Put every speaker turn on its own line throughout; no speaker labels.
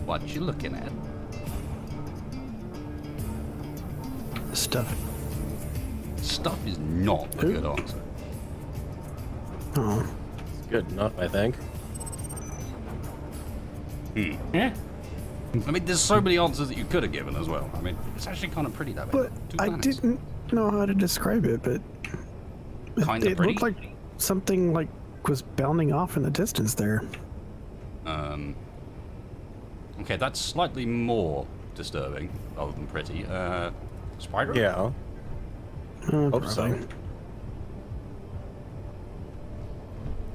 What you looking at?
Stuff.
Stuff is not a good answer.
Oh.
It's good enough, I think.
Yeah. I mean, there's so many answers that you could have given as well. I mean, it's actually kind of pretty that way.
But I didn't know how to describe it, but it looked like something like was bounding off in the distance there.
Okay, that's slightly more disturbing, other than pretty. Spider?
Yeah. Hope so.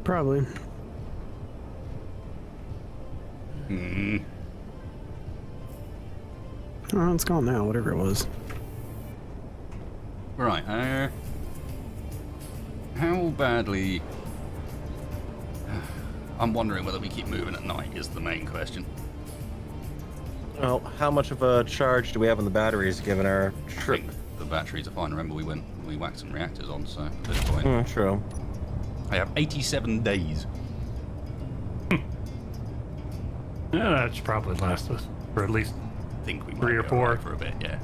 Probably.
Hmm.
Oh, it's gone now, whatever it was.
Right, how badly... I'm wondering whether we keep moving at night is the main question.
Well, how much of a charge do we have on the batteries given our trip?
I think the batteries are fine. Remember, we whacked some reactors on, so at this point...
True.
I have 87 days.
Yeah, that should probably last us for at least
I think we might
3 or
go
4
right for a bit, yeah.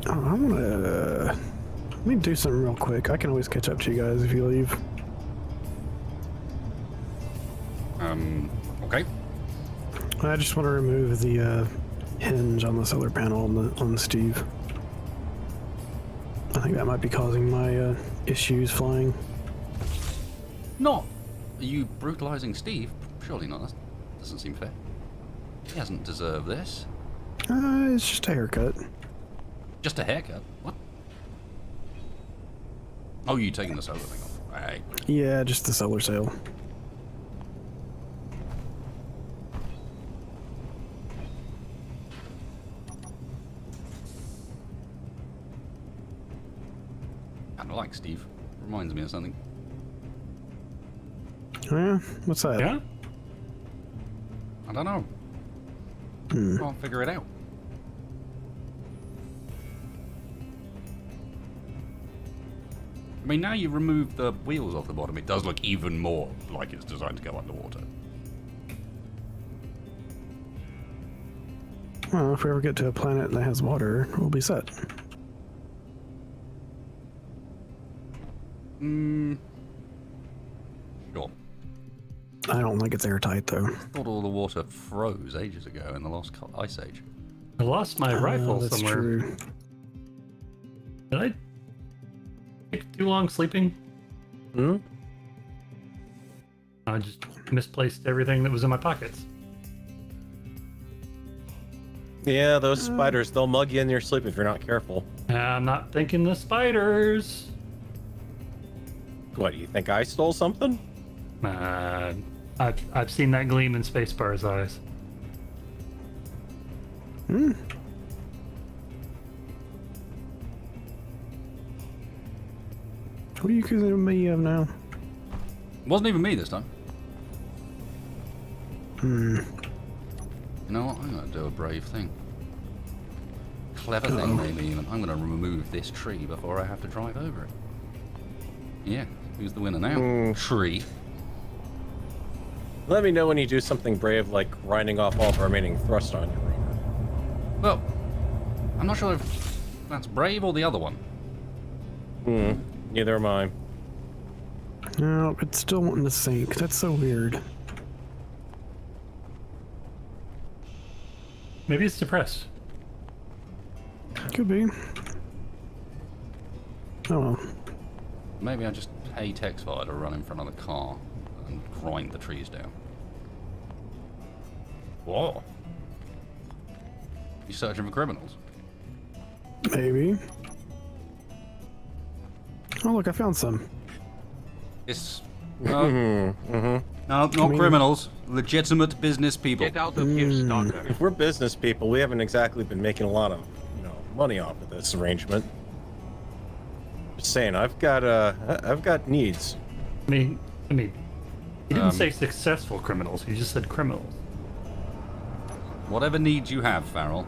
Oh, I'm gonna... Let me do something real quick. I can always catch up to you guys if you leave.
Okay.
I just want to remove the hinge on the solar panel on the Steve. I think that might be causing my issues flying.
Not. Are you brutalizing Steve? Surely not. That doesn't seem fair. He hasn't deserved this.
It's just a haircut.
Just a haircut? What? Oh, you taking the solar thing off? Right.
Yeah, just the solar sail.
Kinda like Steve. Reminds me of something.
Oh, yeah? What's that?
Yeah?
I don't know. Can't figure it out. I mean, now you remove the wheels off the bottom, it does look even more like it's designed to go underwater.
Well, if we ever get to a planet that has water, we'll be set.
Sure.
I don't think it's airtight though.
I thought all the water froze ages ago in the last ice age.
I lost my rifle
That's
somewhere.
true.
Did I take too long sleeping?
Hmm?
I just misplaced everything that was in my pockets.
Yeah, those spiders, they'll mug you in your sleep if you're not careful.
I'm not thinking the spiders.
What, you think I stole something?
I've seen that gleam in Spacebar's eyes.
Hmm. What are you accusing me of now?
It wasn't even me this time.
Hmm.
You know what? I'm going to do a brave thing. Clever thing, maybe even. I'm going to remove this tree before I have to drive over it. Yeah, who's the winner now? Tree.
Let me know when you do something brave like grinding off all the remaining thrust on your rover.
Well, I'm not sure if that's brave or the other one.
Neither am I.
No, it's still wanting to sink. That's so weird.
Maybe it's depressed.
Could be. Oh well.
Maybe I just pay Texfire to run in front of the car and grind the trees down. Whoa. You searching for criminals?
Maybe. Oh look, I found some.
It's... No,
Mm-hmm.
no, not
mean-
criminals. Legitimate business people.
Get out of here, stalker.
If we're business people, we haven't exactly been making a lot of, money off of this arrangement. Just saying, I've got needs.
I mean, you didn't say successful criminals. You just said criminals.
Whatever needs you have, Farrell.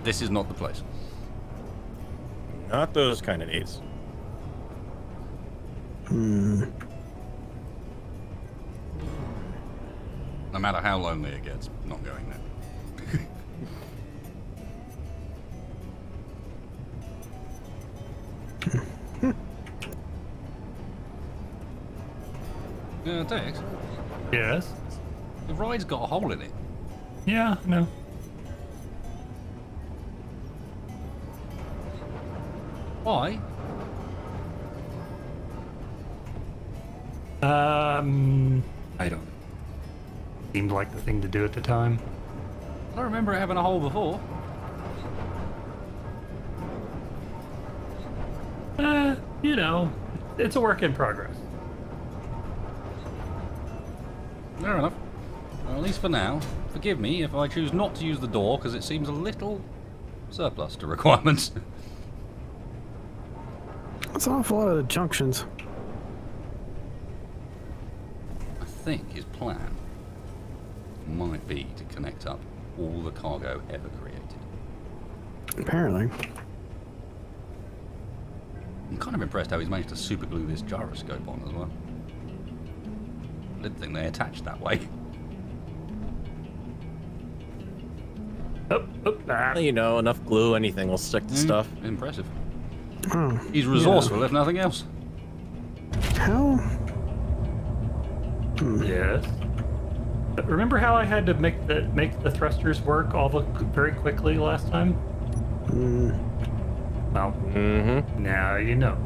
This is not the place.
Not those kind of needs.
No matter how lonely it gets, not going there. Dex,
Yes.
the ride's got a hole in it.
Yeah. No.
Why?
I don't. Seemed like the thing to do at the time.
I don't remember it having a hole before.
It's a work in progress.
Fair enough. Well, at least for now. Forgive me if I choose not to use the door, because it seems a little surplus to requirements.
That's an awful lot of junctions.
I think his plan might be to connect up all the cargo ever created.
Apparently.
I'm kind of impressed how he's managed to superglue this gyroscope on as well. I didn't think they attached that way.
Enough glue, anything will stick to stuff.
Impressive.
Oh.
He's resourceful, if nothing else.
How?
Yes. But remember how I had to make the thrusters work very quickly last time? Well, now you know.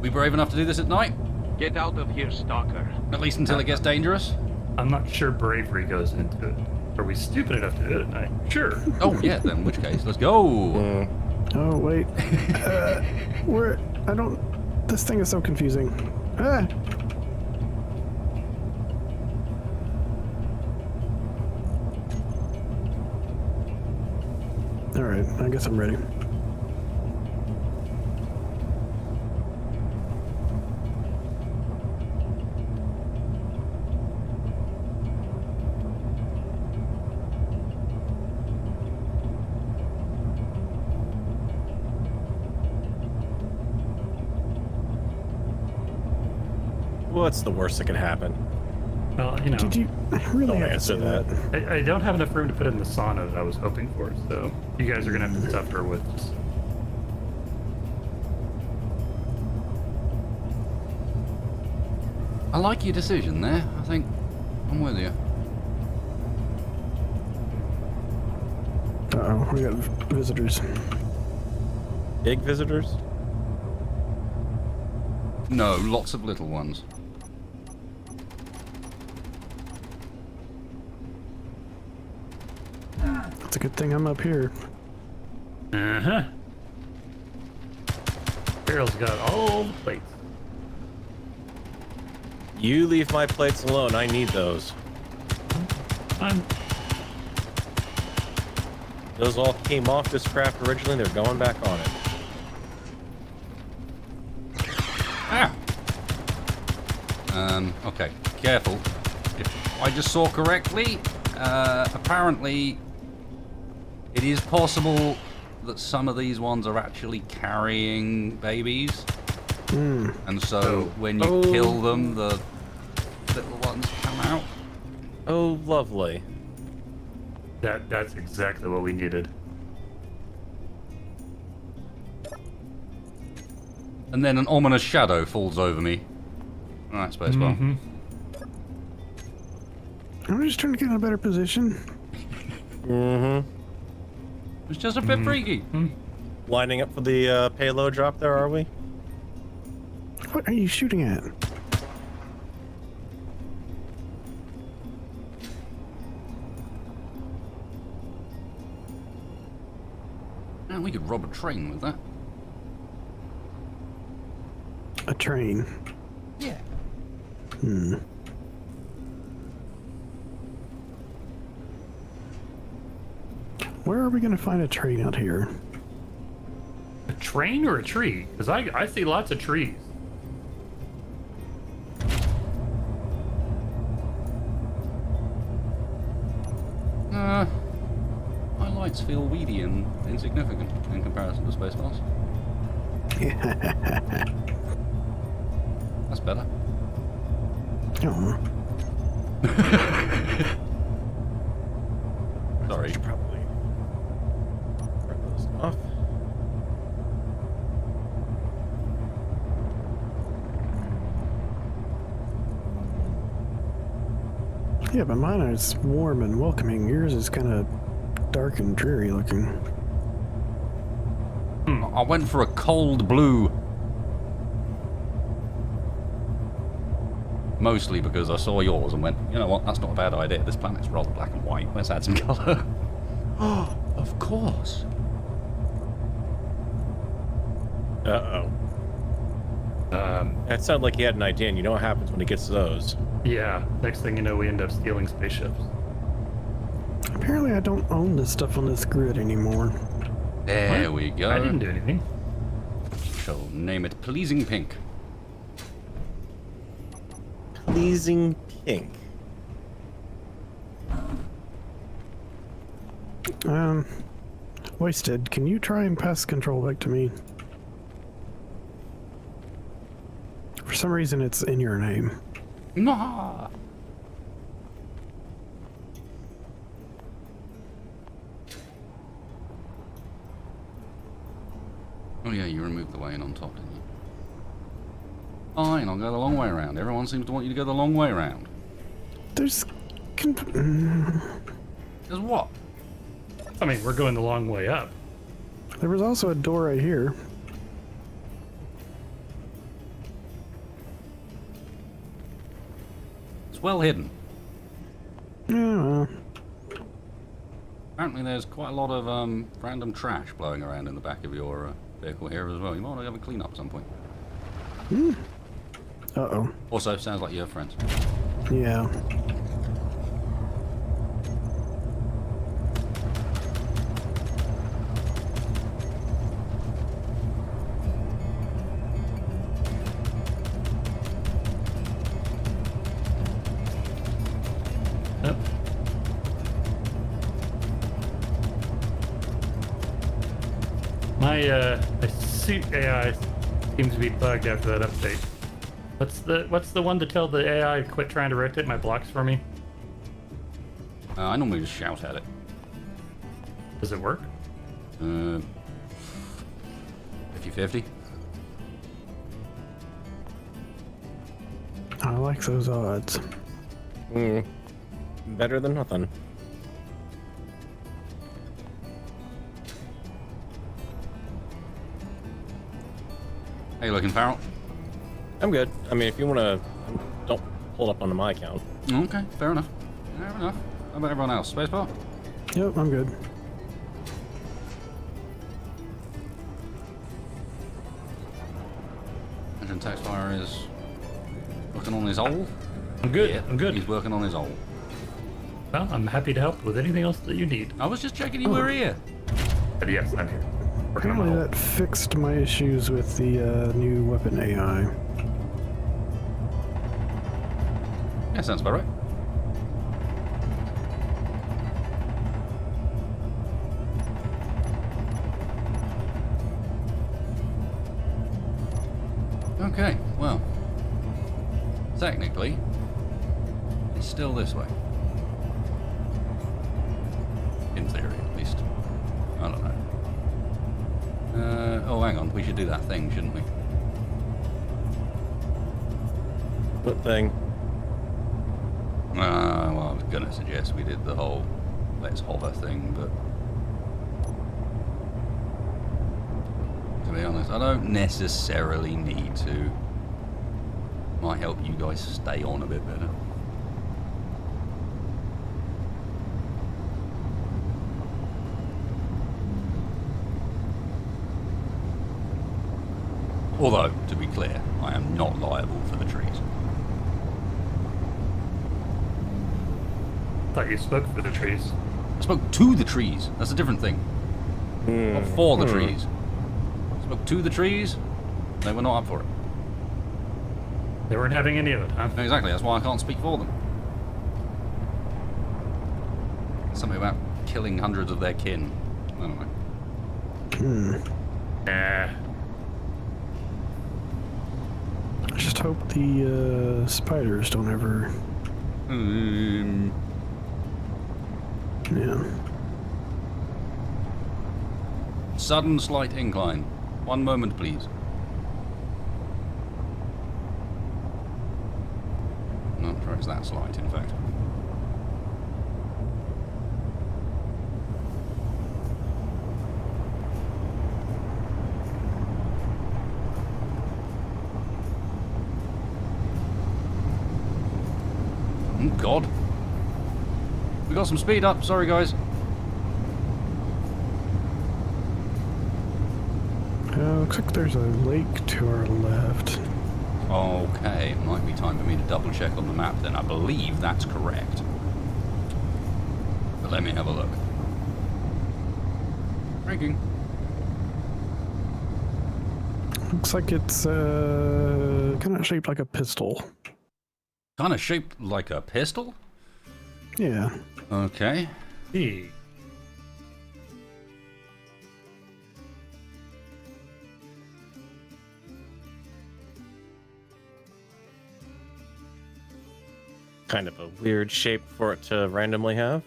We brave enough to do this at night?
Get out of here, stalker.
At least until it gets dangerous?
I'm not sure bravery goes into it. Are we stupid enough to do it at night? Sure.
Oh, yeah, then in which case, let's go!
Oh wait. Where? I don't. This thing is so confusing. Ah. All right. I guess I'm ready.
What's the worst that could happen?
Well, you know,
Did you really
Don't
have to
answer
say
that.
I don't have enough room to put in the sauna that I was hoping for, so you guys are gonna have to suffer with just...
I like your decision there. I think I'm with you.
Uh-oh, we got visitors.
Big visitors?
No, lots of little ones.
It's a good thing I'm up here.
Uh-huh. Carol's got all the plates.
You leave my plates alone. I need those.
I'm...
Those all came off this craft originally. They're going back on it.
Ah! Okay, careful. If I just saw correctly, apparently it is possible that some of these ones are actually carrying babies. And so when you kill them, the little ones come out.
Oh, lovely.
That's exactly what we needed.
And then an ominous shadow falls over me. Alright, spacebar.
I'm just trying to get in a better position.
Mm-hmm.
It's just a bit freaky.
Lining up for the payload drop there, are we?
What are you shooting at?
Man, we could rob a train with that.
A train.
Yeah.
Where are we going to find a train out here?
A train or a tree? Because I see lots of trees.
My lights feel weedy and insignificant in comparison to Spacebars. That's better.
Oh,
Sorry. Should probably turn those off.
yeah, but mine is warm and welcoming. Yours is kind of dark and dreary looking.
I went for a cold blue. Mostly because I saw yours and went, you know what, that's not a bad idea. This planet's rather black and white. Let's add some colour. Oh, of course.
Uh-oh. That sounded like he had an idea, and you know what happens when he gets those.
Yeah, next thing you know, we end up stealing spaceships.
Apparently I don't own this stuff on this grid anymore.
There we go.
I didn't do anything.
Shall name it Pleasing Pink.
Pleasing pink.
Wasted, can you try and pass control back to me? For some reason it's in your name.
Nah. Oh yeah, you removed the way in on top, didn't you? Fine, I'll go the long way around. Everyone seems to want you to go the long way around.
There's...
There's what?
I mean, we're going the long way up.
There was also a door right here.
It's well hidden.
Yeah, well,
Apparently there's quite a lot of random trash blowing around in the back of your vehicle here as well. You might want to have a clean up at some point.
uh-oh.
Also, sounds like you have friends.
Yeah.
Yep. My suit AI seems to be bugged after that update. What's the one to tell the AI to quit trying to rotate my blocks for me?
I normally just shout at it.
Does it work?
50-50.
I like those odds.
Better than nothing.
How you looking, Farrell?
I'm good. I mean, if you want to, don't pull it up onto my account.
Okay, fair enough. Fair enough. How about everyone else? Spacebar?
Yep, I'm good.
Engine Taxfire is working on his hole.
I'm good.
Yeah,
I'm good.
He's working on his hole.
Well, I'm happy to help with anything else that you need.
I was just checking you were here.
But yes, I'm here. Working on my
Apparently
hole.
that fixed my issues with the new weapon AI.
Yeah, sounds about right. Okay, well, technically, it's still this way. In theory, at least. I don't know. Oh, hang on, we should do that thing, shouldn't we?
What thing?
Well, I was gonna suggest we did the whole let's hover thing, but to be honest, I don't necessarily need to. Might help you guys stay on a bit better. Although, to be clear, I am not liable for the trees.
I thought you spoke for the trees.
I spoke to the trees. That's a different thing. Not for the trees. I spoke to the trees. They were not up for it.
They weren't having any of it, huh?
Exactly. That's why I can't speak for them. Something about killing hundreds of their kin. I don't know.
Nah.
I just hope the spiders don't ever. Yeah.
Sudden slight incline. 1 moment, please. Not sure it's that slight, in fact. Oh, God. We got some speed up. Sorry, guys.
Looks like there's a lake to our left.
Okay, it might be time for me to double check on the map then. I believe that's correct. But let me have a look. Ranking.
Looks like it's kind of shaped like a pistol.
Kind of shaped like a pistol?
Yeah.
Okay.
Hey.
Kind of a weird shape for it to randomly have.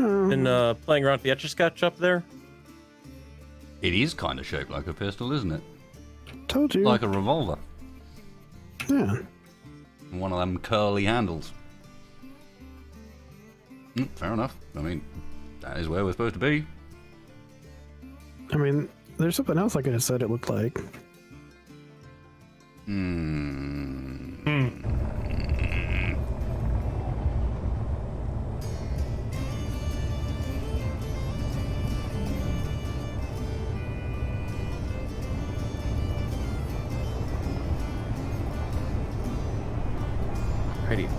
Oh,
Been playing around with the Etch-a-Sketch up there.
It is kind of shaped like a pistol, isn't it?
told you.
Like a revolver.
Yeah.
One of them curly handles. Fair enough. I mean, that is where we're supposed to be.
I mean, there's something else I could have said it looked like.
Alrighty.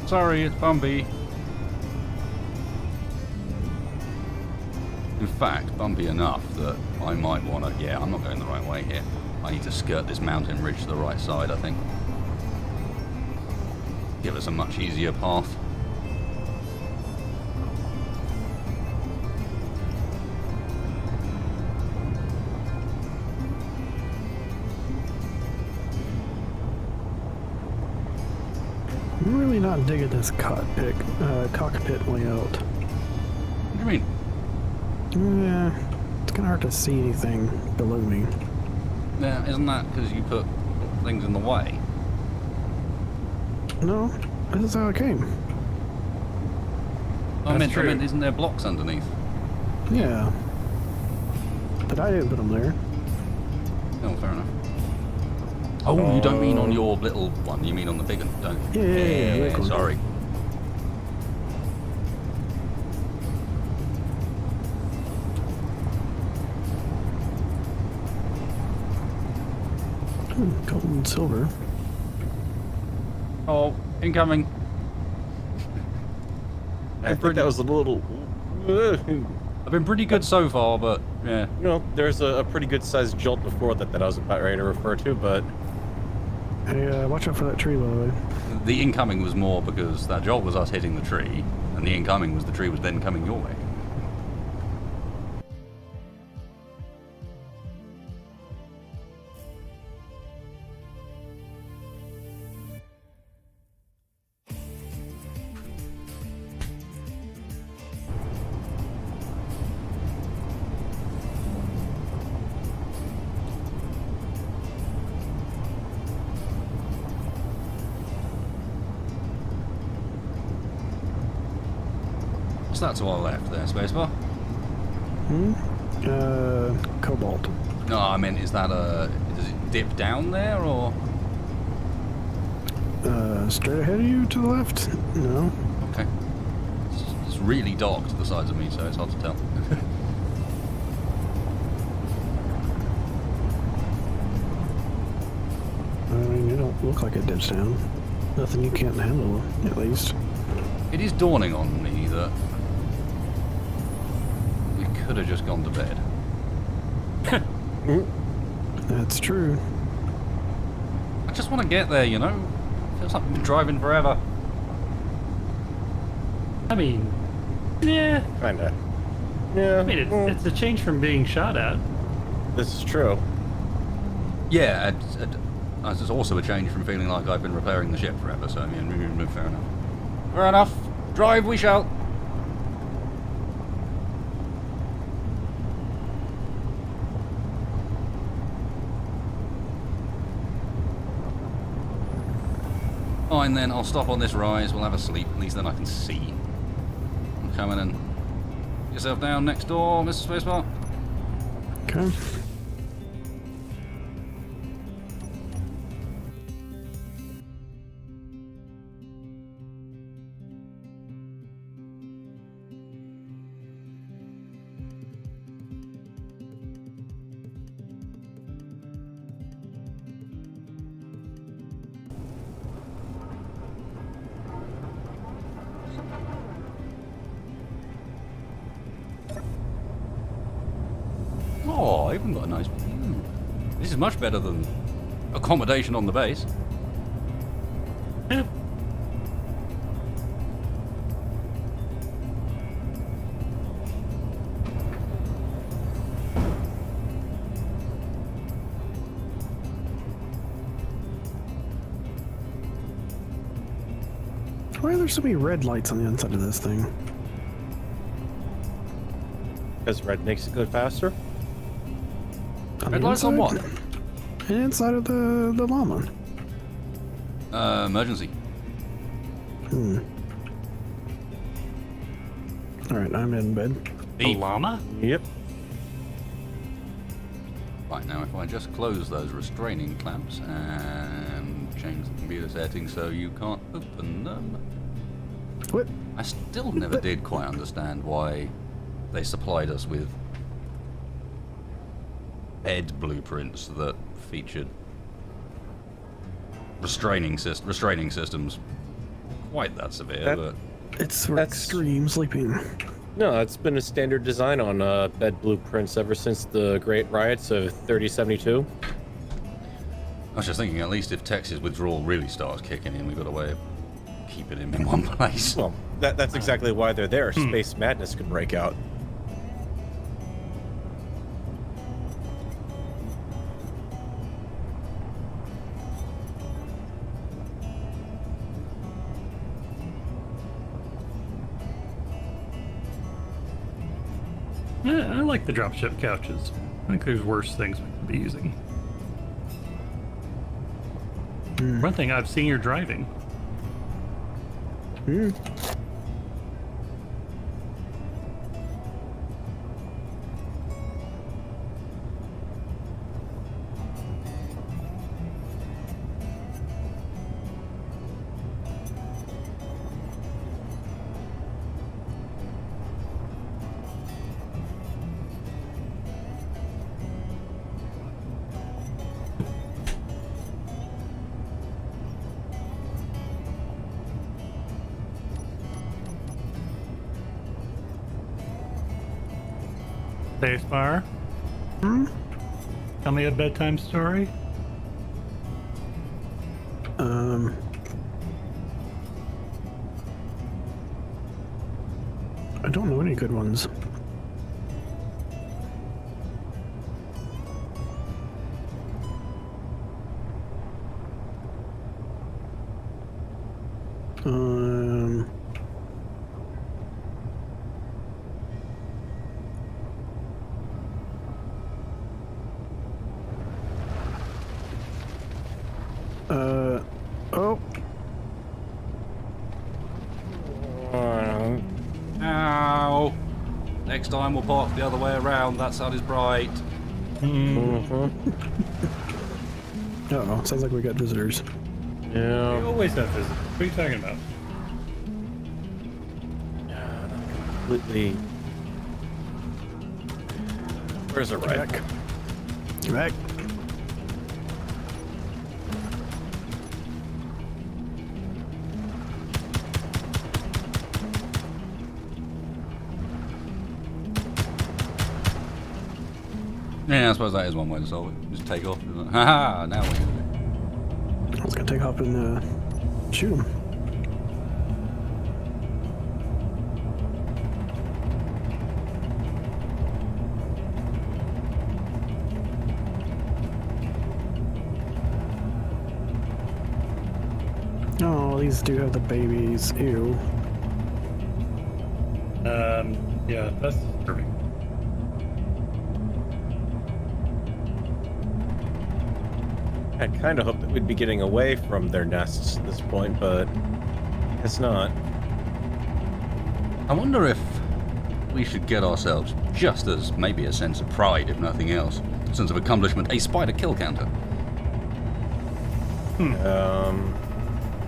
Sorry, it's bumpy. In fact, bumpy enough that I might want to... Yeah, I'm not going the right way here. I need to skirt this mountain ridge to the right side, I think. Give us a much easier path.
I'm really not digging this cockpit layout.
What do you mean?
Yeah, it's kind of hard to see anything below me.
Yeah, isn't that because you put things in the way?
No, this is how it came.
I meant,
true.
isn't there blocks underneath?
Yeah. But I didn't put them there.
Oh, fair enough. Oh, you don't mean on your little one, you mean on the big one, don't you?
Yeah.
Sorry.
Gold and silver.
Oh, incoming.
I think that was a little.
I've been pretty good so far, but yeah.
You know, there's a pretty good sized jolt before that I was about ready to refer to, but
Hey, watch out for that tree, by the way.
The incoming was more because that jolt was us hitting the tree, and the incoming was the tree was then coming your way. So that's all left there, spacebar.
Cobalt.
No, I mean, is that does it dip down there, or?
Straight ahead of you to the left? No.
Okay. It's really dark to the sides of me, so it's hard to tell.
I mean, it don't look like it dips down. Nothing you can't handle, at least.
It is dawning on me that we could have just gone to bed.
That's true.
I just want to get there, you know? Feels like we've been driving forever.
I mean, yeah.
kinda. Yeah.
I mean, it's a change from being shot at.
This is true.
Yeah, it's also a change from feeling like I've been repairing the ship forever, so I mean, fair enough. Fair enough. Drive we shall. Fine then, I'll stop on this rise, we'll have a sleep, at least then I can see. I'm coming in. Get yourself down next door, Mr. Spacebar.
Okay.
Oh, I even got a nice view. This is much better than accommodation on the base.
Yeah.
Why are there so many red lights on the inside of this thing?
Because red makes it go faster.
On
Red
the
lights on what?
inside? The inside of the llama.
Emergency.
Alright, I'm in bed.
A llama?
Yep.
Right, now if I just close those restraining clamps and change the computer settings so you can't open them.
What?
I still never did quite understand why they supplied us with bed blueprints that featured restraining systems quite that severe, but
It's for
That's-
extreme sleeping.
No, it's been a standard design on bed blueprints ever since the Great Riots of 3072.
I was just thinking, at least if Texas withdrawal really starts kicking in, we've got a way of keeping him in one place.
Well, that's exactly why they're there. Space madness could break out.
I like the dropship couches. I think there's worse things we could be using. One thing, I've seen you're driving. Spacebar. Tell me a bedtime story.
I don't know any good ones. Oh.
Ow! Next time we'll park the other way around. That side is bright.
Uh-oh, sounds like we got visitors.
We
Yeah.
always have visitors. What are you talking about?
Completely. Where's the right?
Back. Back.
Yeah, I suppose that is one way to solve it. Just take off. Haha, now what are you gonna do?
I was gonna take off and shoot him. Oh, these do have the babies. Ew.
Yeah, that's disturbing.
I kind of hoped that we'd be getting away from their nests at this point, but it's not.
I wonder if we should get ourselves, just as maybe a sense of pride, if nothing else, a sense of accomplishment, a spider kill counter.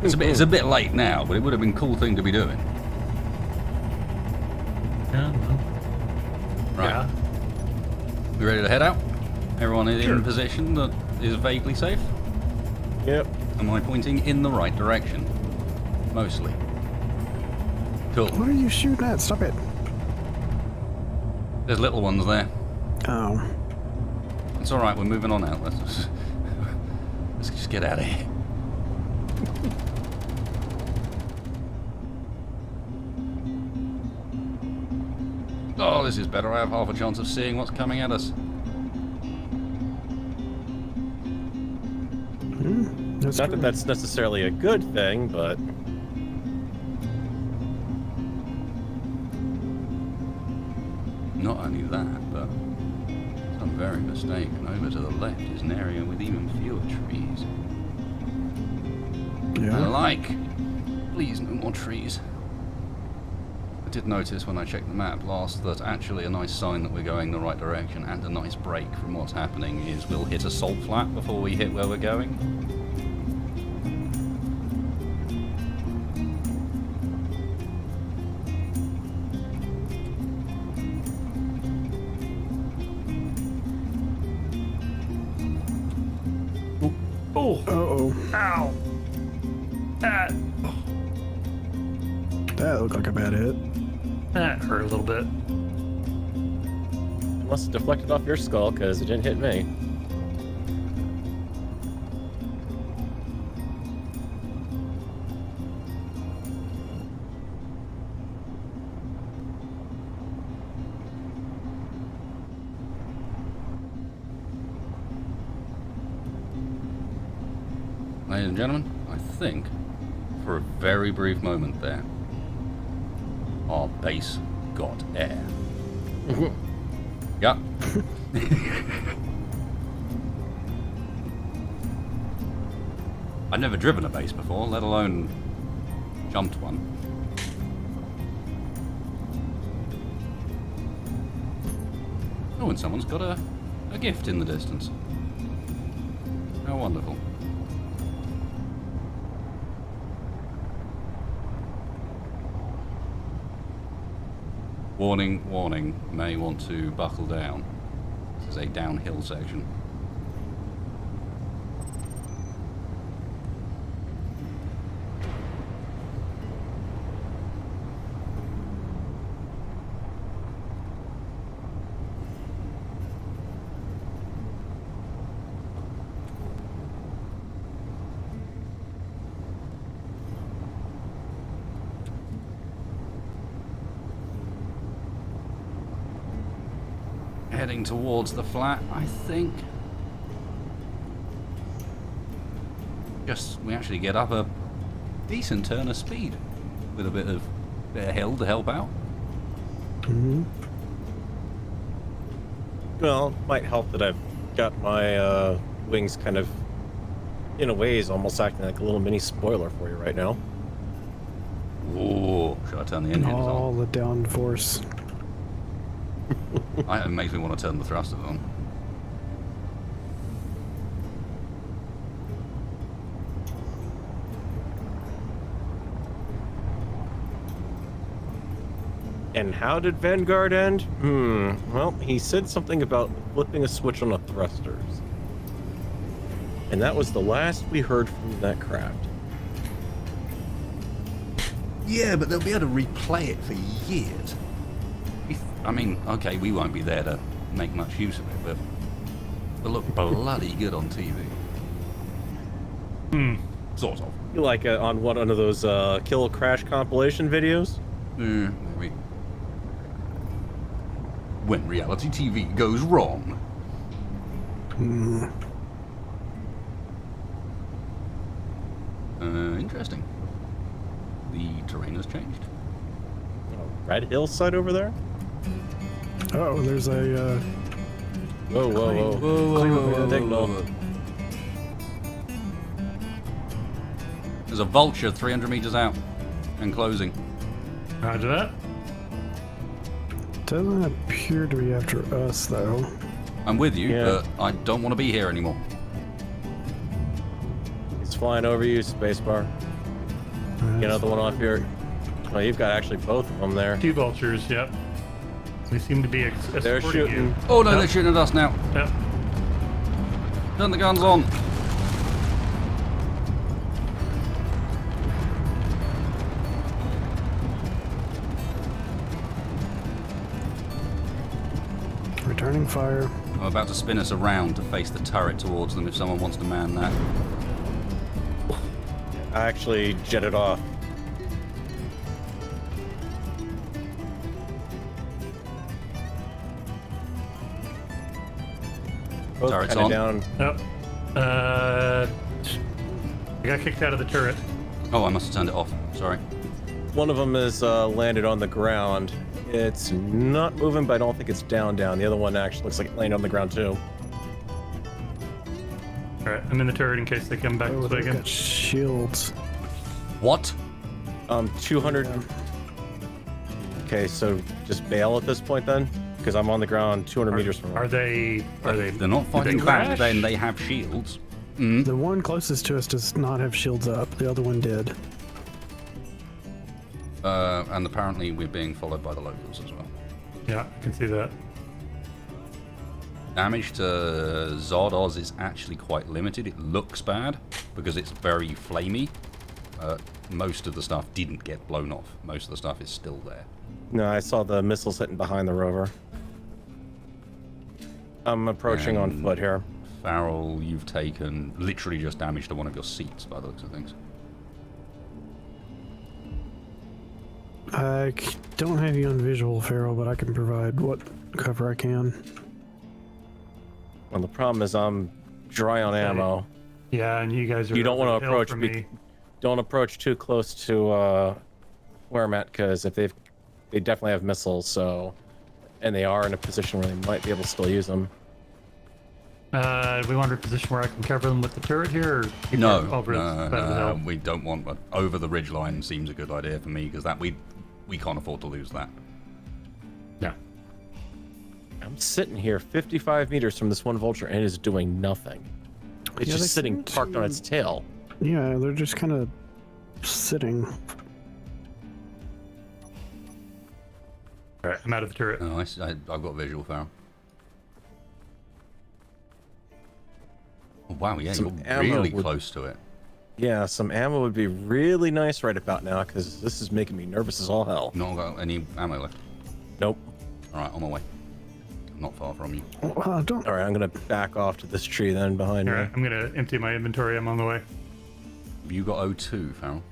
It's a bit late now, but it would have been a cool thing to be doing.
Yeah, well,
Right.
yeah.
We ready to head out? Everyone is in position that is vaguely safe?
Yep.
Am I pointing in the right direction? Mostly. Cool.
What are you shooting at? Stop it.
There's little ones there.
Oh.
It's alright, we're moving on out. Let's just get out of here. Oh, this is better. I have half a chance of seeing what's coming at us.
That's
Not that
good.
that's necessarily a good thing, but
Not only that, but if I'm very mistaken, over to the left is an area with even fewer trees.
Yeah.
I like. Please, no more trees. I did notice when I checked the map last that actually a nice sign that we're going the right direction and a nice break from what's happening is we'll hit a salt flat before we hit where we're going.
Oh,
Uh-oh.
ow. That
That looked like a bad hit.
hurt a little bit.
must have deflected off your skull because it didn't hit me.
Ladies and gentlemen, I think, for a very brief moment there, our base got air. Yep. I'd never driven a base before, let alone jumped one. Oh, and someone's got a gift in the distance. How wonderful. Warning, warning, may want to buckle down. This is a downhill section. Heading towards the flat, I think. We actually get up a decent turn of speed with a bit of hill to help out.
Mm-hmm.
Well, it might help that I've got my wings kind of, in a ways, almost acting like a little mini spoiler for you right now.
Ooh, should I turn the engines
All
on?
the downforce.
It makes me want to turn the thrusters on.
And how did Vanguard end? Well, he said something about flipping a switch on the thrusters. And that was the last we heard from that craft.
Yeah, but they'll be able to replay it for years. I mean, okay, we won't be there to make much use of it, but it'll look bloody good on TV. Sort of.
You like on one of those kill crash compilation videos?
Maybe. When reality TV goes wrong. Interesting. The terrain has changed.
Red hillside over there?
Oh, there's a
Whoa, whoa, whoa. Signal.
There's a vulture 300 meters out and closing.
Roger that.
doesn't appear to be after us though.
I'm with you,
Yeah.
but I don't want to be here anymore.
It's flying over you, spacebar. Get another one off here. Well, you've got actually both of them there.
2 vultures, yep. They seem to be escorting
They're shooting.
you.
Oh no,
Yep.
they're shooting at us now.
Yep.
Turn the guns on.
Returning fire.
I'm about to spin us around to face the turret towards them if someone wants to man that.
I actually jetted off. Both
Turret's
kinda
on.
down.
Yep. I got kicked out of the turret.
Oh, I must have turned it off. Sorry.
One of them is landed on the ground. It's not moving, but I don't think it's down. The other one actually looks like it landed on the ground too.
Alright, I'm in the turret in case they come back
Oh,
this way
they've
again.
got shields.
What?
200. Okay, so just bail at this point then, because I'm on the ground 200 meters from.
Are they?
They're not
did
fighting
they
back,
crash?
then they have shields.
The one closest to us does not have shields up. The other one did.
And apparently we're being followed by the locals as well.
Yeah, I can see that.
Damage to Zardoz is actually quite limited. It looks bad because it's very flamey. Most of the stuff didn't get blown off. Most of the stuff is still there.
No, I saw the missiles hitting behind the rover. I'm approaching on
And
foot here.
Farrell, you've taken literally just damage to one of your seats by the looks of things.
I don't have you on visual, Farrell, but I can provide what cover I can.
Well, the problem is I'm dry on ammo.
Yeah, and you guys are.
You don't want
over
to
the hill
approach
from
me.
me.
Don't approach too close to where I'm at, because if they definitely have missiles. So And they are in a position where they might be able to still use them.
We want a position where I can cover them with the turret here, or keep it
No,
over the side of the hill?
we don't want, but over the ridge line seems a good idea for me, because that we can't afford to lose that.
No.
I'm sitting here 55 meters from this one vulture and it is doing nothing. It's
Yeah,
just
they
sitting
seem
parked on its tail.
Yeah, they're just kind of sitting.
All right, I'm out of the turret.
Oh, I've got visual, Farrell. Oh, wow, yeah,
Some
you're
ammo
really
would-
close to it.
Yeah, some ammo would be really nice right about now because this is making me nervous as all hell.
Not got any ammo left.
Nope.
All right, on my way. I'm not far from you.
Don't.
All right, I'm gonna back off to this tree then behind
All
me.
right, I'm gonna empty my inventory. I'm on the way.
Have you got O2, Farrell?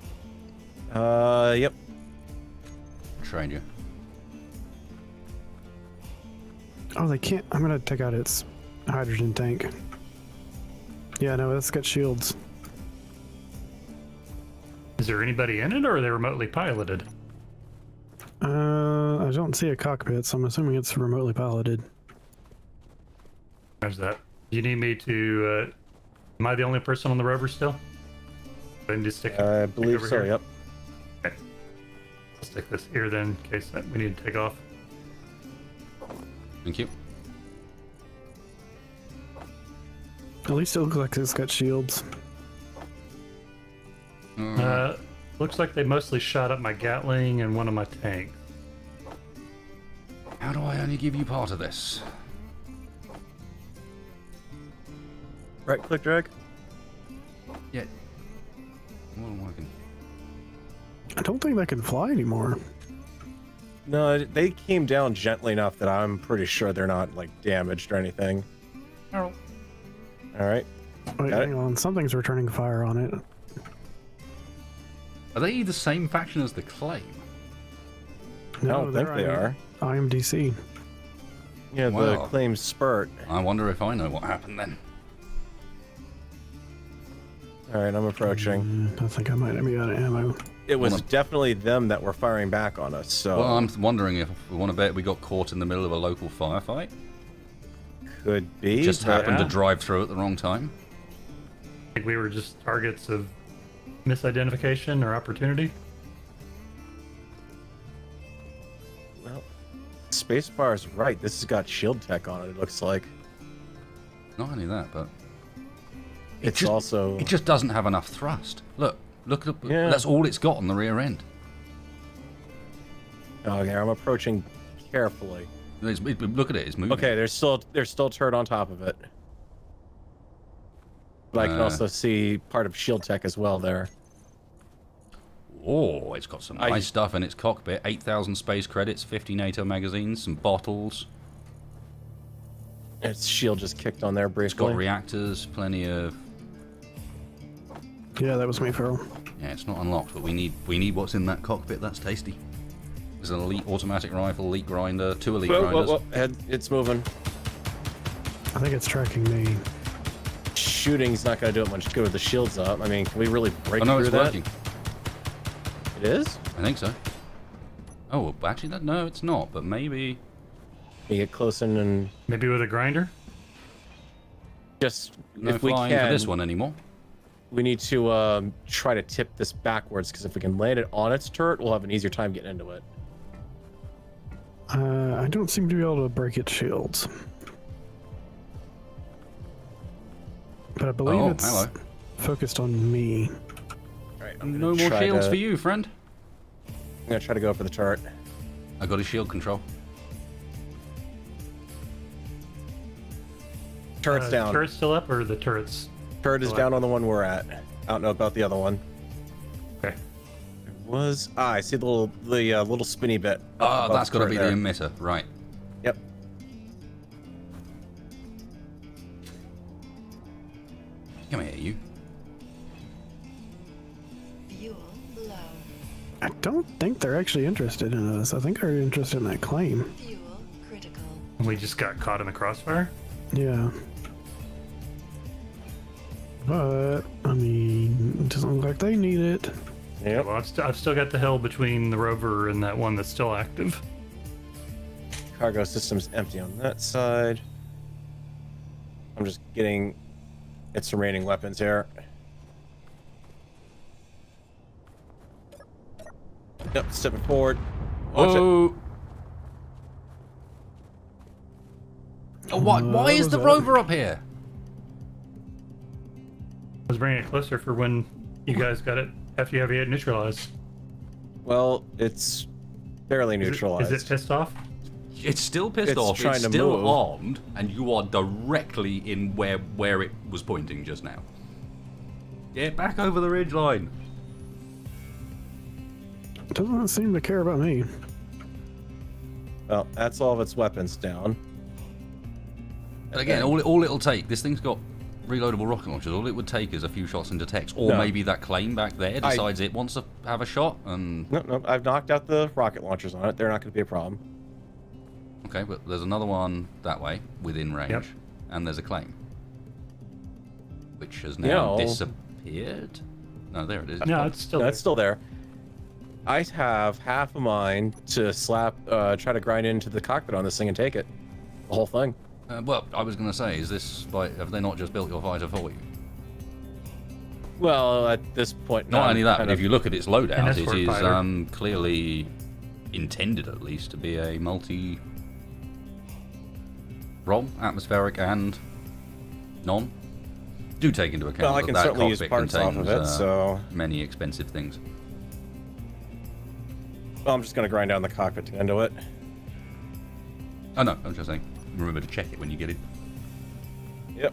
Yep.
Trade you.
Oh, they can't. I'm gonna take out its hydrogen tank. Yeah, no, it's got shields.
Is there anybody in it, or are they remotely piloted?
I don't see a cockpit, so I'm assuming it's remotely piloted.
How's that? You need me to? Am I the only person on the rover still? I need to stick.
I believe
over
so.
here?
Yep.
Okay. I'll stick this here then, in case that we need to take off.
Thank you.
At least it looks like it's got shields.
Looks like they mostly shot up my Gatling and one of my tanks.
How do I only give you part of this?
Right click drag.
Yeah. Well, I'm working.
I don't think they can fly anymore.
No, they came down gently enough that I'm pretty sure they're not like damaged or anything.
Oh.
All right.
Wait,
Got it.
hang on. Something's returning fire on it.
Are they the same faction as the Claim?
I don't think
they're
they are.
IMDC.
Yeah, the
Wow.
claim spurt.
I wonder if I know what happened then.
All right, I'm approaching.
I think I might be out of ammo.
It was
Wanna-
definitely them that were firing back on us. So
Well, I'm wondering if we want to bet we got caught in the middle of a local firefight.
could be.
Just
but-
happened to
yeah.
drive through at the wrong time.
I think we were just targets of misidentification or opportunity.
Well, Spacebar's right. This has got shield tech on it. It looks like
Not only that, but
it's
just-
also.
it just doesn't have enough thrust. Look at the,
Yeah.
that's all it's got on the rear end.
Okay, I'm approaching carefully.
Look at it, it's moving.
Okay, there's still turret on top of it. But I can also see part of shield tech as well there.
Oh, it's got some nice stuff in its cockpit. 8,000 space credits, 50 NATO magazines, some bottles.
Its shield just kicked on there
It's got
briefly.
reactors, plenty of...
Yeah, that was me, Phil.
Yeah, it's not unlocked, but we need what's in that cockpit. That's tasty. There's an elite automatic rifle, elite grinder, 2 elite grinders.
It's moving.
I think it's tracking me.
Shooting's not going to do it much good with the shields up. I mean, can we really break
Oh no,
through
it's
that?
working.
It is?
I think so. Oh, well, actually, no, it's not, but maybe...
You get close in and
Maybe with a grinder?
Just no
if we
flying
can,
for this one anymore.
we need to try to tip this backwards, because if we can land it on its turret, we'll have an easier time getting into it.
I don't seem to be able to break its shields. But I believe
Oh,
it's
hello.
focused on me.
All right,
No more shields for you, friend.
I'm going to try to go for the turret.
I got a shield control.
Turret's down.
Turret's still up, or the turret's?
Turret is down on the one we're at. I don't know about the other one.
Okay.
Was I see the little spinny bit?
Ah,
above
that's got to
turret
be
there.
the emitter, right?
Yep.
Come here, you.
Fuel low.
I don't think they're actually interested in us. I think they're interested in that claim.
Fuel critical.
We just got caught in the crossfire?
Yeah. But, I mean, it doesn't look like they need it.
Yep.
Well, I've still got the hill between the rover and that one that's still active.
cargo system's empty on that side. I'm just getting its remaining weapons here. Yep, stepping forward. Watch it.
Oh, why is the rover up here?
I was bringing it closer for when you guys got it after you have it neutralized.
Well, it's barely neutralized.
Is it pissed off?
It's still pissed
It's
off.
trying
It's
to
still
move.
armed, and you are directly in where it was pointing just now. Get back over the ridge line.
Doesn't seem to care about me.
Well, that's all of its weapons down.
And again, all it'll take, this thing's got reloadable rocket launchers. All it would take is a few shots into text, or
No.
maybe that claim back there decides it wants to have a shot. And
No, I've knocked out the rocket launchers on it. They're not going to be a problem.
okay, but there's another one that way within range,
Yep.
and there's a claim, which has now
No.
disappeared. No, there it is.
No, it's still
No,
there.
it's still there. I have half a mind to try to grind into the cockpit on this thing and take it. The whole thing.
Well, I was going to say, is this like, have they not just built your fighter for you?
Well, at this point,
Not only that,
kind
but
of-
if you look at its loadout,
An
it
escort
is
fighter.
clearly intended, at least, to be a multi-role, atmospheric and non. Do take into account
Well, I
that
can
that
certainly use
cockpit
parts off
contains
of it, so...
many expensive things.
Well, I'm just going to grind down the cockpit to get into it.
Oh no, I'm just saying, remember to check it when you get it.
Yep.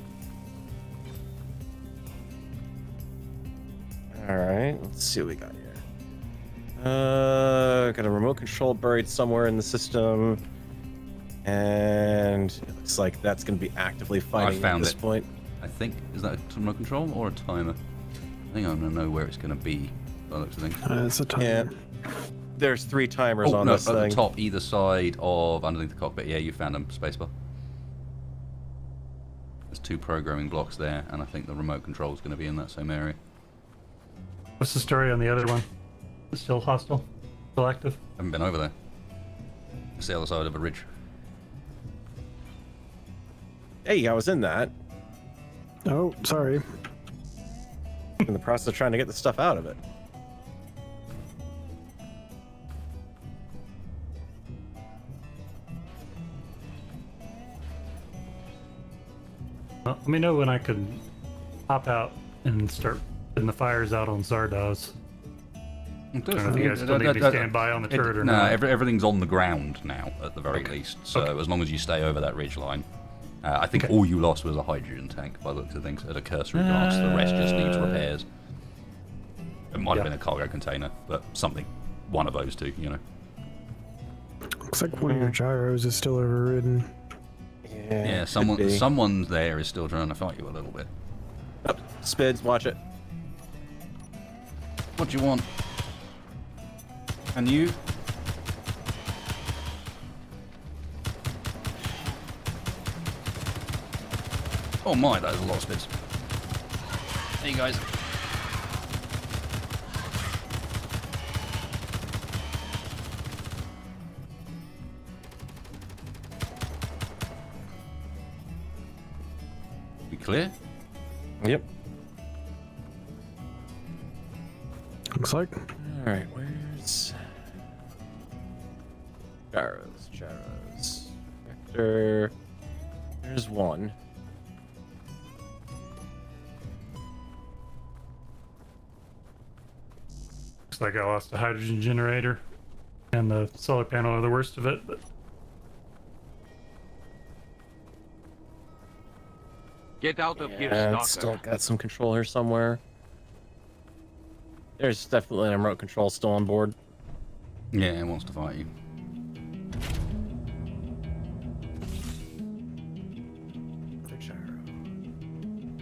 Alright, let's see what we got here. Got a remote control buried somewhere in the system. And it looks like that's going to be actively fighting at
found
this
it.
point.
I think, is that a remote control or a timer? I think I'm going to know where it's going to be, by the looks of things.
It's a time.
Yeah. There's 3 timers
Oh,
on
no,
this
at
thing.
the top, either side of underneath the cockpit. Yeah, you found a spacebar. There's 2 programming blocks there, and I think the remote control is going to be in that same area.
What's the story on the other one? It's still hostile? Still active?
Haven't been over there. It's the other side of a ridge.
Hey, I was in that.
Oh, sorry.
In the process of trying to get the stuff out of it.
Well, let me know when I can hop out and start putting the fires out on Zardoz. I don't know if you guys still need me to stand by on the turret or
no,
not.
everything's on the ground now, at the very least. So as long as you stay over that ridge line. I think all you lost was a hydrogen tank, by the looks of things, at a cursory glance. The rest just needs repairs. It might have been a cargo container, but something. One of those two, you know.
Looks like one of your gyros is still overridden.
Yeah,
could
someone
be.
someone there is still trying to fight you a little bit.
Oh, Spids, watch it.
What do you want? And you? Oh my, that is a lot of spids. Hey you guys. We clear?
Yep.
Looks like.
Alright, where's... Gyros. Vector... There's one.
Looks like I lost the hydrogen generator. And the solar panel are the worst of it, but
Get out of here,
And still
stalker.
got some control here somewhere. There's definitely a remote control still on board.
Yeah, it wants to fight you.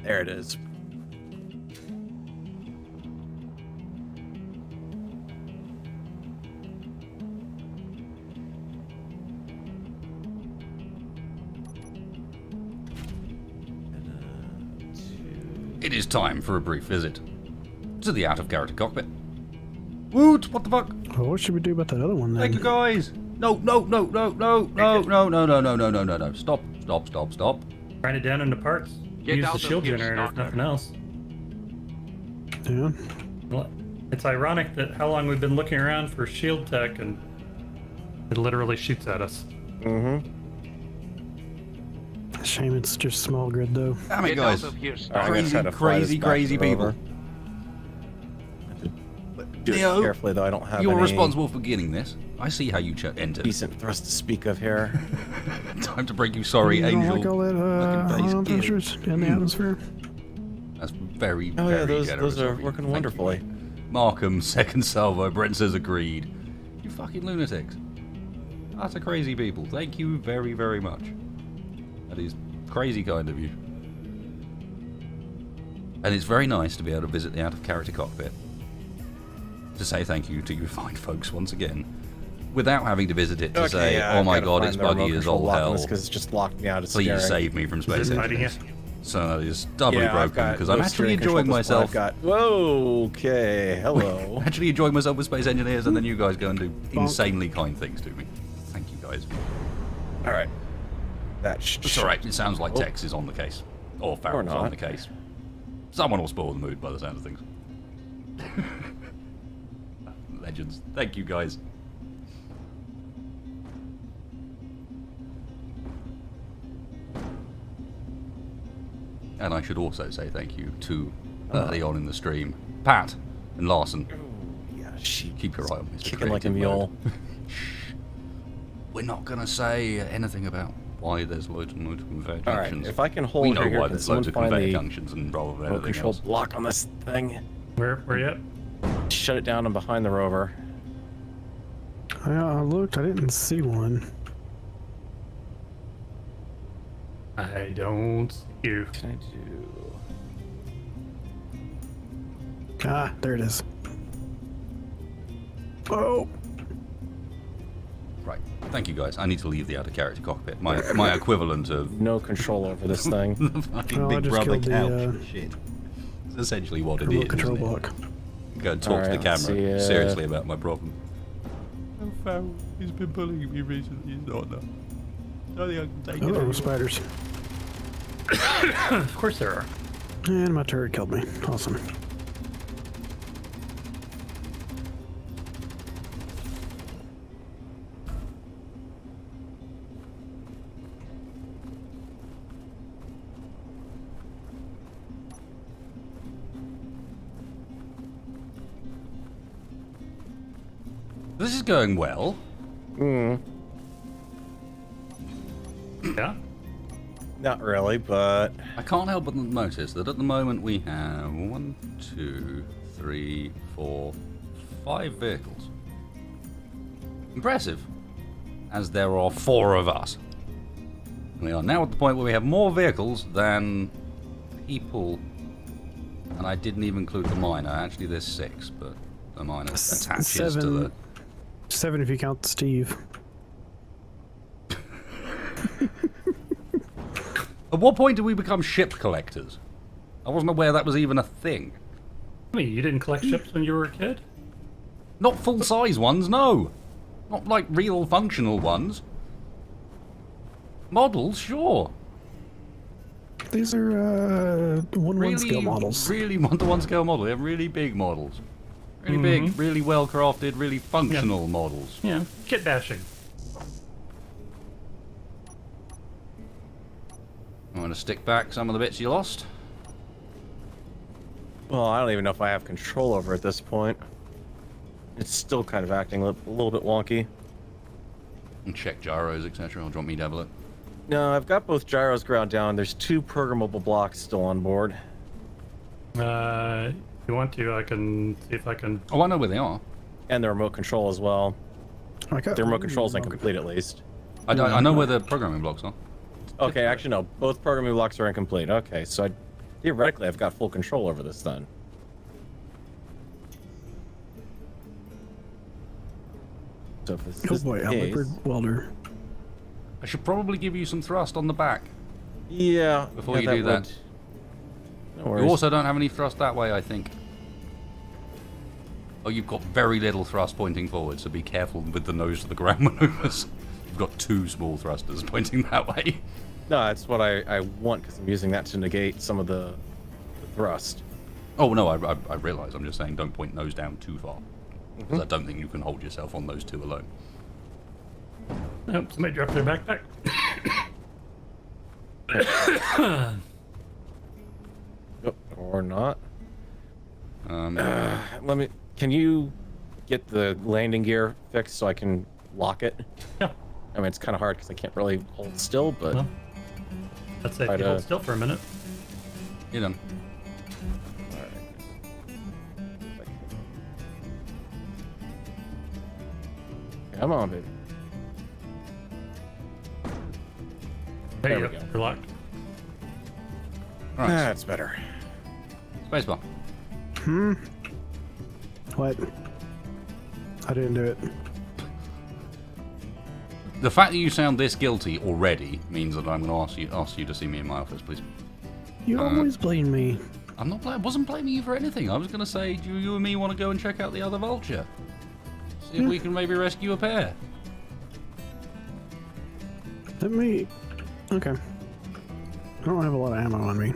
There it is.
It is time for a brief visit to the out-of-character cockpit. Woot! What the fuck?
Well, what should we do about that other one then?
Thank you guys! No. Stop.
Trying it down into parts.
Get
Use
out
the
of
shield
here,
generator, if
Stalker.
nothing else.
Yeah.
Well, it's ironic that how long we've been looking around for shield tech and it literally shoots at us.
Mm-hmm.
Shame it's just small grid though.
Damn it,
Get
guys.
out of here,
All right,
Stalker.
I'm gonna try to fly this back
Crazy
to the
people.
rover. Do it
Leo,
carefully, though. I don't have
You're
any
responsible for beginning this. I see how you entered.
decent thrust to speak of here.
Time to break you, sorry,
You don't
Angel.
like all that
Fucking face
ion
kid.
pressures in the atmosphere?
That's very,
Oh
very
yeah, those
generous
are
of you.
working
Thank
wonderfully.
you. Markham, second salvo. Brent says agreed. You fucking lunatics. That's a crazy people. Thank you very, very much. That is crazy kind of you. And it's very nice to be able to visit the out-of-character cockpit. To say thank you to you fine folks once again. Without having to visit it to say,
yeah,
oh
I've
my
gotta
god,
find
it's
the remote
buggy as
control
all
lock on
hell.
this 'cause it's just locked me out. It's
Please
scary.
save me from space
Is it hiding
engines.
it?
So that is doubly
Yeah, I've
broken
got
because I'm
no
actually
steering control
enjoying
display.
myself.
I've got. Whoa, okay, hello.
Actually enjoying myself with space engineers, and then you guys go and do insanely kind things to me. Thank you guys.
All right.
It's alright, it sounds like Tex is on the case. Or Farrell's
not.
on the case. Someone will spoil the mood by the sound of things. Legends. Thank you guys. And I should also say thank you to early on in the stream, Pat and Larson.
Yeah, she
Keep your eye on Mr.
kicking like a
Creative
mule.
Mode. We're not going to say anything about why there's loads and loads of conveyor
All right,
junctions.
if I can
we
hold
know
her here,
why
can
there's
someone
loads of
find
conveyor
the
junctions and rather than
remote
anything
control
else.
block on this thing?
Where you at?
Shut it down and behind the rover.
I looked, I didn't see one.
I don't see you.
What can I do?
Ah, there it is. Oh!
Right. Thank you guys. I need to leave the outer character cockpit. My equivalent of
No control over this thing.
the fucking
Well, I
Big
just
Brother
killed the,
couch. Shit. It's essentially what it
Remote
is.
control
isn't it?
block.
Go and talk to the
Alright, let's
camera
see,
seriously about my problem. Oh, Farrell, he's been bullying me recently. He's not enough. I think I can take it.
Oh,
anymore.
spiders.
Of course there are.
And my turret killed me. Awesome.
This is going well.
Hmm.
Yeah?
Not really, but
I can't help but notice that at the moment we have 1, 2, 3, 4, 5 vehicles. Impressive, as there are 4 of us. We are now at the point where we have more vehicles than people, and I didn't even include the miner. Actually, there's 6, but the miner attaches to the...
7 if you count Steve.
At what point did we become ship collectors? I wasn't aware that was even a thing.
I mean, you didn't collect ships when you were a kid?
Not full-size ones, no. Not like real functional ones. Models, sure.
These are 1-1 scale models.
Really one-to-one scale model. They're really big models. Really big, really well-crafted, really functional models.
Yeah, kit bashing.
I'm going to stick back some of the bits you lost.
well, I don't even know if I have control over it at this point. It's still kind of acting a little bit wonky.
And check gyros, etc. Or do you want me to have a look?
No, I've got both gyros ground down. There's 2 programmable blocks still on board.
If you want to, I can see if I can...
Oh, I know where they are.
And the remote control as well. The remote control's incomplete at least.
I know where the programming blocks are.
Okay, actually no, both programming blocks are incomplete. Okay, so theoretically I've got full control over this then. So if this
Oh
is
boy,
the
a
case,
leopard welder.
I should probably give you some thrust on the back.
yeah.
Before
yeah,
you do that.
would- No
You
worries.
also don't have any thrust that way, I think. Oh, you've got very little thrust pointing forward, so be careful with the nose to the ground maneuvers. You've got 2 small thrusters pointing that way.
No, that's what I want, because I'm using that to negate some of the thrust.
Oh, no, I realise. I'm just saying don't point nose down too far. Because I don't think you can hold yourself on those 2 alone.
Nope, somebody dropped their backpack.
Oh, or not.
Um,
Can you get the landing gear fixed so I can lock it?
Yeah.
I mean, it's kind of hard because I can't really hold still, but...
Well, let's say if you hold still for a minute.
you're done.
Come on, baby.
There you
we
go.
go.
You're locked.
Right,
That's better.
spacebar.
What? I didn't do it.
The fact that you sound this guilty already means that I'm going to ask you to see me in my office, please.
You always blame me.
I'm not. I wasn't blaming you for anything. I was going to say, do you and me want to go and check out the other vulture? See if we can maybe rescue a pair.
Let me... Okay. I don't have a lot of ammo on me.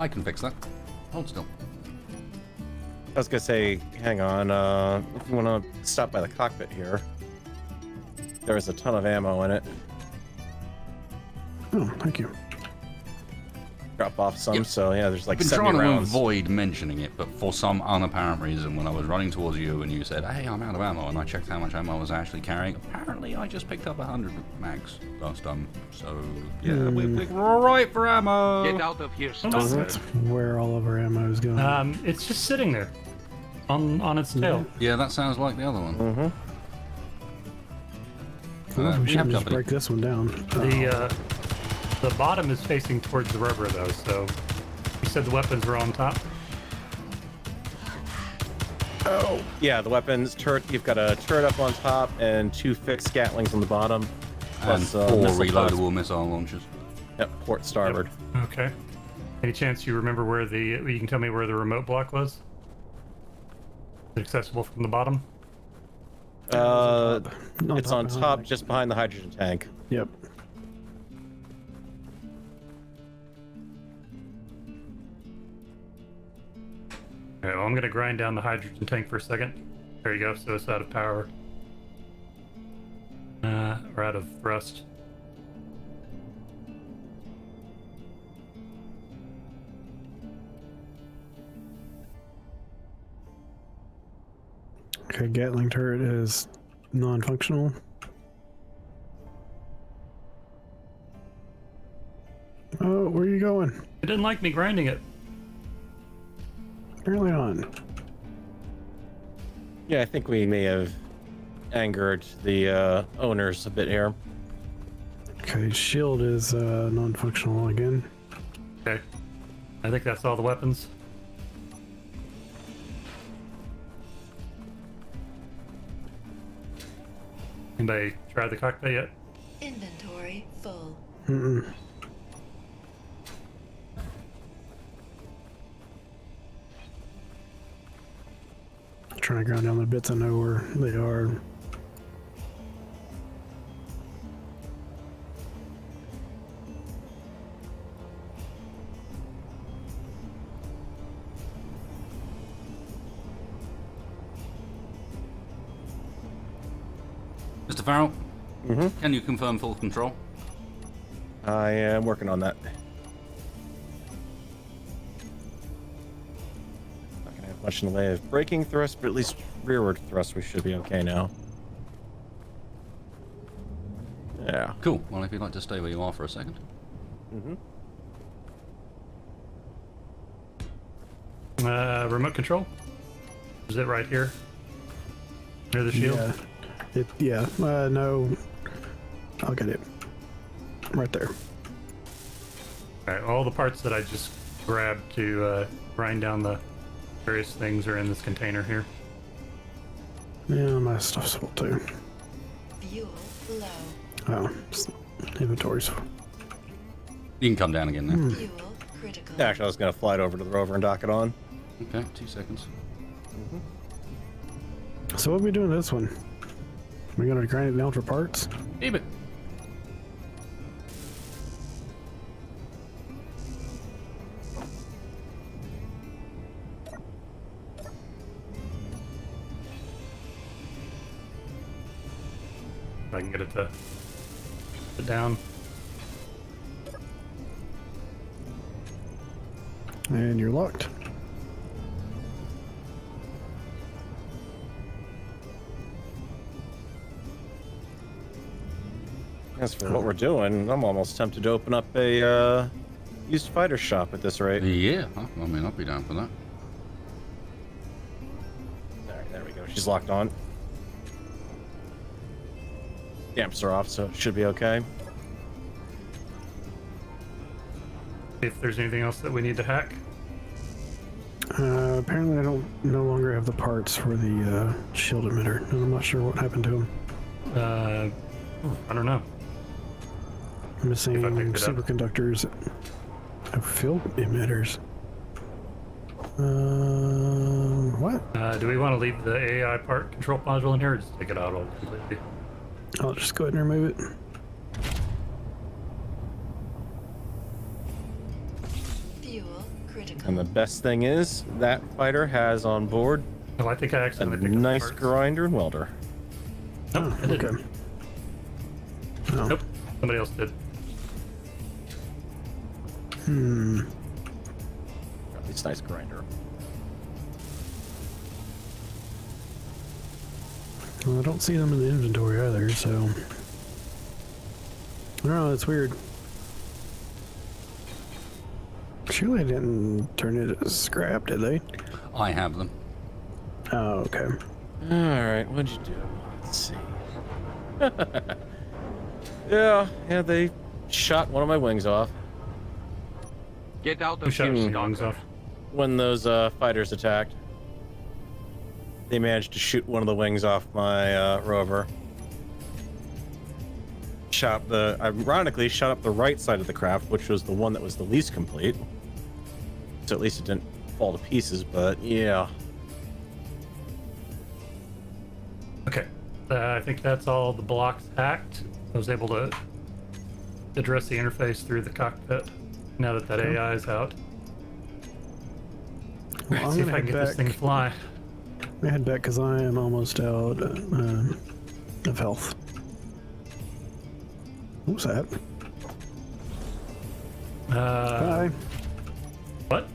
I can fix that. Hold still.
I was gonna say, hang on, if you want to stop by the cockpit here, there's a ton of ammo in it.
Oh, thank you.
Drop off some,
Yep.
so yeah, there's like
I've been
70
trying to
rounds.
avoid mentioning it, but for some unapparent reason, when I was running towards you and you said, "Hey, I'm out of ammo," and I checked how much ammo I was actually carrying, apparently I just picked up 100 mags last time. So yeah, we're all right for ammo.
Get out of here,
That's
stupid.
That's where all of our ammo is going.
It's just sitting there on its tail.
Yeah, that sounds like the other one.
Mm-hmm.
Well, we
we have
should just
company.
break this one down.
The bottom is facing towards the rubber though, so you said the weapons were on top.
Oh, yeah, the weapons turret. You've got a turret up on top and 2 fixed Gatlings on the bottom,
And
plus
4
missile pods.
reloadable missile launchers.
Yep, port starboard.
Okay. Any chance you remember where you can tell me where the remote block was? Is it accessible from the bottom?
It's on top,
behind.
just behind the hydrogen tank.
Yep.
Okay, well, I'm gonna grind down the hydrogen tank for a second. There you go, so it's out of power. Or out of thrust.
Okay, Gatling turret is non-functional. Oh, where are you going?
It didn't like me grinding it.
Apparently not.
Yeah, I think we may have angered the owners a bit here.
Okay, shield is non-functional again.
Okay. I think that's all the weapons. Anybody try the cockpit yet?
Inventory full.
Mm-mm. Trying to grind down the bits I know where they are.
Mr. Farrell,
Mm-hmm.
can you confirm full control?
I am working on that. Not gonna have much in the way of braking thrust, but at least rearward thrust we should be okay now. Yeah.
Cool. Well, if you'd like to stay where you are for a second.
Mm-hmm.
Remote control? Is it right here? Near the shield?
Yeah. No. I'll get it. Right there.
Alright, all the parts that I just grabbed to grind down the various things are in this container here.
Yeah, my stuff's full too.
Fuel low.
Oh, inventories.
You can come down again now.
Fuel critical.
Actually, I was gonna fly it over to the rover and dock it on.
Okay, 2 seconds.
So what are we doing this one? We're gonna grind it down for parts?
Keep it.
If I can get it to put down.
And you're locked.
As for what we're doing, I'm almost tempted to open up a used fighter shop at this rate.
Yeah, I mean, I'll be down for that.
Alright, there we go. She's locked on. Damps are off, so it should be okay.
If there's anything else that we need to hack.
Apparently I don't no longer have the parts for the shield emitter, and I'm not sure what happened to them.
I don't know.
Missing
If I picked it up.
superconductors of field emitters. What?
Do we want to leave the AI part control module in here or just take it out all completely?
I'll just go ahead and remove it.
Fuel critical.
And the best thing is, that fighter has on board
Oh, I think I
a
accidentally picked up the
nice
parts.
grinder and welder.
Nope, I didn't.
Okay. No.
Nope, somebody else did.
It's nice grinder.
Well, I don't see them in the inventory either, so... I don't know, that's weird. Surely I didn't turn it as scrap, did they?
I have them.
Oh, okay.
Alright, what'd you do? Let's see. yeah, they shot one of my wings off
Get out
Who
of
shot
here.
the dogs off?
when those fighters attacked. They managed to shoot one of the wings off my rover. Ironically, shot up the right side of the craft, which was the one that was the least complete. So at least it didn't fall to pieces, but yeah.
Okay, I think that's all the blocks hacked. I was able to address the interface through the cockpit now that that AI is out.
Well, I'm
See if
gonna
I can
head
get this
back.
thing to fly.
I'm gonna head back because I am almost out of health. What was that? Bye.
What?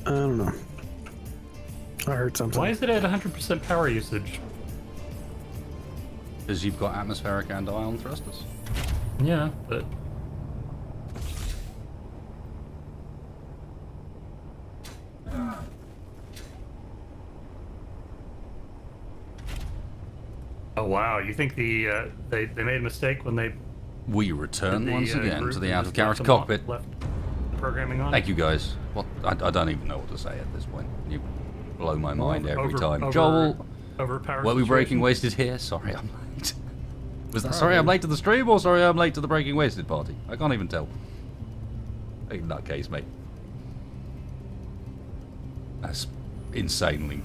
I don't know. I heard something.
Why is it at 100% power usage?
Because you've got atmospheric and ion thrusters.
Yeah, but oh wow, you think the they made a mistake when they
We return
did the,
once again
group
to the
and
out
just
of character
left them
cockpit.
off- left the programming on?
Thank you guys. What? I don't even know what to say at this point. You blow my mind every
Over-
time.
over-
Joel,
Overpowered
were we breaking
situation.
wasted here? Sorry, I'm late. Was that sorry I'm late to the stream or sorry I'm late to the breaking wasted party? I can't even tell. In that case, mate. That's insanely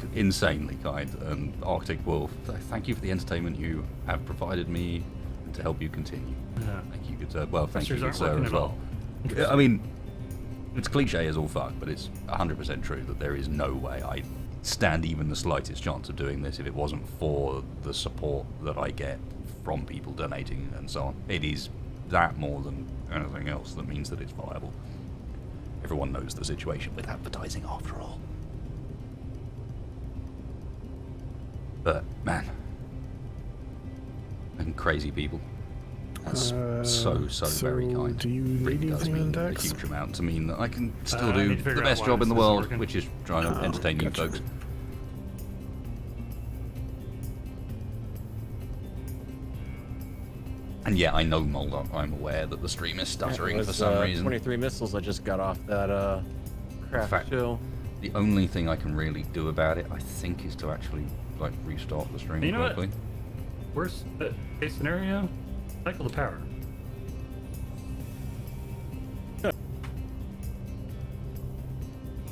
kind. And Arctic Wolf, thank you for the entertainment you have provided me and to help you continue.
Yeah.
Thank you, good sir. Well, thank you,
Thrusters
good
aren't
sir,
working
as
at
well.
all.
Yeah, I mean, it's cliche as all fuck, but it's 100% true that there is no way I stand even the slightest chance of doing this if it wasn't for the support that I get from people donating and so on. It is that more than anything else that means that it's viable. Everyone knows the situation with advertising after all. But, man. And crazy people. That's so very kind.
Do you
Really
need
does
anything in
mean a
Dex?
huge amount to mean that I can still
I
do
need to figure
the
out
best
why
job in the
this isn't
world,
working.
which is trying to entertain you
gotcha.
folks. And yeah, I know, Mulder, I'm aware that the stream is stuttering
It was,
for some reason.
23 missiles I just got off that craft
fact,
too.
The only thing I can really do about it, I think, is to actually like restart the stream
You know what?
quickly.
Worst case scenario, cycle the power.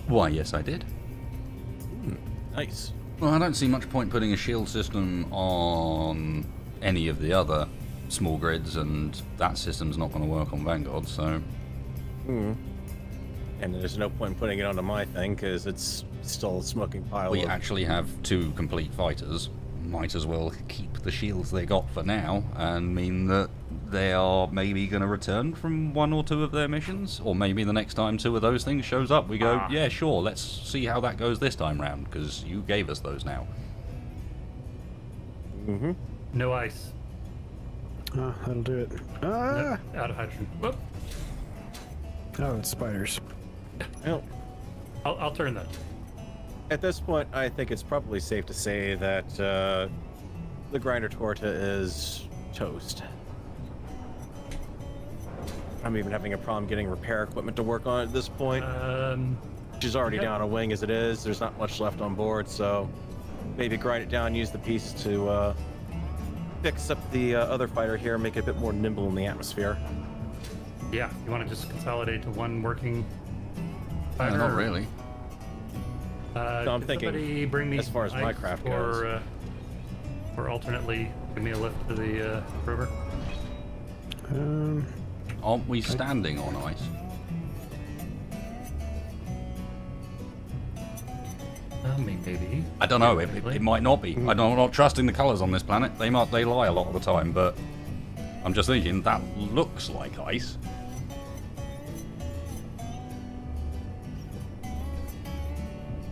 Why, yes, I did.
Nice.
Well, I don't see much point putting a shield system on any of the other small grids, and that system's not going to work on Vanguard, so...
Hmm. And there's no point in putting it onto my thing, because it's still a smoking pile
We
of...
actually have 2 complete fighters. Might as well keep the shields they got for now, and mean that they are maybe going to return from 1 or 2 of their missions, or maybe the next time 2 of those things shows up, we go, yeah, sure, let's see how that goes this time round, because you gave us those now.
Mm-hmm.
No ice.
That'll do it.
No, out of hydrogen. Whoop.
Oh, it's spiders.
Well,
I'll turn that.
at this point, I think it's probably safe to say that the grinder torta is toast. I'm even having a problem getting repair equipment to work on at this point. She's already down a wing as it is. There's not much left on board, so maybe grind it down, use the piece to fix up the other fighter here, make it a bit more nimble in the atmosphere.
Yeah, you want to just consolidate to 1 working
No,
fighter?
not really.
No, I'm
could
thinking
somebody bring me
as far as my
ice,
craft
or,
goes.
Or alternately, give me a lift to the rover.
Aren't we standing on ice?
Maybe.
I don't know, it might not be. I'm not trusting the colours on this planet. They lie a lot of the time, but I'm just thinking that looks like ice.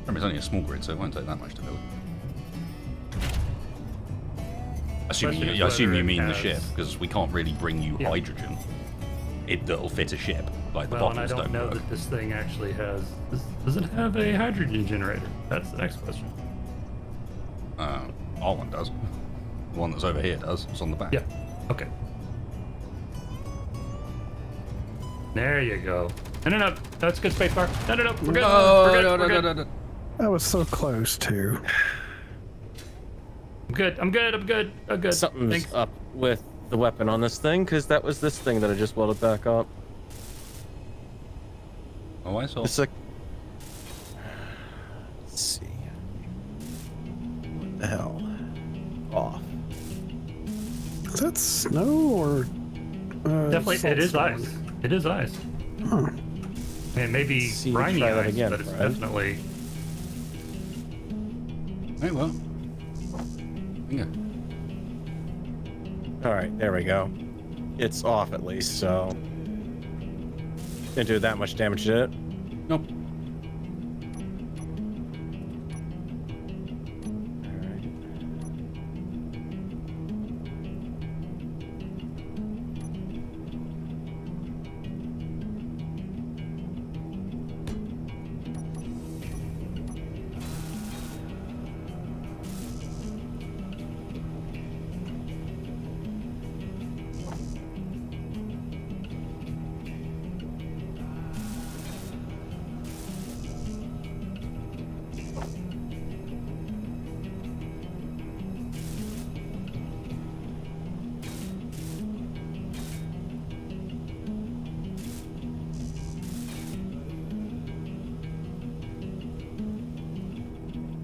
Remember, it's only a small grid, so it won't take that much to build.
Question is
I assume
whether
you
it
mean the
has-
ship, because we can't really bring you
Yeah.
hydrogen. That'll fit a ship, like the
Well, and I
bottles
don't know
work.
that this thing actually has... Does it have a hydrogen generator? That's the next question.
Our one does. The one that's over here does. It's on the back.
Yeah. Okay. There you go. No. That's good spacebar. No. We're good. We're good.
No.
That was so close, too.
I'm good.
Something's
Thanks.
up with the weapon on this thing, because that was this thing that I just welded back up.
Oh, I saw.
It's like... Let's see. What the hell? Off.
Is that snow or...
Definitely,
salt
it is
storm?
ice. It is ice.
Huh.
And maybe
See,
briny
try that
ice,
again,
but it's
Fred.
definitely...
Hey, well. Yeah.
Alright, there we go. It's off at least, so... Didn't do that much damage, did it?
Nope.
Alright.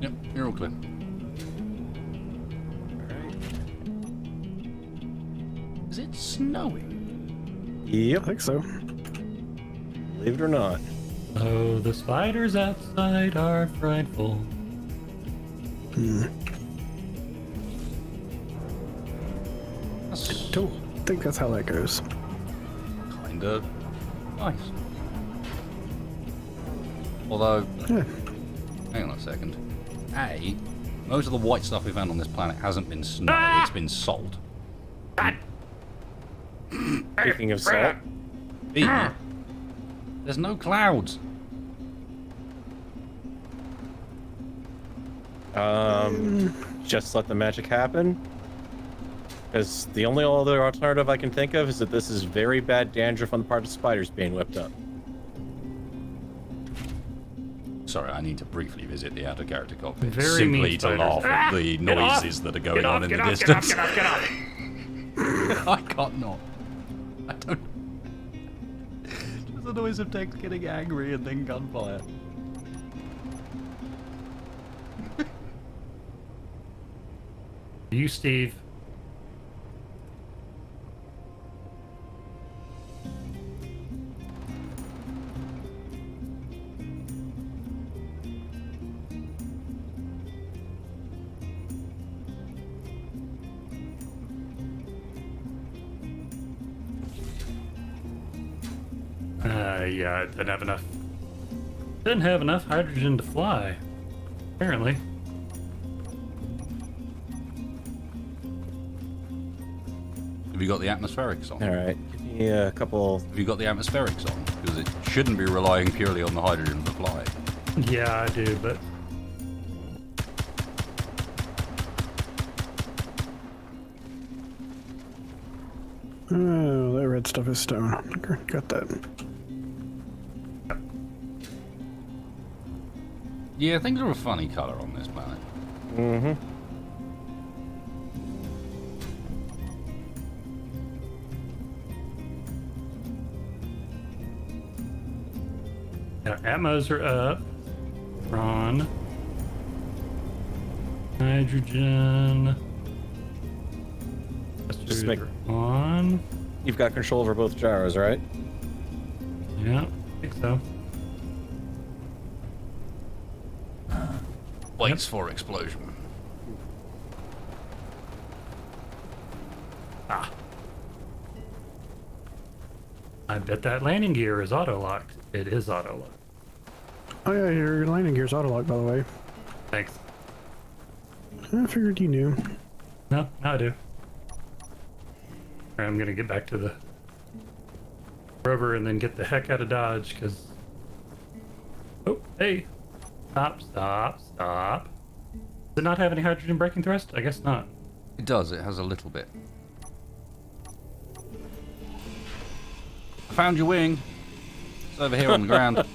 Yep, you're all clear.
Alright.
Is it snowing?
I
Yep,
think so.
believe it or not.
Oh, the spiders outside are frightful.
That's
Don't think that's how that goes.
kinda nice. Although,
Yeah.
hang on a second. Most of the white stuff we found on this planet hasn't been snow, it's been salt.
Speaking of salt,
B, there's no clouds.
just let the magic happen. Because the only other alternative I can think of is that this is very bad dandruff on the part of spiders being whipped up.
Sorry, I need to briefly visit the outer character cockpit
Very
simply
mean
to
spiders.
laugh at the
Get off!
noises that are going
Get off,
on in
get
the
off,
distance.
Get off.
I can't not. I don't. Just the noise of Tex getting angry and then gunfire.
You, Steve. Yeah, it didn't have enough. Didn't have enough hydrogen to fly. Apparently.
Have you got the atmospherics on?
All right, give me a couple.
Have you got the atmospherics on? Because it shouldn't be relying purely on the hydrogen to fly.
Yeah, I do, but
Oh, that red stuff is stone. Got that.
Yeah, things are a funny color on this planet.
Mm-hmm.
yeah, atmos are up. Ron. Hydrogen.
Just make-
on.
You've got control over both gyros, right?
Yeah, I think so.
Waits for explosion.
Ah. I bet that landing gear is auto-locked. It is auto-locked.
Oh yeah, your landing gear's auto-lock, by the way.
Thanks.
I figured you knew.
No, now I do. Alright, I'm gonna get back to the rover and then get the heck out of Dodge, because... Oh, hey! Stop, stop, stop. Does it not have any hydrogen braking thrust? I guess not.
It does, it has a little bit. I found your wing. It's over here on the ground.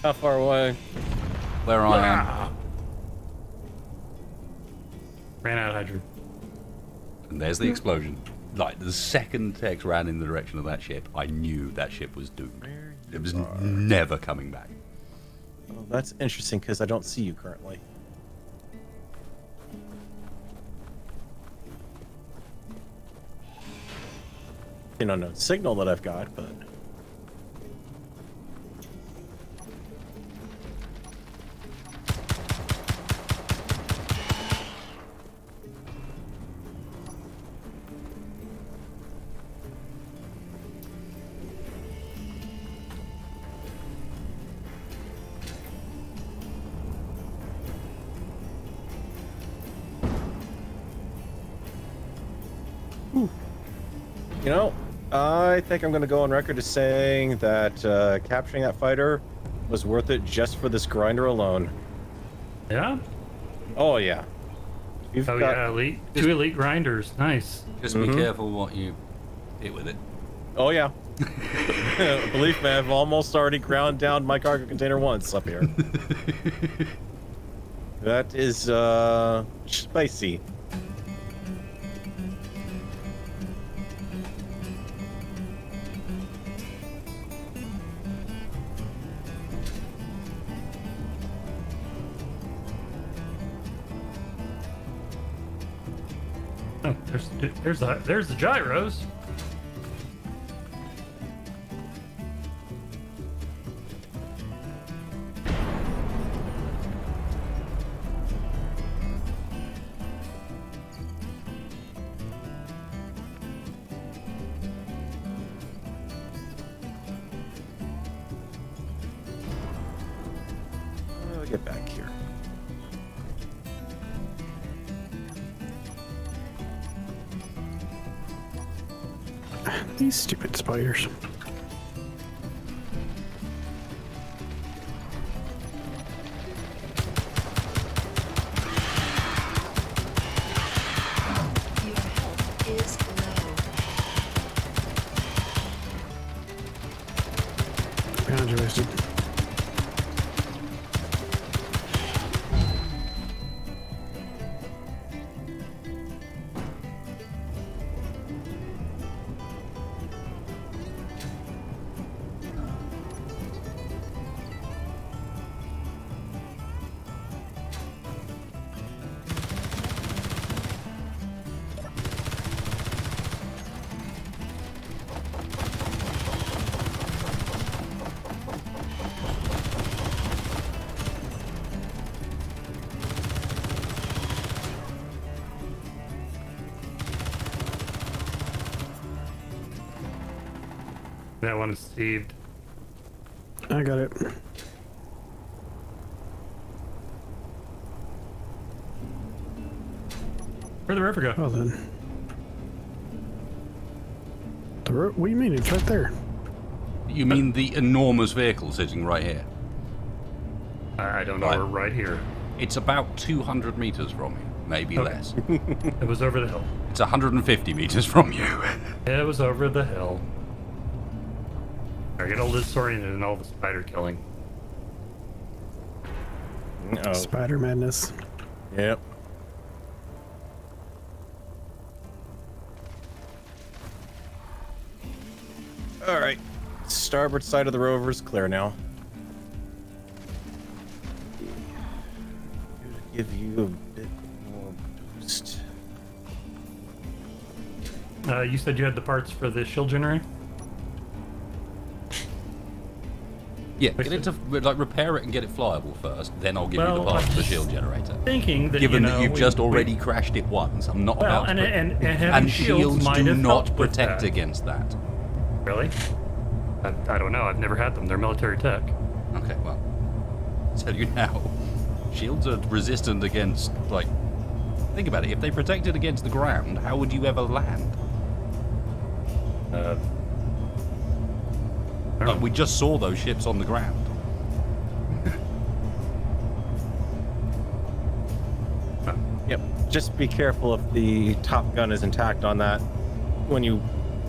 How far away?
Where I am.
Ran out of hydrogen.
And there's the explosion. Like, the second Tex ran in the direction of that ship, I knew that ship was doomed. It was never coming back.
Oh, that's interesting because I don't see you currently. An unknown signal that I've got, but you know, I think I'm going to go on record as saying that capturing that fighter was worth it just for this grinder alone.
Yeah?
Oh yeah. You've
Oh
got,
yeah, elite. 2 elite grinders. Nice.
Just be careful what you hit with it.
Oh yeah. Believe me, I've almost already ground down my cargo container once up here. That is spicy.
Oh, there's the gyros.
I'll get back here.
These stupid spiders.
Your health is low.
Pound you wasted.
That one is Steve.
I got it.
Where'd the river go?
Well then. What do you mean? It's right there.
You mean the enormous vehicle sitting right here?
I don't know.
Right.
We're right here.
It's about 200 meters from you, maybe
Okay.
less.
It was over the hill.
It's 150 meters from you.
It was over the hill. I get all disoriented and all the spider killing.
Oh,
Spider madness.
yep. All right, starboard side of the rover is clear now. Give you a bit more boost.
You said you had the parts for the shield generator?
Yeah, get it to like repair it and get it flyable first. Then I'll give you the
Well,
parts for the
I'm
shield generator.
Thinking that
Given
you know,
that you've just already crashed it once, I'm not
Well,
about
and,
to.
and, and having
And
shields
shields
might
do
have
not
helped with
protect
that.
against that.
Really? I don't know. I've never had them. They're military tech.
Okay, well, I'll tell you now. Shields are resistant against, like, think about it. If they protected against the ground, how would you ever land? Like, we just saw those ships on the ground.
Yep. Just be careful if the top gun is intact on that.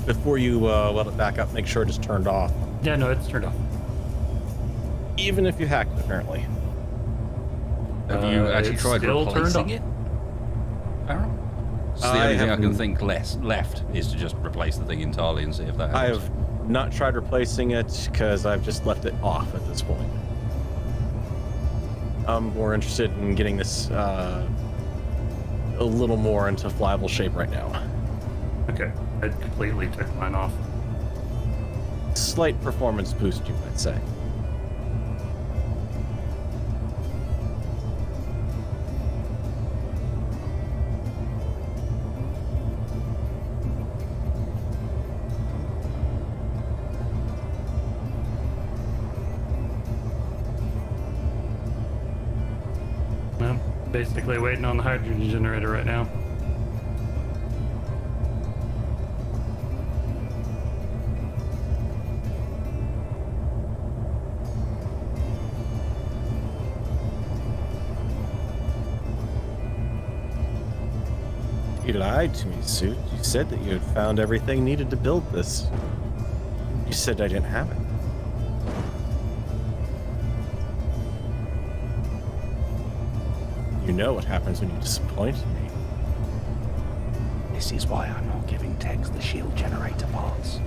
Before you let it back up, make sure it's turned off.
Yeah, no, it's turned off.
Even if you hacked it, apparently.
Have you actually
it's
tried
still turned
replacing
off.
it? Aaron? It's the
I
only thing I can
haven't-
think left is to just replace the thing entirely and see if that
I
helps.
have not tried replacing it because I've just left it off at this point. I'm more interested in getting this a little more into flyable shape right now.
Okay. I completely took mine off.
Slight performance boost, you might say.
Well, basically waiting on the hydrogen generator right now.
You lied to me, Suit. You said that you had found everything needed to build this. You said I didn't have it. You know what happens when you disappoint me.
This is why I'm not giving Tex the shield generator parts.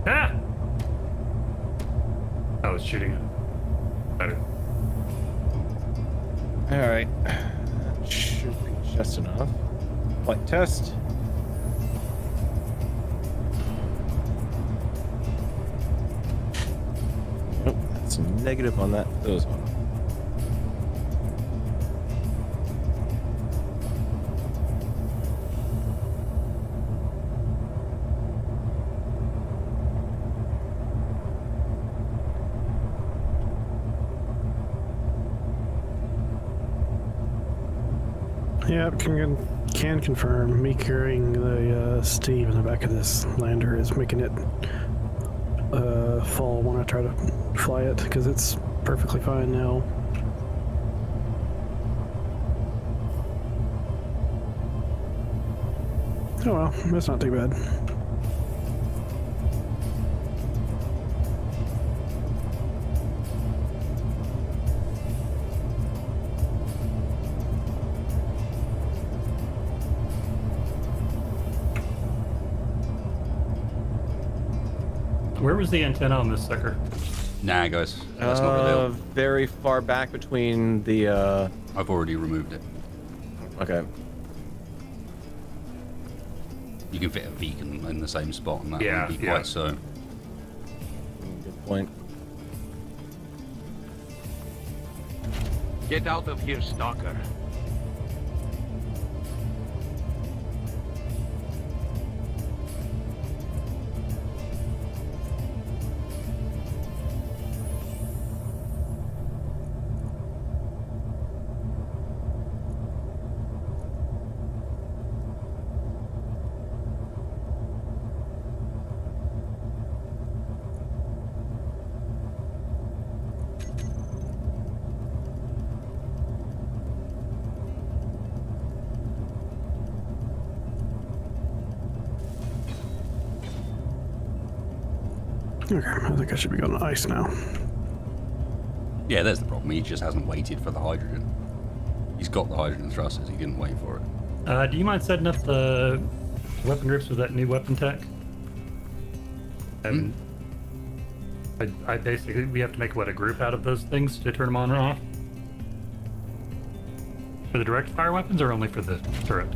Ah! I was shooting it. Better.
Alright. That should be just enough. Flight test. Nope, that's negative on those one.
Yeah, can confirm. Me carrying the Steve in the back of this lander is making it fall when I try to fly it, because it's perfectly fine now. Oh well, that's not too bad.
Where was the antenna on this sucker?
Nah, guys, that's not revealed.
Very far back between the.
I've already removed it.
Okay.
You can fit a beacon in the same spot, and that
Yeah,
won't be
yeah.
quite so.
Good point.
Get out of here, stalker.
Okay, I think I should be going to ice now.
Yeah, there's the problem. He just hasn't waited for the hydrogen. He's got the hydrogen thrusters. He didn't wait for it.
Do you mind setting up the weapon grips with that new weapon tech? And I basically, we have to make, what, a group out of those things to turn them on and off? For the direct fire weapons or only for the turret?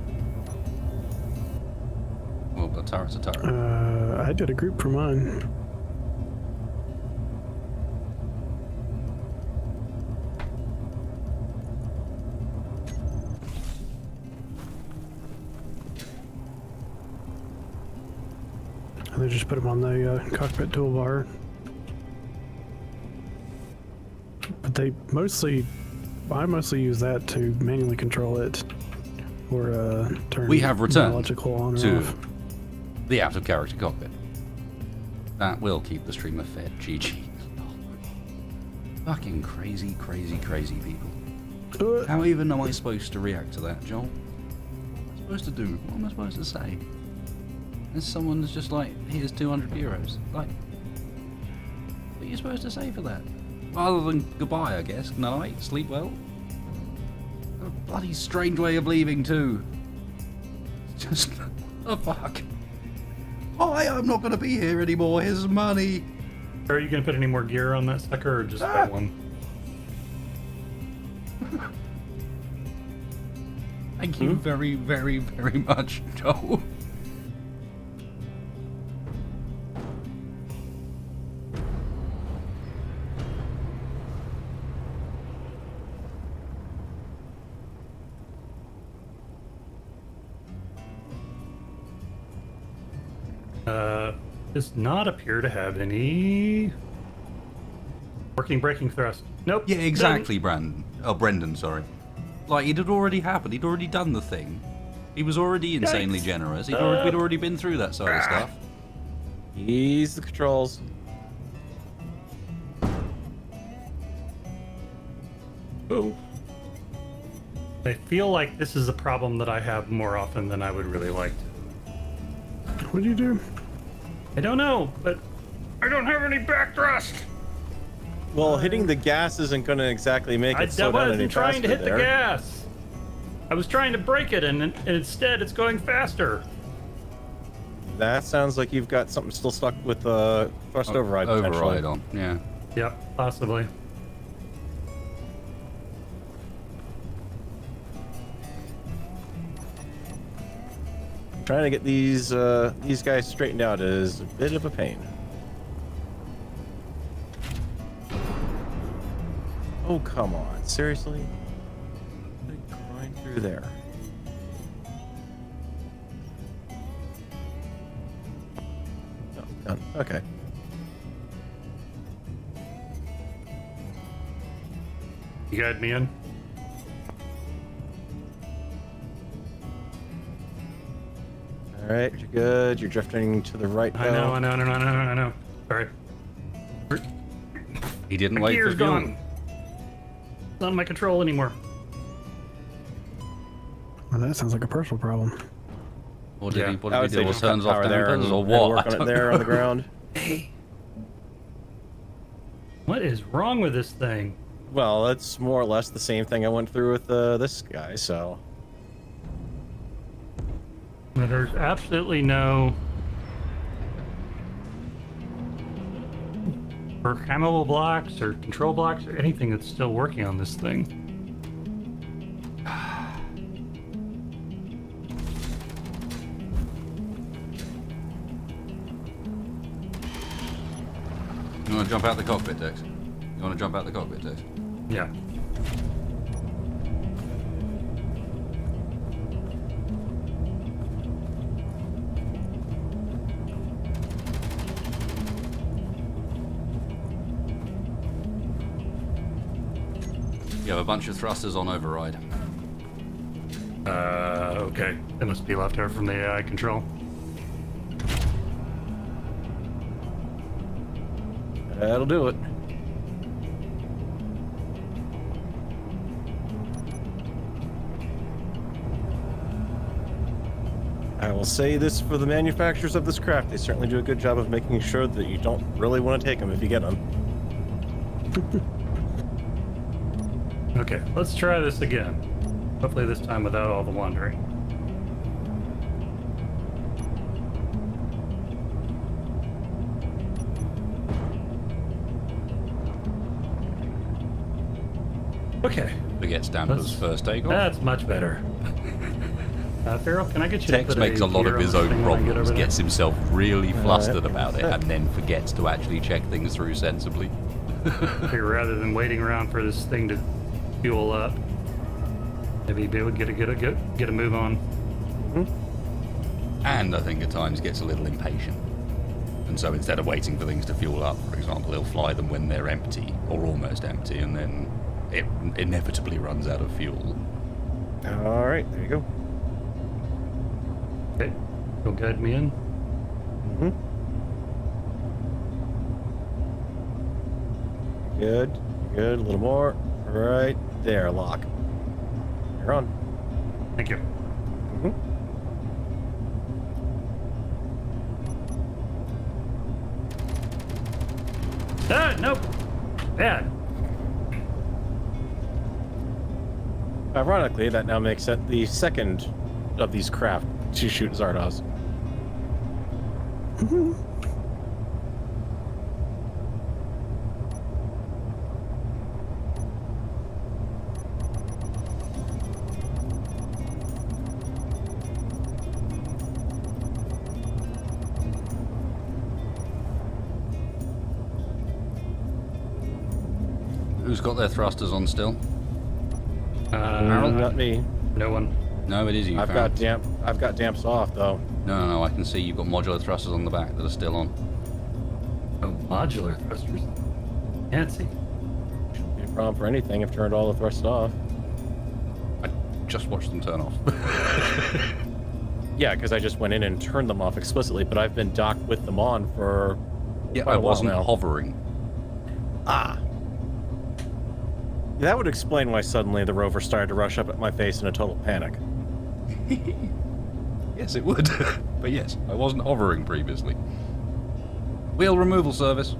Well, the turret's a turret.
I did a group for mine. They just put them on the cockpit toolbar. But I mostly use that to manually control it, or turn
We have returned
biological on or
to
off.
the out-of-character cockpit. That will keep the streamer fed. GG. Fucking crazy, crazy, crazy people. How even am I supposed to react to that, Joel? What am I supposed to do? What am I supposed to say? And someone's just like, here's 200 euros. Like, what are you supposed to say for that? Other than goodbye, I guess. Good night, sleep well. A bloody strange way of leaving, too. Just, the fuck. I'm not going to be here anymore. Here's money.
Are you going to put any more gear on that sucker or just that one?
Thank you very, very, very much, Joel.
Does not appear to have any working braking thrust. Nope.
Yeah, exactly, Brendan, sorry. Like, it had already happened. He'd already done the thing. He was already insanely
Yikes.
generous. We'd already been through that sort of stuff.
Ease the controls.
Oh. I feel like this is a problem that I have more often than I would really like to.
What do you do?
I don't know, but I don't have any back thrust.
Well, hitting the gas isn't going to exactly make it
I
slow down any
wasn't trying to
faster
hit
there.
the gas. I was trying to brake it, and instead it's going faster.
That sounds like you've got something still stuck with the thrust override.
Override
potentially.
on, yeah.
Yep, possibly.
Trying to get these guys straightened out is a bit of a pain. Oh, come on. Seriously? Grind through there. Oh, done. Okay.
You guide me in?
All right, you're good. You're drifting to the right.
I know. Sorry.
He didn't
My
wait for
gear's
fuel.
gone. It's not in my control anymore.
Well, that sounds like a personal problem.
Or did
Yeah.
he, what
I
did
would
he
say
do?
just
Turns
cut
off
power
the
there and,
handles or
and
what?
work
I
on it
don't
there on the
know.
ground.
What is wrong with this thing?
Well, it's more or less the same thing I went through with this guy, so.
There's absolutely no programmable blocks or control blocks or anything that's still working on this thing.
You want to jump out the cockpit, Dex? You want to jump out the cockpit, Dex?
Yeah.
You have a bunch of thrusters on override.
Okay. That must be left over from the AI control.
That'll do it. I will say this for the manufacturers of this craft. They certainly do a good job of making sure that you don't really want to take them if you get them.
Okay, let's try this again. Hopefully this time without all the wandering. Okay.
Forget Stamper's first takeoff.
That's much better. Farrell, can I get you to
Tex
put
makes a lot
gear
of
on
his
this
own
thing when I get
problems,
over there?
gets himself really flustered about it,
yeah.
and then forgets to actually check things through sensibly.
Figure rather than waiting around for this thing to fuel up, maybe be able to get a move on.
And I think at times gets a little impatient. And so instead of waiting for things to fuel up, for example, he'll fly them when they're empty, or almost empty, and then it inevitably runs out of fuel.
All right, there you go.
Okay, you'll guide me in.
Good, good. A little more. Right there, lock. You're on.
Thank you. Ah, nope. Bad.
Ironically, that now makes it the second of these craft to shoot Zardoz.
Who's got their thrusters on still?
Not me.
No one.
No, it is you,
I've
Farrell.
got damps off though.
No, I can see you've got modular thrusters on the back that are still on.
Oh, modular thrusters. Fancy.
Shouldn't be a problem for anything. I've turned all the thrusters off.
I just watched them turn off.
Yeah, because I just went in and turned them off explicitly, but I've been docked with them on for
Yeah,
quite
I
a while
wasn't
now.
hovering.
Ah. That would explain why suddenly the rover started to rush up at my face in a total panic.
Yes, it would. But yes, I wasn't hovering previously. Wheel removal service.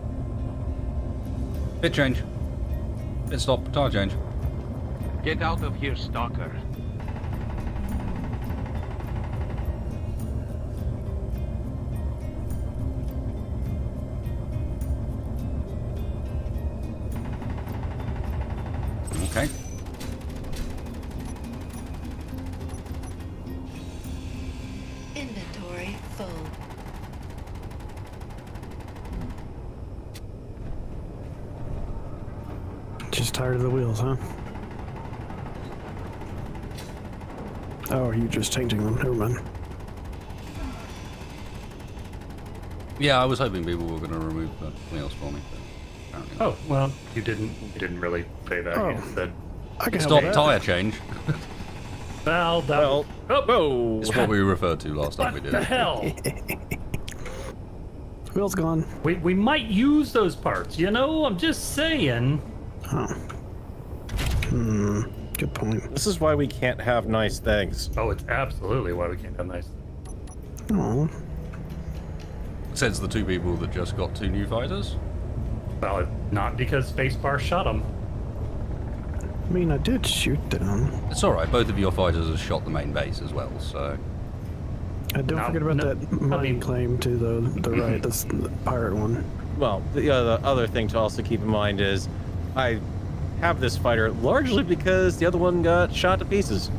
Bit change. Bit stop. Tire change.
Get out of here, stalker.
Okay.
Inventory full.
Just tired of the wheels, huh? Oh, you're just changing them. Never mind.
Yeah, I was hoping people were going to remove the wheels for me, but apparently not.
Oh, well, you didn't really say that. You
Oh.
said,
I can help
Stop
with that.
tire change.
well, that
Well,
oh,
whoa!
It's what we referred to last time we
what
did
the
it.
hell?
Wheels gone.
We might use those parts, you know? I'm just saying.
Oh. Good point.
This is why we can't have nice things.
Oh, it's absolutely why we can't have nice.
Oh.
Says the two people that just got two new fighters.
Well, not because Spacebar shot them.
I mean, I did shoot them.
It's alright, both of your fighters have shot the main base as well, so...
Don't
No,
forget about
no,
that
I
mine
mean-
claim to the right, the pirate one.
well, the other thing to also keep in mind is I have this fighter largely because the other one got shot to pieces.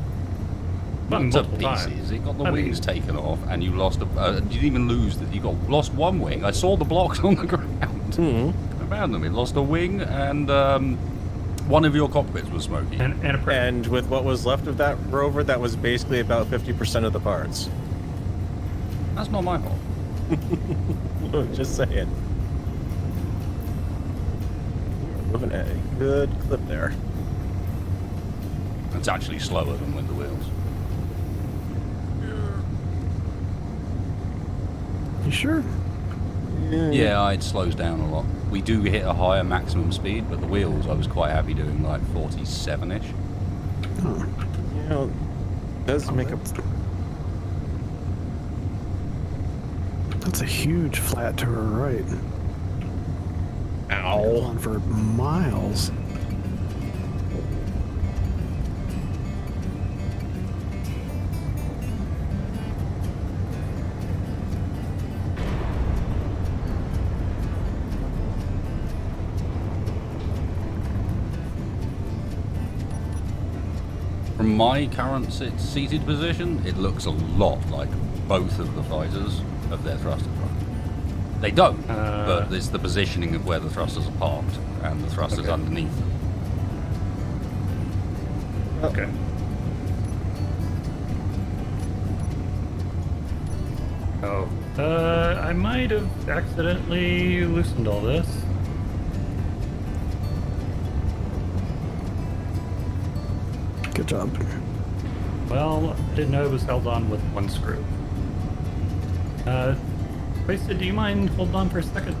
Not to
multiple times.
pieces. It got the
I
wings
mean-
taken off, and you lost a. You didn't even lose that. You got lost one wing. I saw the blocks on the ground.
Mm-hmm.
I found them. It lost a wing, and one of your cockpits was smoky.
And a prayer.
And with what was left of that rover, that was basically about 50% of the parts.
That's not my fault.
Just saying. You're moving at a good clip there.
It's actually slower than winter wheels.
You sure?
Yeah, it slows down a lot. We do hit a higher maximum speed, but the wheels I was quite happy doing like 47-ish.
Oh.
You know, it does make a...
That's a huge flat to her right. Goes
Ow.
on for miles.
From my current seated position, it looks a lot like both of the fighters of their thruster truck. They don't, but it's the positioning of where the thrusters are parked and the thrusters
Okay.
underneath them.
Okay. Oh. I might have accidentally loosened all this.
Good job.
Well, I didn't know it was held on with one screw. Wasted, do you mind holding on for a second?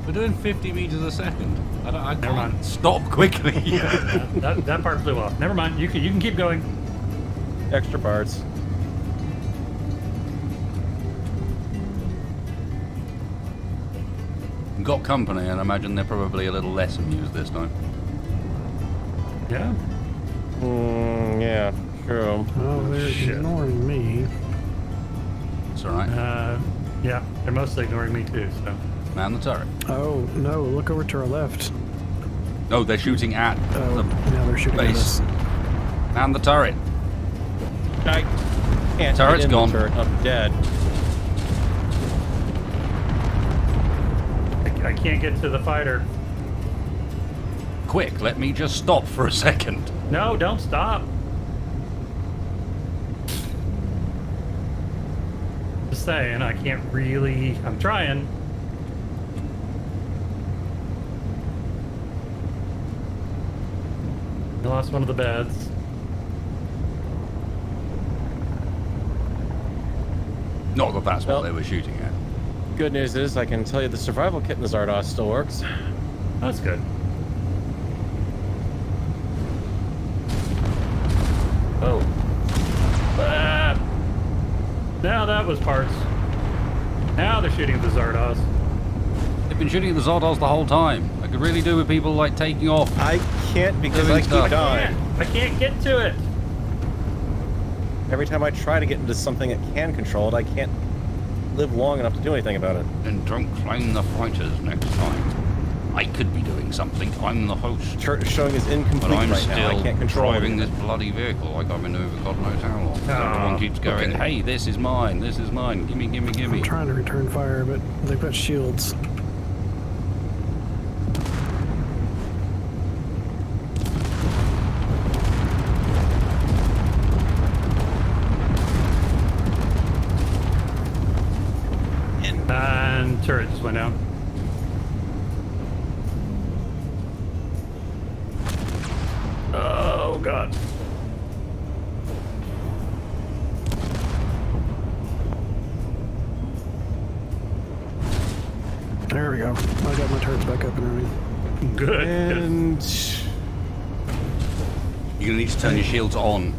We're doing 50 meters a second. I
Never
can't
mind.
stop quickly.
that part flew off. Never mind. You can keep going.
Extra parts.
Got company, and I imagine they're probably a little less amused this time.
Yeah.
Yeah, true.
Oh, they're
Shit.
ignoring me.
It's alright.
Yeah. They're mostly ignoring me too. So.
Man the turret.
Oh, no, look over to our left.
Oh, they're shooting at
Oh,
the
now they're shooting at
base.
us.
Man the turret.
I can't
Turret's
get in
gone.
the turret. I'm dead.
I can't get to the fighter.
Quick, let me just stop for a second.
No, don't stop. Just saying, I can't really. I'm trying. I lost one of the beds.
Not that that's
Well-
what they were shooting at.
Good news is I can tell you the survival kit in the Zardoz still works.
That's good. Oh. Ah! Now that was parts. Now they're shooting at the Zardoz.
They've been shooting at the Zardoz the whole time. I could really do with people like taking off.
I can't because
Doing
I keep
stuff.
dying.
I can't get to it.
Every time I try to get into something that can control it, I can't live long enough to do anything about it.
And don't claim the fighters next time. I could be doing something. I'm the host.
Chart showing is
But
incomplete
I'm
right now. I
still
can't control
driving
it.
this bloody vehicle like I've been over God knows how long.
Oh,
Everyone keeps going,
okay.
hey, this is mine, this is mine. Gimme, gimme, gimme.
I'm trying to return fire, but they've got shields.
And turret just went down. Oh god.
There we go. I got my turrets back up and running.
Good.
And
You're gonna need to turn your shields on,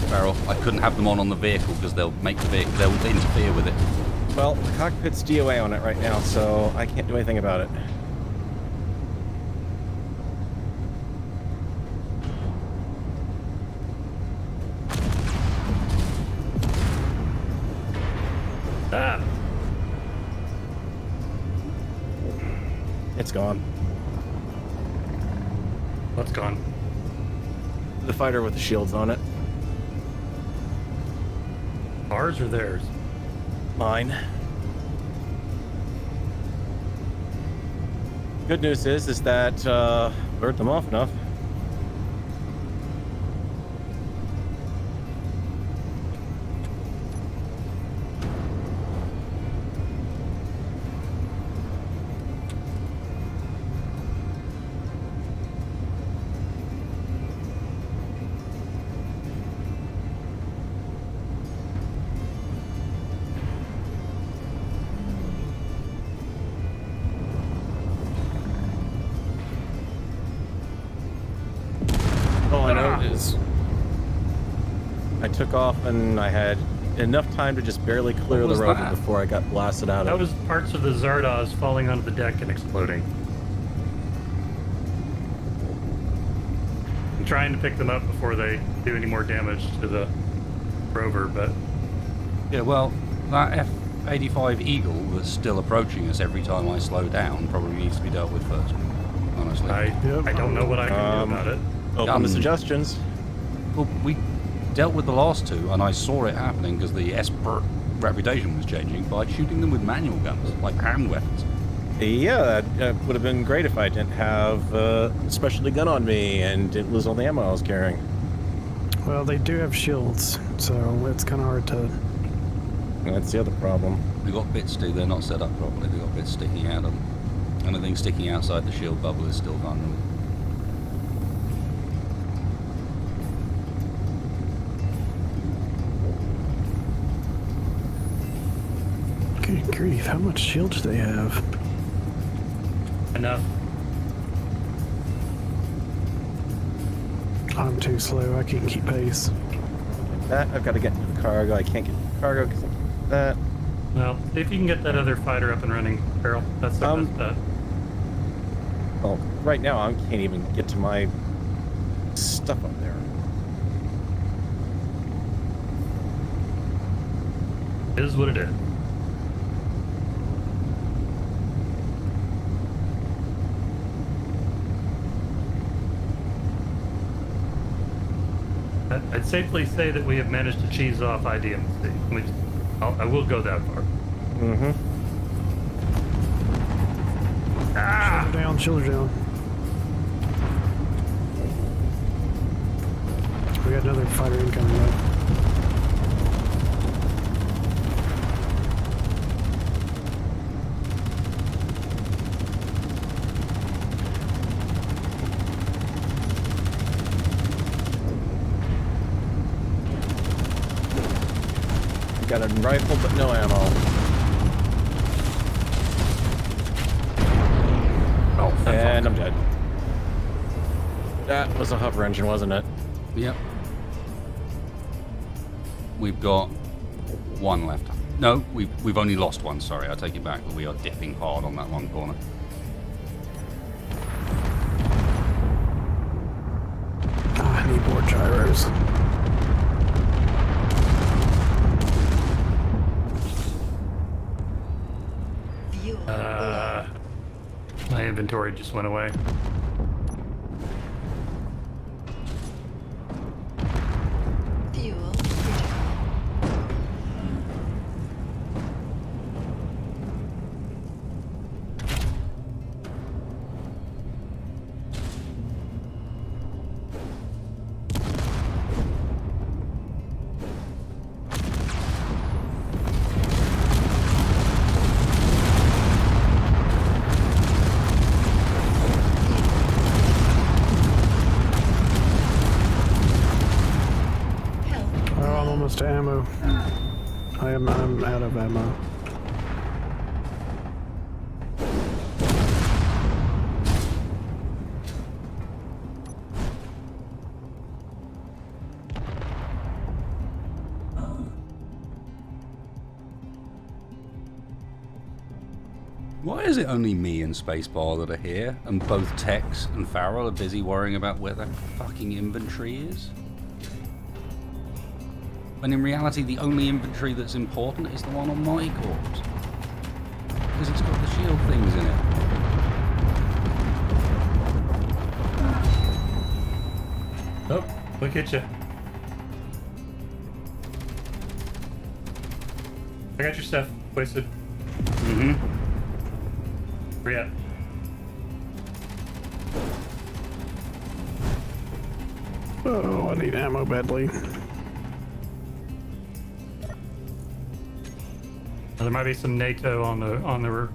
Farrell. I couldn't have them on the vehicle because they'll make the vehicle, they'll interfere with it.
well, the cockpit's DOA on it right now, so I can't do anything about it.
Ah.
It's gone.
What's gone?
The fighter with the shields on it.
Ours or theirs?
Mine. Good news is that lured them off enough. All I know is I took off and I had enough time to just barely clear
What
the
was
rover
that?
before I got blasted out
That
of.
was parts of the Zardoz falling onto the deck and exploding. I'm trying to pick them up before they do any more damage to the rover, but
Yeah, well, that F-85 Eagle that's still approaching us every time I slow down probably needs to be dealt with first, honestly.
I don't know what I can do about it.
Open to suggestions.
Well, we dealt with the last two, and I saw it happening because the Esper reputation was changing by shooting them with manual guns, like hand weapons.
Yeah, that would have been great if I didn't have a specialty gun on me and didn't lose all the ammo I was carrying.
Well, they do have shields, so it's kind of hard to.
That's the other problem.
They got bits, too. They're not set up properly. They got bits sticking out of them. Anything sticking outside the shield bubble is still vulnerable.
Good grief, how much shield do they have?
Enough.
I'm too slow, I can't keep pace.
That, I've got to get into the cargo. I can't get into the cargo because that.
Well, see if you can get that other fighter up and running, Carol. That's the best bet.
Well, right now I can't even get to my stuff up there.
It is what it is. I'd safely say that we have managed to cheese off IDMC. I will go that far.
Mm-hmm.
Shoulder down. We got another fighter incoming though.
Got a rifle, but no ammo.
Oh,
And I'm dead. That was a hover engine, wasn't it?
Yep. We've got one left. No, we've only lost one, sorry, I take it back, but we are dipping hard on that one corner.
I need more gyros.
Fuel.
My inventory just went away.
Fuel critical. Help.
Oh, I'm almost to ammo. I'm out of ammo.
Why is it only me and Spacebar that are here, and both Tex and Farrell are busy worrying about where their fucking inventory is? When in reality, the only inventory that's important is the one on my corpse. Because it's got the shield things in it.
Look at you. I got your stuff. Wasted.
Mm-hmm.
Where you at?
Oh, I need ammo badly.
There might be some NATO on the.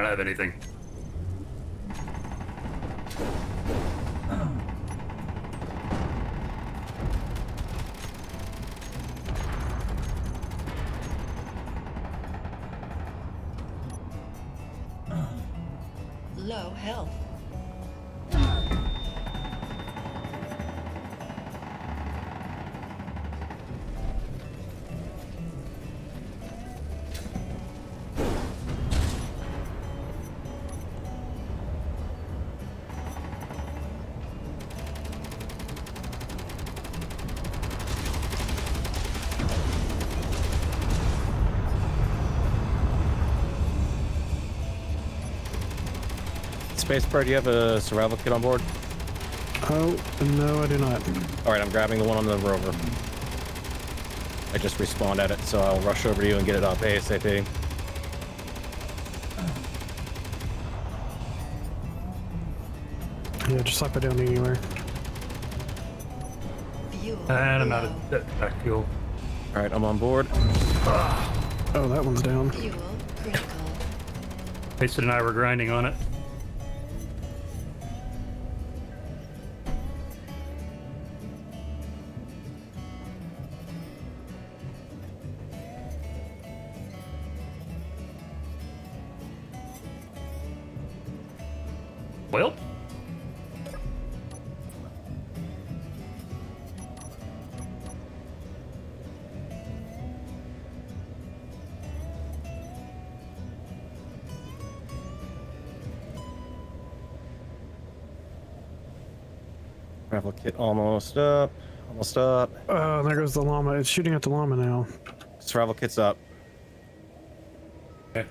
I don't have anything.
Low health.
Spacebar, do you have a survival kit on board?
Oh, no, I do not.
All right, I'm grabbing the one on the rover. I just respawned at it, so I'll rush over to you and get it up ASAP.
Yeah, just slap it down anywhere.
Fuel.
And I'm out
low.
of that fuel.
All right, I'm on board.
Oh, that one's down.
Fuel critical.
Mason and I were grinding on it. Well,
Survival kit almost up. Almost up.
Oh, there goes the llama. It's shooting at the llama now.
Survival kit's up.
okay.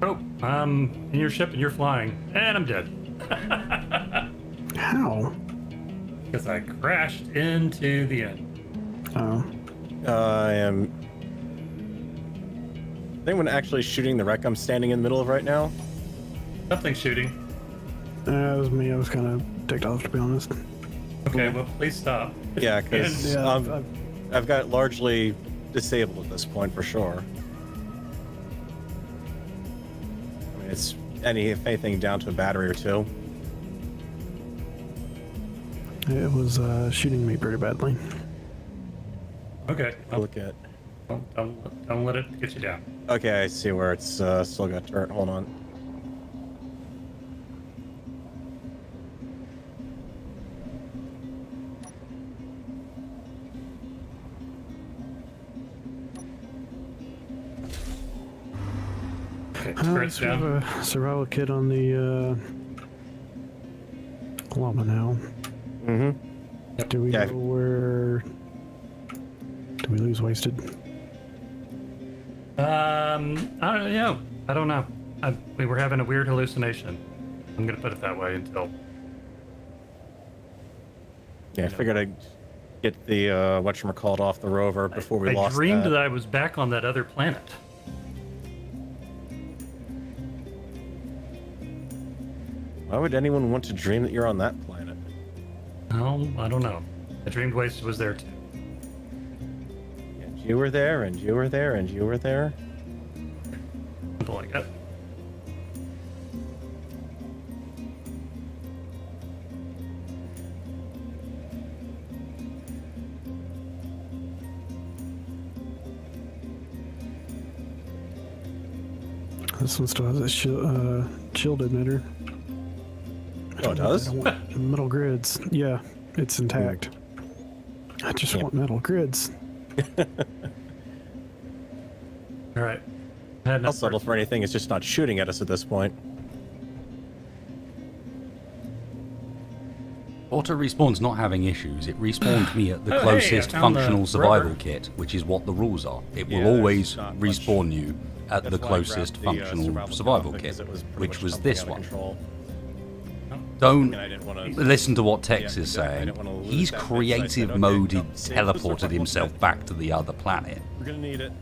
Oh, I'm in your ship and you're flying, and I'm dead.
How?
Because I crashed into the end.
Oh.
I am. Is anyone actually shooting the wreck I'm standing in the middle of right now?
Nothing shooting.
It was me. I was kind of ticked off, to be honest.
Okay, well, please stop.
Yeah, because
Yeah,
I've got it largely disabled at this point for sure. I mean, it's if anything, down to a battery or two.
it was shooting me pretty badly.
Okay, well,
Look at.
don't let it get you down.
Okay, I see where it's still got turret. Hold on.
Okay,
let's
Brett's
have
down.
a survival kit on the llama now.
Mm-hmm.
Do we
Yeah.
know where? Do we lose wasted?
I don't know. I don't know. We were having a weird hallucination. I'm gonna put it that way until.
Yeah, I figured I'd get the whatchamacallit off the rover before we
I
lost
dreamed
that.
that I was back on that other planet.
Why would anyone want to dream that you're on that planet?
Oh, I don't know. I dreamed Wasted was there too.
And you were there, and you were there, and you were there.
Something like that.
This one still has a shield emitter.
Oh, it does?
I want metal grids. Yeah, it's intact. I just want metal grids.
All right.
I'll settle for anything. It's just not shooting at us at this point.
Auto respawn's not having issues. It respawned me at the
Oh, hey,
closest
I found the
functional survival
rover.
kit, which is what the rules are. It
Yeah,
will
there's
always
not much.
respawn you at the
That's why I
closest
grabbed the,
functional survival
kit,
kit,
because it was pretty
which
much
was
tumbling
this
out of
one.
control.
Don't
And I didn't wanna-
listen to what Tex
Yeah,
is
exactly. I
saying.
didn't wanna lose
He's
that bit, so I
creative
said, okay,
moded,
no, save the
teleported
survival
himself
kit.
back to the other planet,
We're gonna need it.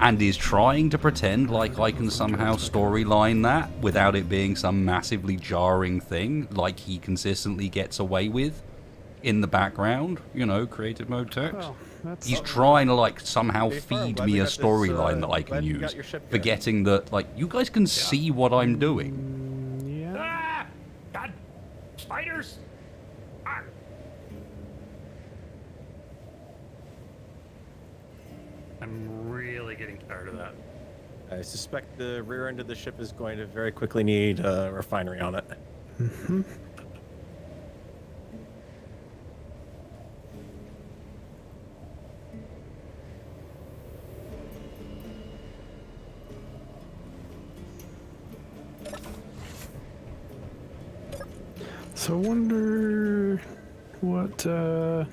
and is trying to pretend like I can somehow storyline that without it being some massively jarring thing, like he consistently gets away with in the background. You know, creative mode Tex.
Well, that's
He's trying to like somehow
Hey, Fern,
feed
glad
me
we
a
got this,
storyline that I can
glad you got
use,
your ship back.
forgetting that like you guys can see what I'm doing.
yeah.
Ah! God! Spiders! Ah! I'm really getting tired of that.
I suspect the rear end of the ship is going to very quickly need a refinery on it.
So I wonder what who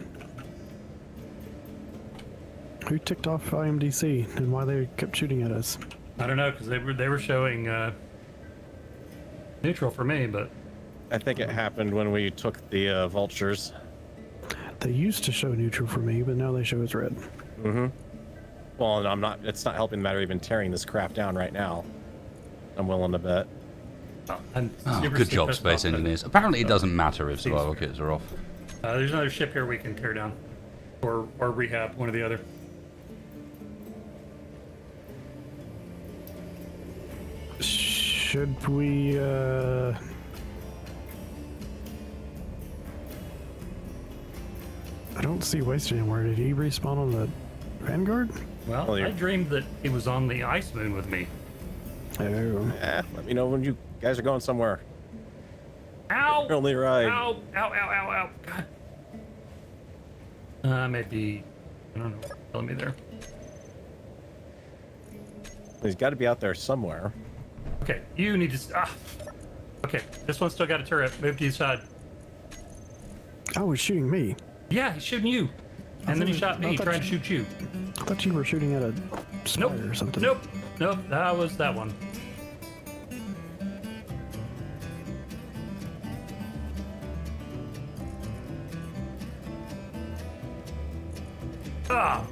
ticked off IMDC and why they kept shooting at us.
I don't know, because they were showing neutral for me, but
I think it happened when we took the vultures.
They used to show neutral for me, but now they show as red.
Mm-hmm. Well, and I'm not. It's not helping the matter even tearing this crap down right now. I'm willing to bet.
I'm
Oh,
super
good job,
pissed
Space
off that-
Engineers. Apparently it doesn't matter if survival kits are off.
There's another ship here we can tear down, or rehab, one or the other.
Should we I don't see Wasted anywhere. Did he respawn on the Vanguard?
Well,
Well,
I dreamed that he was on the ice moon with me.
Oh.
Let me know when you guys are going somewhere.
Ow!
Only ride.
Ow! Ow! Ow! Ow! Ow! God. Maybe. I don't know. Telling me there.
He's got to be out there somewhere.
Okay, you need to. Okay, this one's still got a turret. Move to the side.
Oh, he's shooting me.
Yeah, he's shooting you. And then he shot me,
I thought
trying to shoot you.
I thought you were shooting at a spider
Nope.
or something.
Nope. Nope. That was that one. Ah.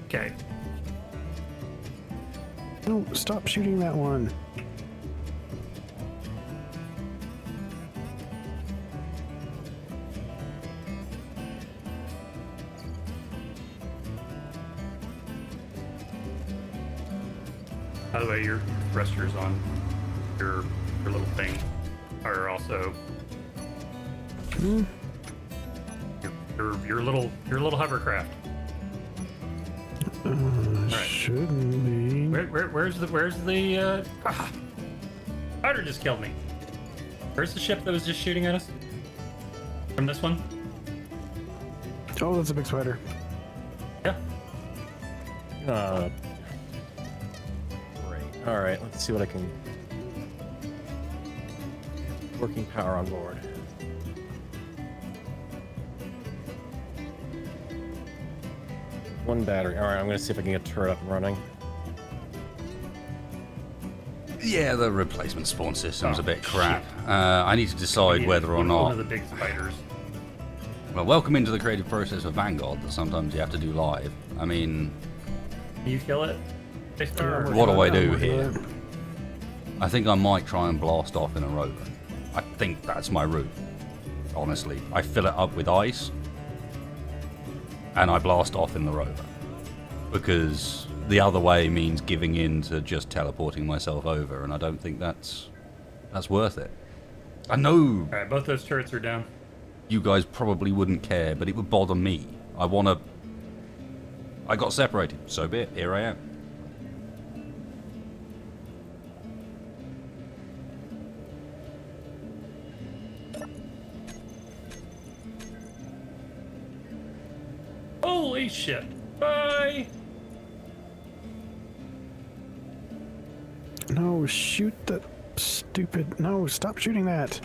Okay.
No, stop shooting that one.
By the way, your thrusters on your little thing are also your little hovercraft.
Shouldn't be.
Where's the spider just killed me. Where's the ship that was just shooting at us? From this one?
Oh, that's a big spider.
Yeah.
Great. All right, let's see what I can. Working power on board. One battery. All right, I'm gonna see if I can get turret up and running.
Yeah, the replacement spawn system's a bit crap. I need to decide whether or
One
not.
of the big spiders.
Well, welcome into the creative process of Vanguard that sometimes you have to do live. I mean,
Can you kill it? Hey, Star.
what do I do here? I think I might try and blast off in a rover. I think that's my route. Honestly, I fill it up with ice and I blast off in the rover, because the other way means giving in to just teleporting myself over, and I don't think that's worth it. I know
All right, both those turrets are down.
you guys probably wouldn't care, but it would bother me. I got separated, so be it. Here I am.
Holy shit! Bye.
No, shoot the stupid. No, stop shooting that.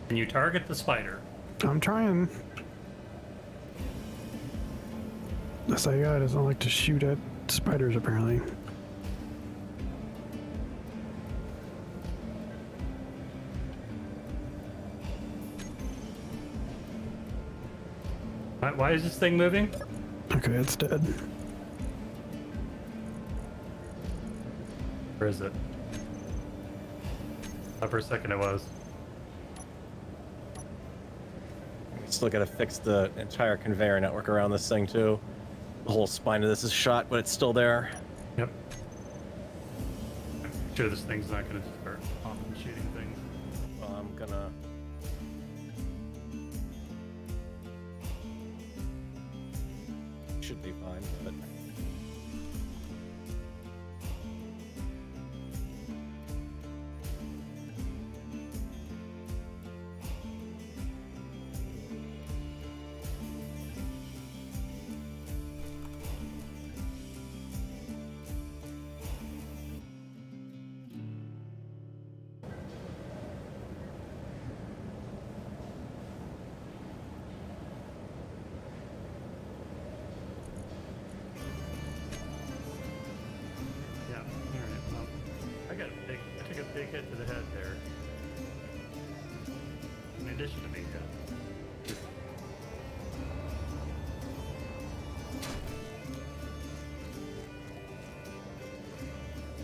Can you target the spider?
I'm trying. This AI doesn't like to shoot at spiders, apparently.
Why is this thing moving?
Okay, it's dead.
Where is it? For a second it was.
Still gotta fix the entire conveyor network around this thing too. The whole spine of this is shot, but it's still there.
Yep. I'm sure this thing's not gonna start off and shooting things.
Well, I'm gonna. Should be fine, but.
Yeah. Alright, well. I took a big hit to the head there. In addition to being dead.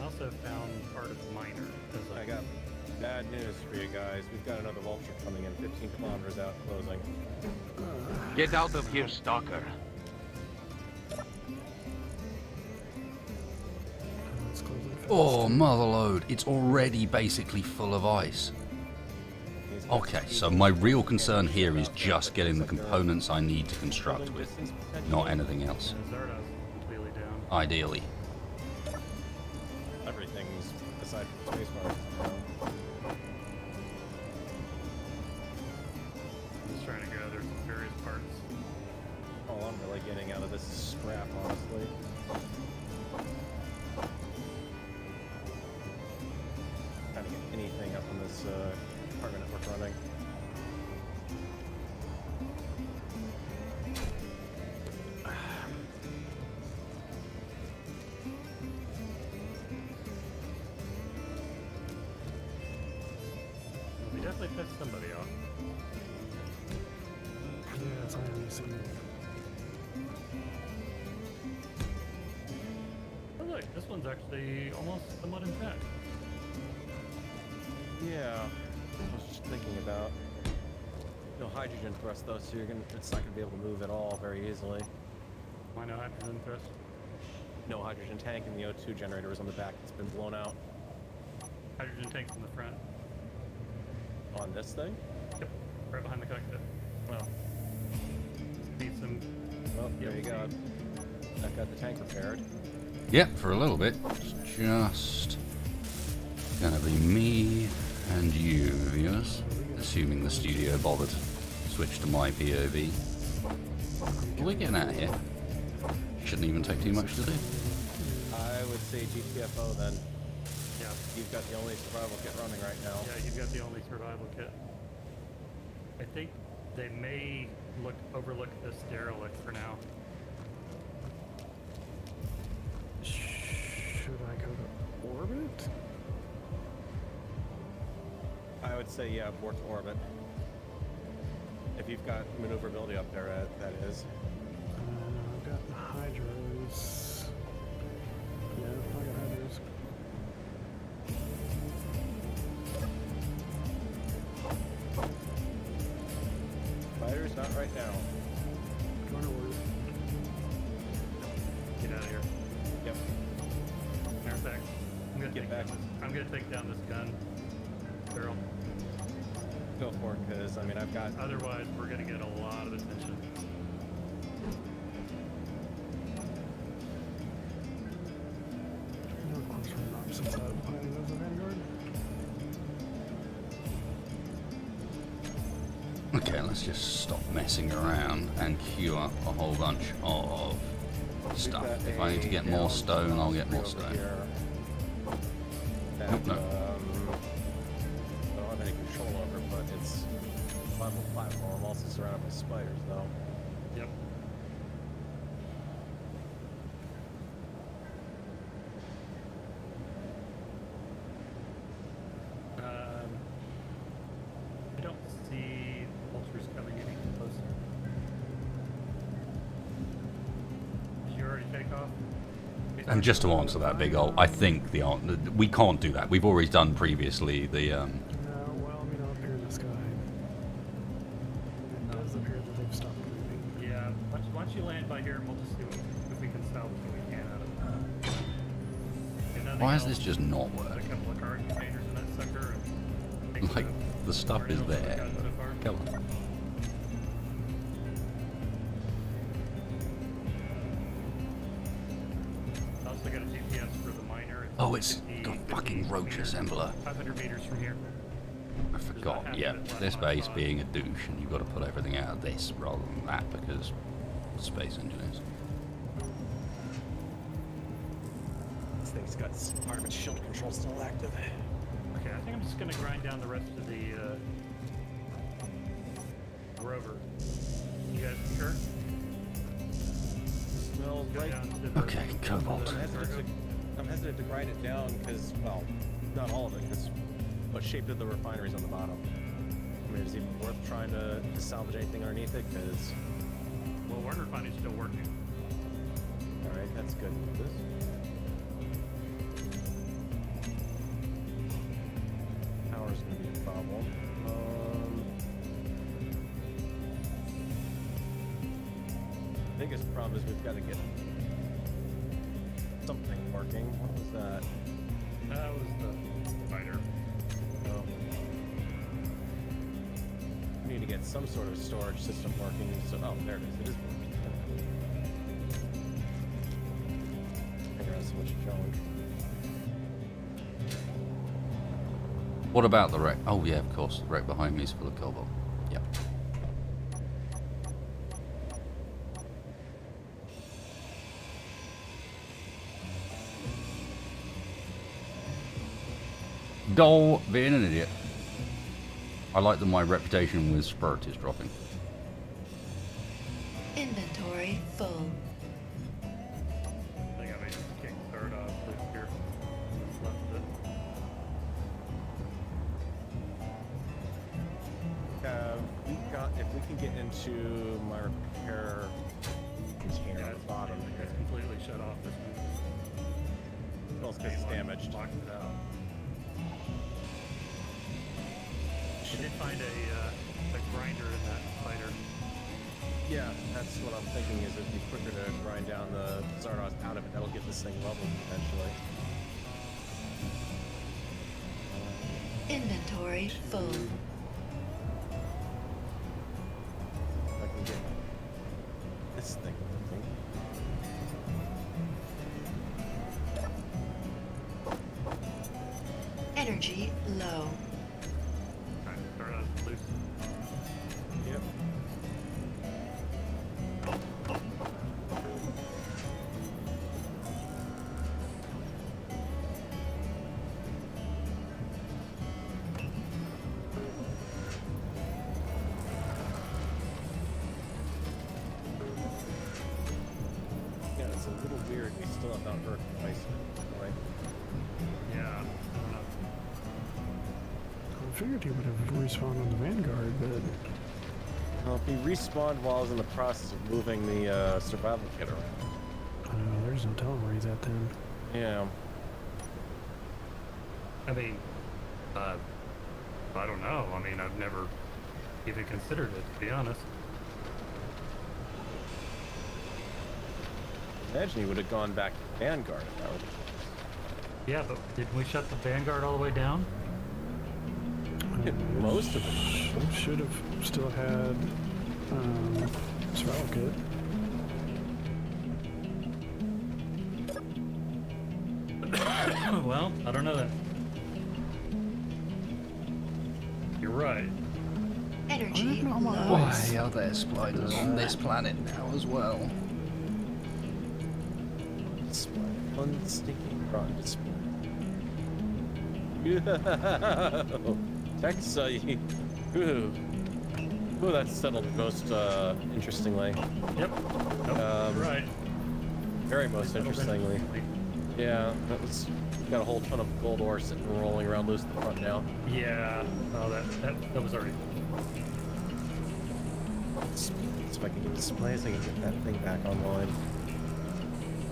I also found part of the miner.
I got bad news for you guys. We've got another vulture coming in 15 kilometers out, closing.
Get out of here, Stalker.
Let's close it fast.
Oh, motherlode, it's already basically full of ice. Okay, so my real concern here is just getting the components I need to construct with, not anything else.
And Zardoz completely down.
Ideally.
Everything's aside from spacebar.
I'm just trying to gather some various parts.
All I'm really getting out of this is scrap, honestly. Trying to get anything up on this cargo network running.
We definitely pissed somebody off.
Yes, I am using.
Oh look, this one's actually almost somewhat intact.
Yeah, I was just thinking about no hydrogen thrust though, so it's not gonna be able to move at all very easily.
Why no hydrogen thrust?
No hydrogen tank, and the O2 generator is on the back. It's been blown out
Hydrogen tanks in the front.
on this thing.
Yep, right behind the cockpit.
Well,
Need some.
well, there you go. I've got the tank repaired.
Yeah, for a little bit. It's just gonna be me and you, viewers. Assuming the studio bothered to switch to my POV. We're getting out of here. Shouldn't even take too much to do.
I would say GTFO then.
Yeah.
You've got the only survival kit running right now.
Yeah, you've got the only survival kit. I think they may overlook this derelict for now.
Should I go to orbit?
I would say, yeah, abort to orbit. If you've got maneuverability up there, that is.
I've got hydros. Yeah, I got hydros.
Fighters, not right now.
Going to orbit.
Get out of here.
Yep.
Matter of fact, I'm gonna take down this gun barrel.
Go for it, because, I mean, I've got...
Otherwise, we're gonna get a lot of attention.
No, of course, we're not opposite side of the planet as a Vanguard.
Okay, let's just stop messing around and queue up a whole bunch of stuff.
got
If I need to get more
down
stone, I'll get more
over
stone.
here. That,
Nope, no.
I don't have any control over, but it's a level platform, also surrounded by spiders, though.
Yep. I don't see vultures coming any closer. Did you already take off?
And just to answer that big old, I think we can't do that. We've already done previously the
No, well, I mean, up here in the sky. It does appear that they've stopped moving.
Yeah, why don't you land by here and we'll just see if we can salvage what we can out of it. If nothing
Why is
else,
this just not
put a
working?
couple of card containers in that sucker and take
Like, the stuff is
materials that we've
there.
got so far.
Come on.
I also got a GPS for the miner.
Oh, it's
50
got fucking roach
meters,
assembler.
500 meters from here.
I forgot. Yeah, this base being a douche, and you've got to put everything out of this rather than that because space engineers.
This thing's got part of its shield control still active.
Okay, I think I'm just gonna grind down the rest of the rover. You guys sure?
Smells
Go
right.
down to the
Okay, cobalt.
I'm hesitant to grind it down because, well, not all of it, because what shape did the refineries on the bottom? I mean, is it even worth trying to salvage anything underneath it? Because,
Well, one refinery's still working.
all right, that's good news. Power's going to be a problem. Biggest problem is we've got to get something working. What was that?
That was the fighter.
Oh. We need to get some sort of storage system working. So, oh, there it is. It is working. Figure out so much junk.
What about the wreck? Oh yeah, of course. The wreck behind me is full of cobalt. Yep. Dole, being an idiot. I like that my reputation with Spurt is dropping.
Inventory full.
I think I may just kick third off this here. Just left it.
If we can get into my repair container
Yeah,
at the bottom
it's
here.
completely shut off this one.
Well, it's because it's damaged.
Locked it out. I did find a grinder in that fighter.
Yeah, that's what I'm thinking is it'd be quicker to grind down the Zardos out of it. That'll get this thing leveled eventually.
Inventory full.
If I can get this thing working.
Energy low.
Trying to start us loose.
Yep. still not down Earth twice. Right?
Yeah.
I figured he would have respawned on the Vanguard, but
Well, if he respawned while I was in the process of moving the survival kit around.
I don't know. There's no telling where he's at then.
Yeah.
I mean, I don't know. I mean, I've never even considered it, to be honest.
Imagine he would have gone back to Vanguard if that were the case.
Yeah, but didn't we shut the Vanguard all the way down?
Most of it.
Should have still had survival kit.
Well, I don't know that. You're right.
Energy low.
Why are there spiders on this planet now as well?
One stinking prawn display. Text, ooh, that settled most interestingly.
Yep. Nope. Right.
Very most interestingly. Yeah, that was got a whole ton of gold ore sitting and rolling around loose at the front now.
Yeah. Oh, that was already.
So if I can get displays, I can get that thing back online.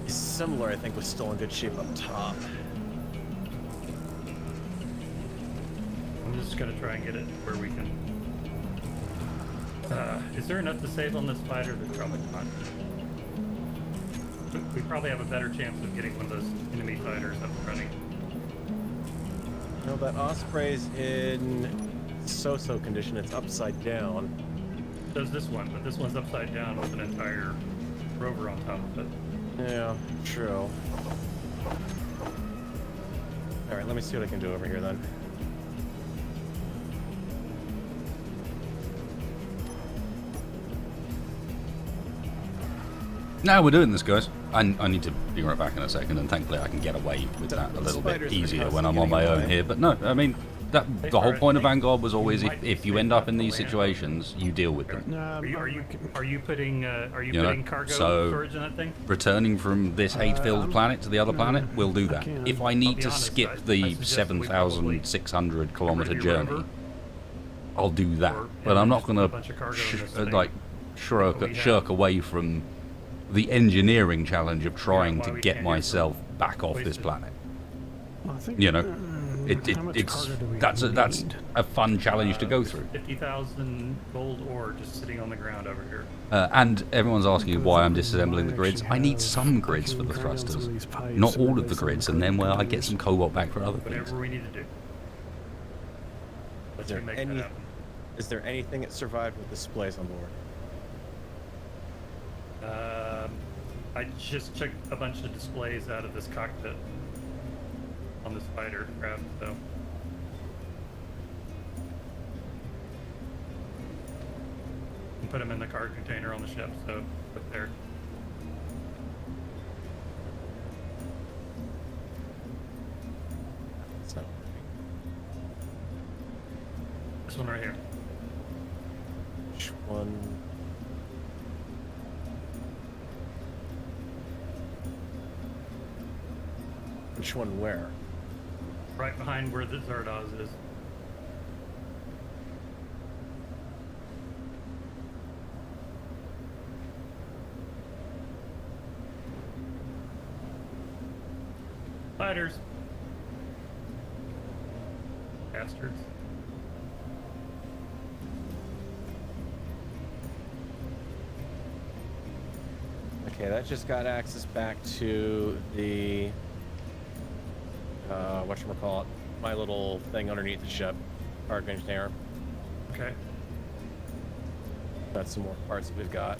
Similar, I think, was still in good shape up top.
I'm just gonna try and get it where we can. Is there enough to save on this spider? There's probably not. We probably have a better chance of getting one of those enemy fighters up and running.
No, that Osprey's in so-so condition. It's upside down.
Does this one, but this one's upside down with an entire rover on top of it.
Yeah, true. Alright, let me see what I can do over here then.
Now we're doing this, guys. I need to be right back in a second, and thankfully I can get away with that a little bit easier when I'm on my own here. But no, I mean, the whole point of Vanguard was always if you end up in these situations, you deal with them.
Are you putting cargo
so
storage in that thing?
returning from this hate-filled planet to the other planet, we'll do that. If I need to skip the 7,600 kilometer journey, I'll do that. But I'm not going to shirk away from the engineering challenge of trying to get myself back off this planet. You know, that's a fun challenge to go through.
50,000 gold ore just sitting on the ground over here.
And everyone's asking why I'm disassembling the grids. I need some grids for the thrusters, not all of the grids, and then I get some cobalt back for other things.
Whatever we need to do. Let's make that happen.
Is there anything that survived with displays on board?
I just checked a bunch of displays out of this cockpit on this fighter craft, so. And put them in the cargo container on the ship, so up there.
It's not working.
This one right here.
Which one? Which one where?
Right behind where the Zardoz is. Fighters. Bastards.
Okay, that just got access back to the whatchamacallit, my little thing underneath the ship, cargo container.
Okay.
That's some more parts that we've got.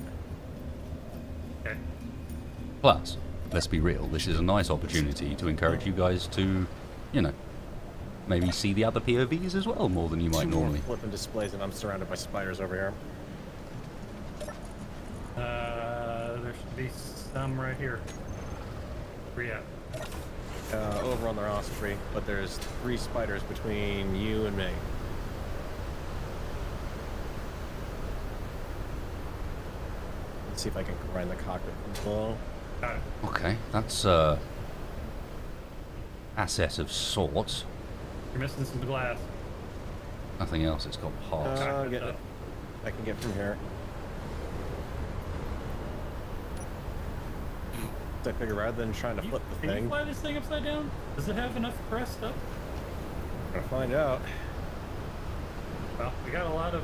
Okay.
Plus, let's be real, this is a nice opportunity to encourage you guys to, you know, maybe see the other POVs as well more than you might normally.
Flipping displays, and I'm surrounded by spiders over here.
There should be some right here. Where you at?
Over on the Osprey, but there's 3 spiders between you and me. Let's see if I can grind the cockpit from below.
Got it.
Okay, that's asset of sorts.
You're missing some glass.
Nothing else. It's got parts.
I'll get it. I can get from here. So I figure rather than trying to flip the
Can you
thing,
fly this thing upside down? Does it have enough thrust up?
gotta find out.
Well, we got a lot of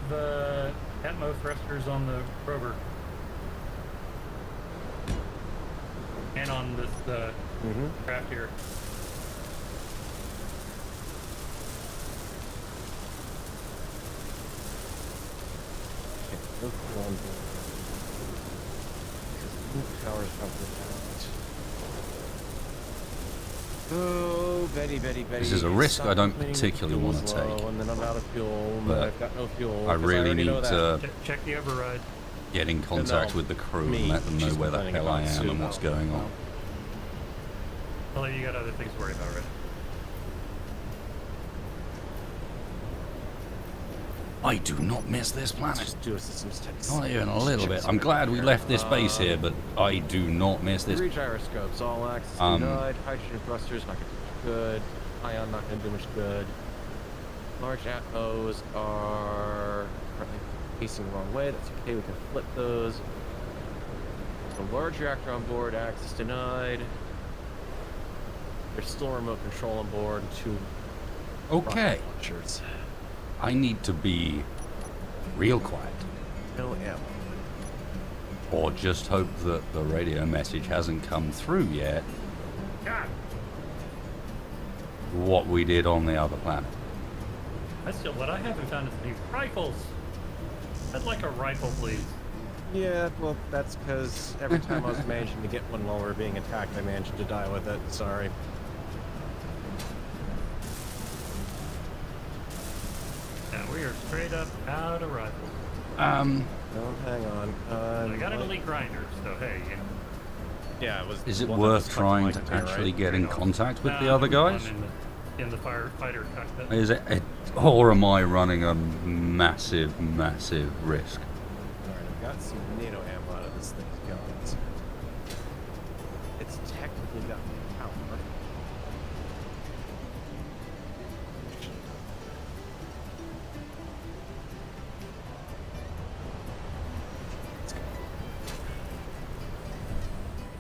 Atmo thrusters on the rover. And on this craft here.
Power's probably out. Oh, Betty.
This is a risk I don't particularly want to
Fuel's
take.
low, and then I'm out of fuel,
But
and I've got no fuel.
I
'cause
really
already
need
know that.
to
Check the override.
get in contact with the crew and let them know
she's
where the
complaining
hell I
about
am and
Sue.
what's going on.
Well, you got other things to worry about, right?
I do not miss this planet.
Just do a systems test.
Not even a little bit. I'm glad we left this base here, but I do not miss this.
3 gyroscopes, all access denied. Hydrogen thrusters, not gonna do much good. Ion, not gonna do much good. Large Atmos are currently facing the wrong way. That's okay, we can flip those. So large reactor on board, access denied. There's still remote control on board, 2
Okay,
rocket launchers.
I need to be real quiet.
No ammo.
Or just hope that the radio message hasn't come through yet.
God,
What we did on the other planet.
what I haven't found is any rifles. I'd like a rifle, please.
Yeah, well, that's because every time I was managing to get one while we were being attacked, I managed to die with it. Sorry.
Yeah, we are straight up out of rifles.
No, hang on.
I got an elite grinder, so hey, you know.
Yeah, it was.
Is it
one that
worth
was fucking
trying
like
to
it too,
actually
right?
get in contact with the
Nah,
other
I'm
guys?
in the firefighter cockpit.
Is it, or am I running a massive risk?
Alright, I've got some NATO ammo out of this thing's guns. It's technically got power.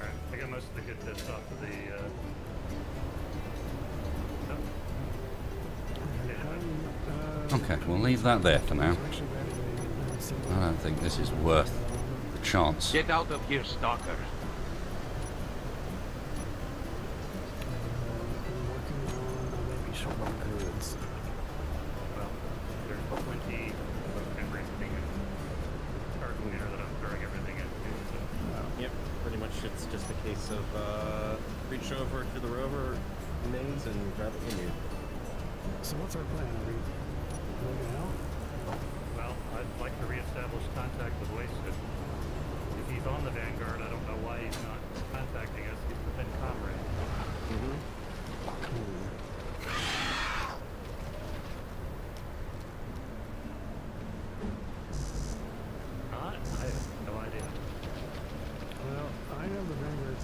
Alright, I got most of the good bits off of the
Okay, we'll leave that there for now. I don't think this is worth the chance.
Get out of here, stalker.
well, there's 20 everything cargo here that I'm throwing everything into. So.
Yep, pretty much it's just a case of reach over to the rover mains and grab what you need.
So what's our plan? Are we moving out?
Well, I'd like to reestablish contact with Wasted. If he's on the Vanguard, I don't know why he's not contacting us. He's within comrade. Not? I have no idea.
Well, I have the Vanguard.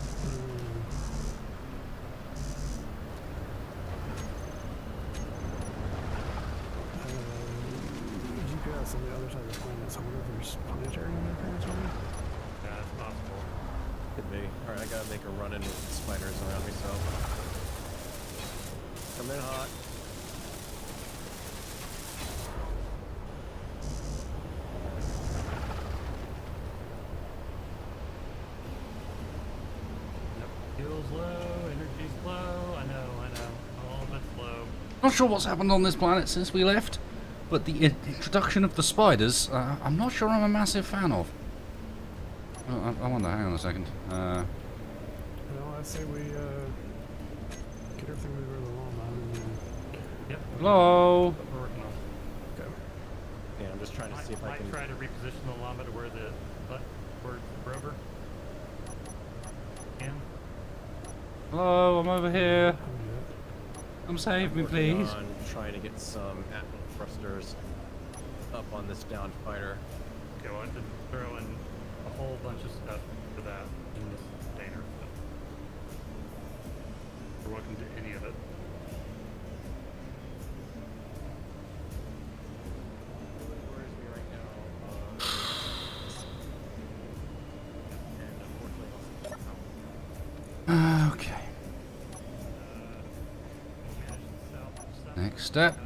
GPS on the other side of the planet, so I wonder if there's planetary interference or something.
Yeah, it's possible.
Could be. Alright, I gotta make a run in with the spiders around me, so. Come in hot.
Fuel's low, energy's low. I know. All of it's low.
Not sure what's happened on this planet since we left, but the introduction of the spiders, I'm not sure I'm a massive fan of. Oh, I wonder, hang on a second.
Well, I'd say we get everything moving along, and then
Yep.
Hello?
What we're working on.
go.
Yeah, I'm just trying to see if I
Might
can.
try to reposition the llama to where the where the rover can.
Hello, I'm over here.
I'll do that.
Come save me,
Working
please.
on trying to get some Atmo thrusters up on this downed fighter.
Okay, well, I have to throw in a whole bunch of stuff for that in this container. So. You're welcome to any of it.
Okay. Next step.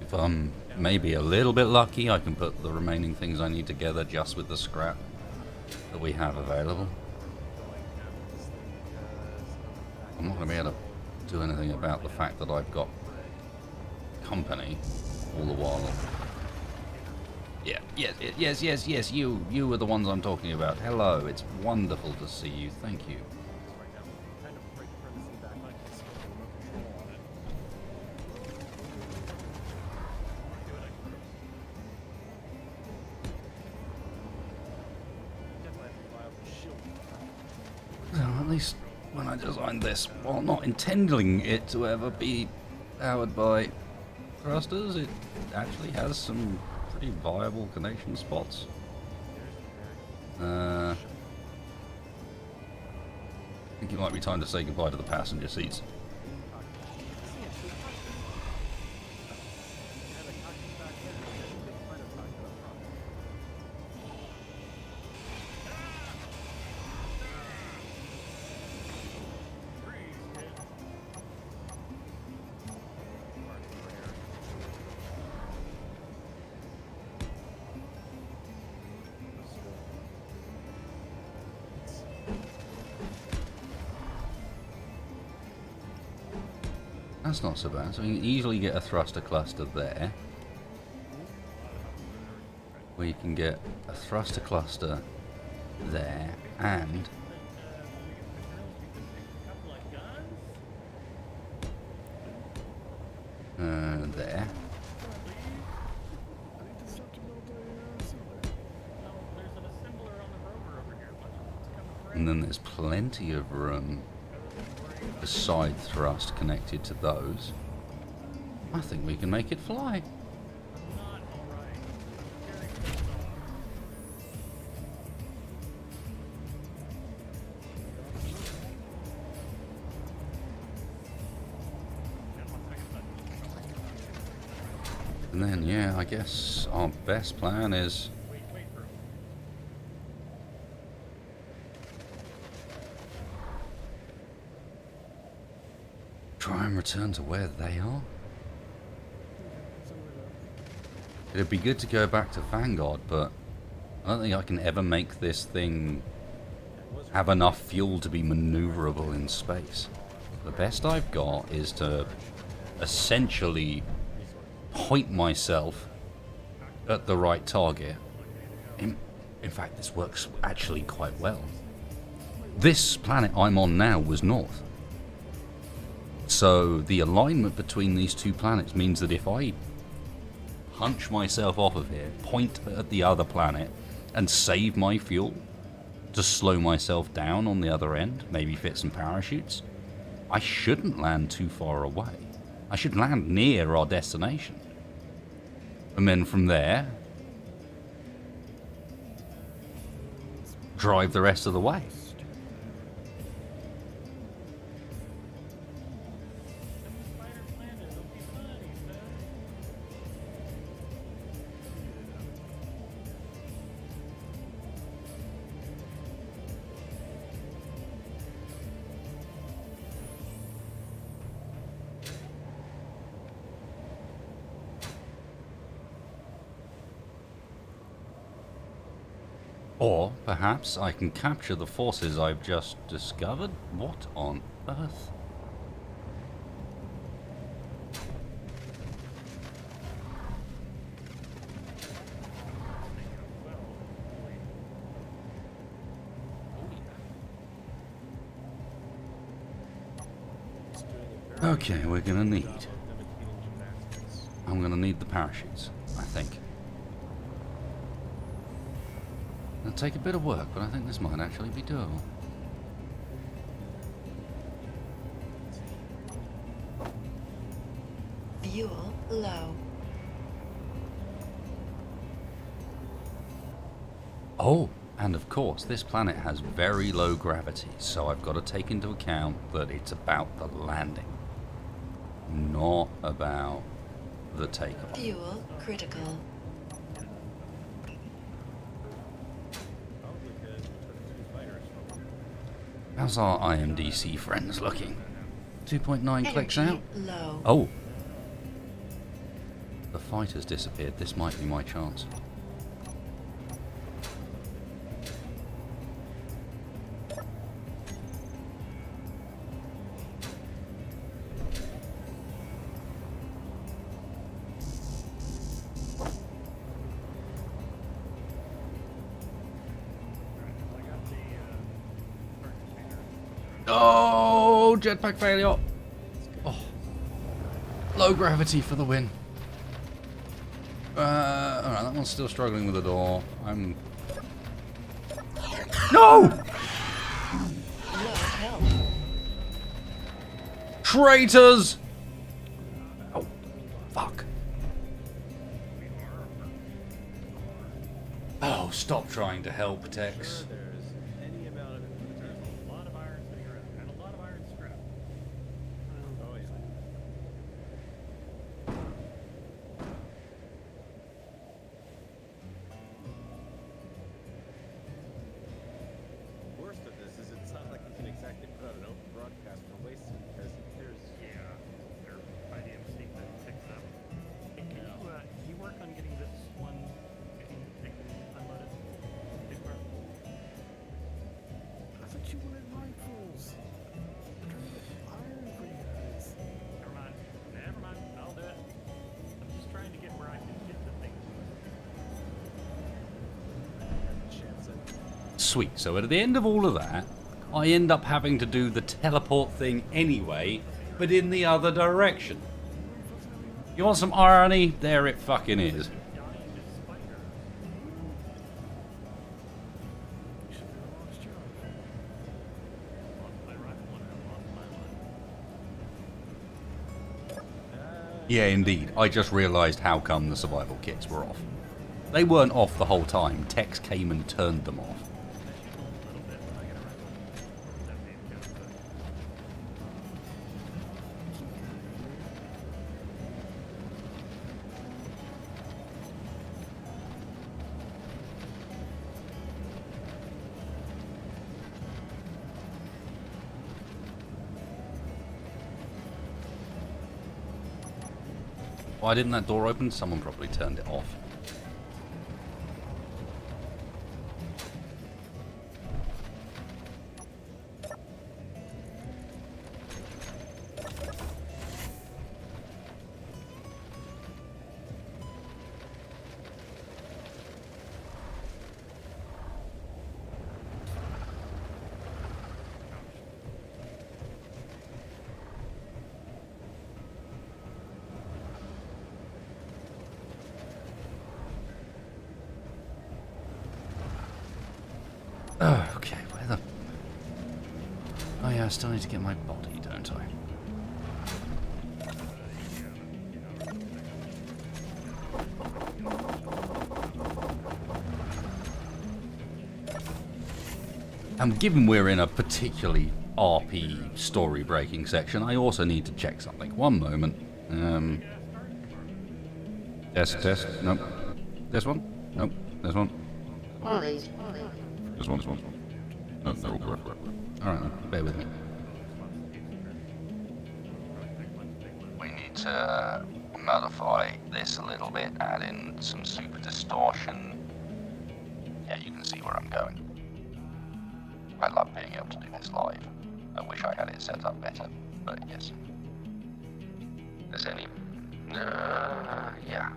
If I'm maybe a little bit lucky, I can put the remaining things I need together just with the scrap that we have available. I'm not going to be able to do anything about the fact that I've got company all the while. Yeah, yes, you are the ones I'm talking about. Hello, it's wonderful to see you, thank you. So at least when I designed this, while not intending it to ever be powered by thrusters, it actually has some pretty viable connection spots. I think it might be time to say goodbye to the passenger seats. That's not so bad. So you can easily get a thruster cluster there. We can get a thruster cluster there and there. And then there's plenty of room for side thrust connected to those. I think we can make it fly. And then, yeah, I guess our best plan is try and return to where they are. It'd be good to go back to Vanguard, but I don't think I can ever make this thing have enough fuel to be maneuverable in space. The best I've got is to essentially point myself at the right target. In fact, this works actually quite well. This planet I'm on now was north. So the alignment between these two planets means that if I hunch myself off of here, point at the other planet, and save my fuel to slow myself down on the other end, maybe fit some parachutes, I shouldn't land too far away. I should land near our destination. And then from there, drive the rest of the way. Or perhaps I can capture the forces I've just discovered? What on earth? Okay, we're gonna need... I'm gonna need the parachutes, I think. It'll take a bit of work, but I think this might actually be doable.
Fuel low.
Oh, and of course, this planet has very low gravity, so I've got to take into account that it's about the landing, not about the takeoff.
Fuel critical.
How's our IMDC friends looking? 2.9 clicks out?
Low.
Oh! The fight has disappeared. This might be my chance. Oh, jetpack failure. Oh. Low gravity for the win. Alright, that one's still struggling with the door. I'm... No!
Low health.
Traitors! Oh, fuck. Oh, stop trying to help, Tex. Sweet, so at the end of all of that, I end up having to do the teleport thing anyway, but in the other direction. You want some irony? There it fucking is. Yeah, indeed. I just realised how come the survival kits were off. They weren't off the whole time. Tex came and turned them off. Why didn't that door open? Someone probably turned it off. Okay, where the... Oh yeah, I still need to get my body, don't I? And given we're in a particularly RP story-breaking section, I also need to check something. One moment. Test. Nope. This one? Nope. This one? This one. No, they're all correct. Alright, bear with me. We need to modify this a little bit, add in some super distortion. Yeah, you can see where I'm going. I love being able to do this live. I wish I had it set up better, but yes. There's any... yeah.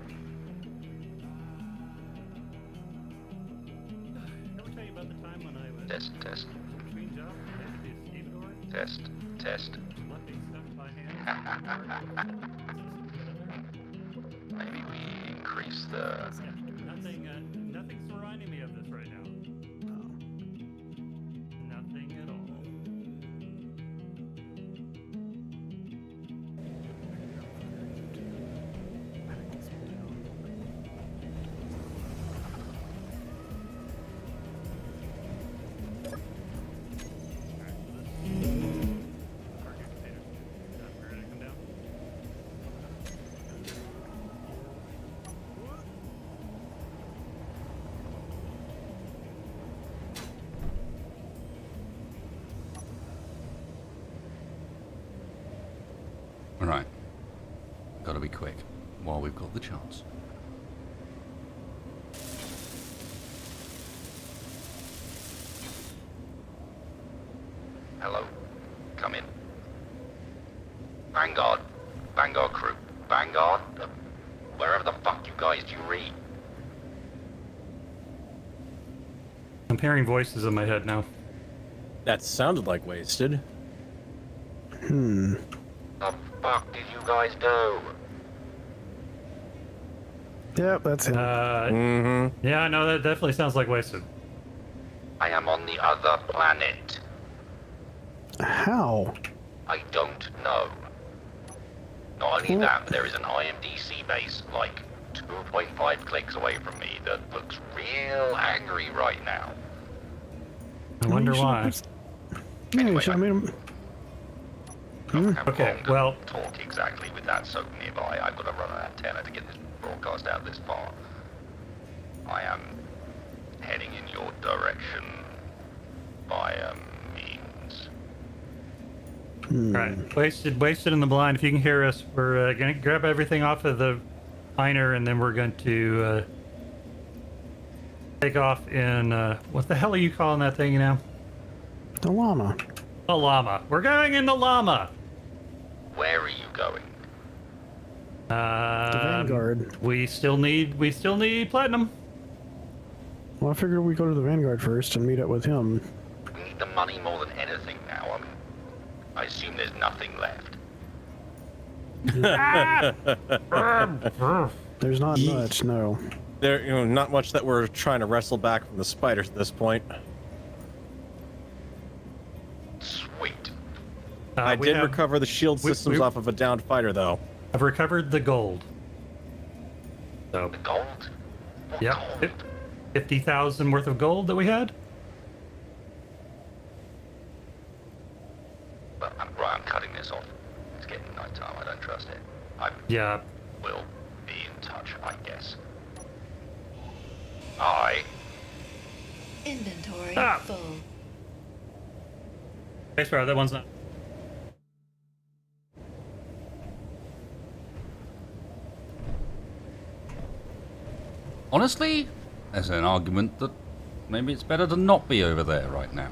Test. Maybe we increase the...
Nothing's reminding me of this right now. Nothing at all.
got to be quick while we've got the chance.
Hello. Come in. Vanguard. Vanguard crew. Vanguard? Wherever the fuck you guys do you read?
I'm hearing voices in my head now.
That sounded like wasted.
Hmm.
The fuck did you guys do?
Yep, that's it.
Yeah, no, that definitely sounds like wasted.
I am on the other planet.
How?
I don't know. Not only that, but there is an IMDC base like 2.5 clicks away from me that looks real angry right now.
I wonder why.
Yeah, I mean,
Okay, well,
Talk exactly with that soap nearby. I've got to run an antenna to get this broadcast out this far. I am heading in your direction via means.
right. Wasted in the blind. If you can hear us, we're going to grab everything off of the Piner, and then we're going to take off in, what the hell are you calling that thing now?
the llama.
The llama. We're going in the llama.
Where are you going?
The Vanguard.
We still need platinum.
Well, I figured we go to the Vanguard first and meet up with him.
We need the money more than anything now. I mean, I assume there's nothing left.
There's not much, no.
There, not much that we're trying to wrestle back from the spiders at this point.
Sweet.
I did recover the shield systems off of a downed fighter, though.
I've recovered the gold. So,
The gold? What
yep,
gold?
50,000 worth of gold that we had.
But I'm cutting this off. It's getting nighttime. I don't trust it. I
Yeah.
will be in touch, I guess.
Inventory
Ah.
full.
Thanks, bro. That one's not.
Honestly, there's an argument that maybe it's better to not be over there right now.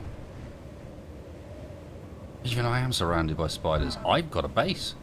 Even I am surrounded by spiders. I've got a base.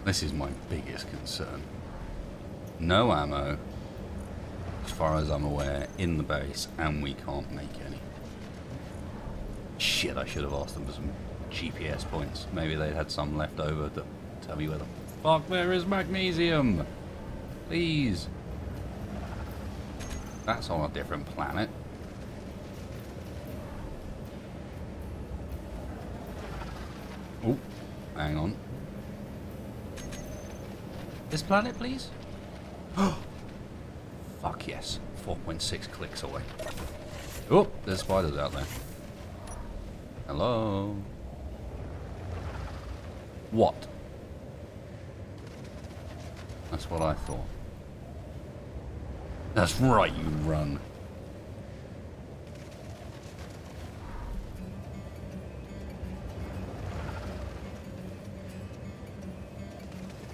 This is my biggest concern. No ammo, as far as I'm aware, in the base, and we can't make any. Shit, I should have asked them for some GPS points. Maybe they had some left over to tell me where the fuck there is magnesium. Please. That's on a different planet. Oh, hang on. This planet, please? Fuck yes. 4.6 clicks away. Oh, there's spiders out there. Hello? What? That's what I thought. That's right, you run.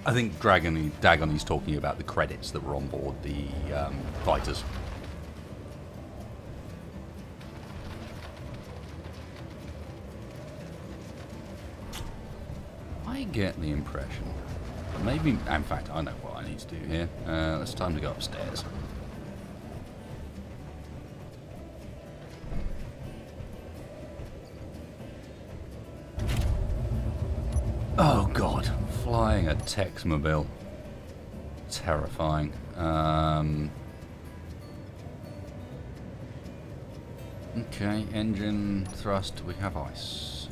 I think Dagon is talking about the credits that were on board the fighters. I get the impression, but maybe, in fact, I know what I need to do here. It's time to go upstairs. Oh god, flying a Texmobile. Terrifying. Okay, engine thrust, we have ice.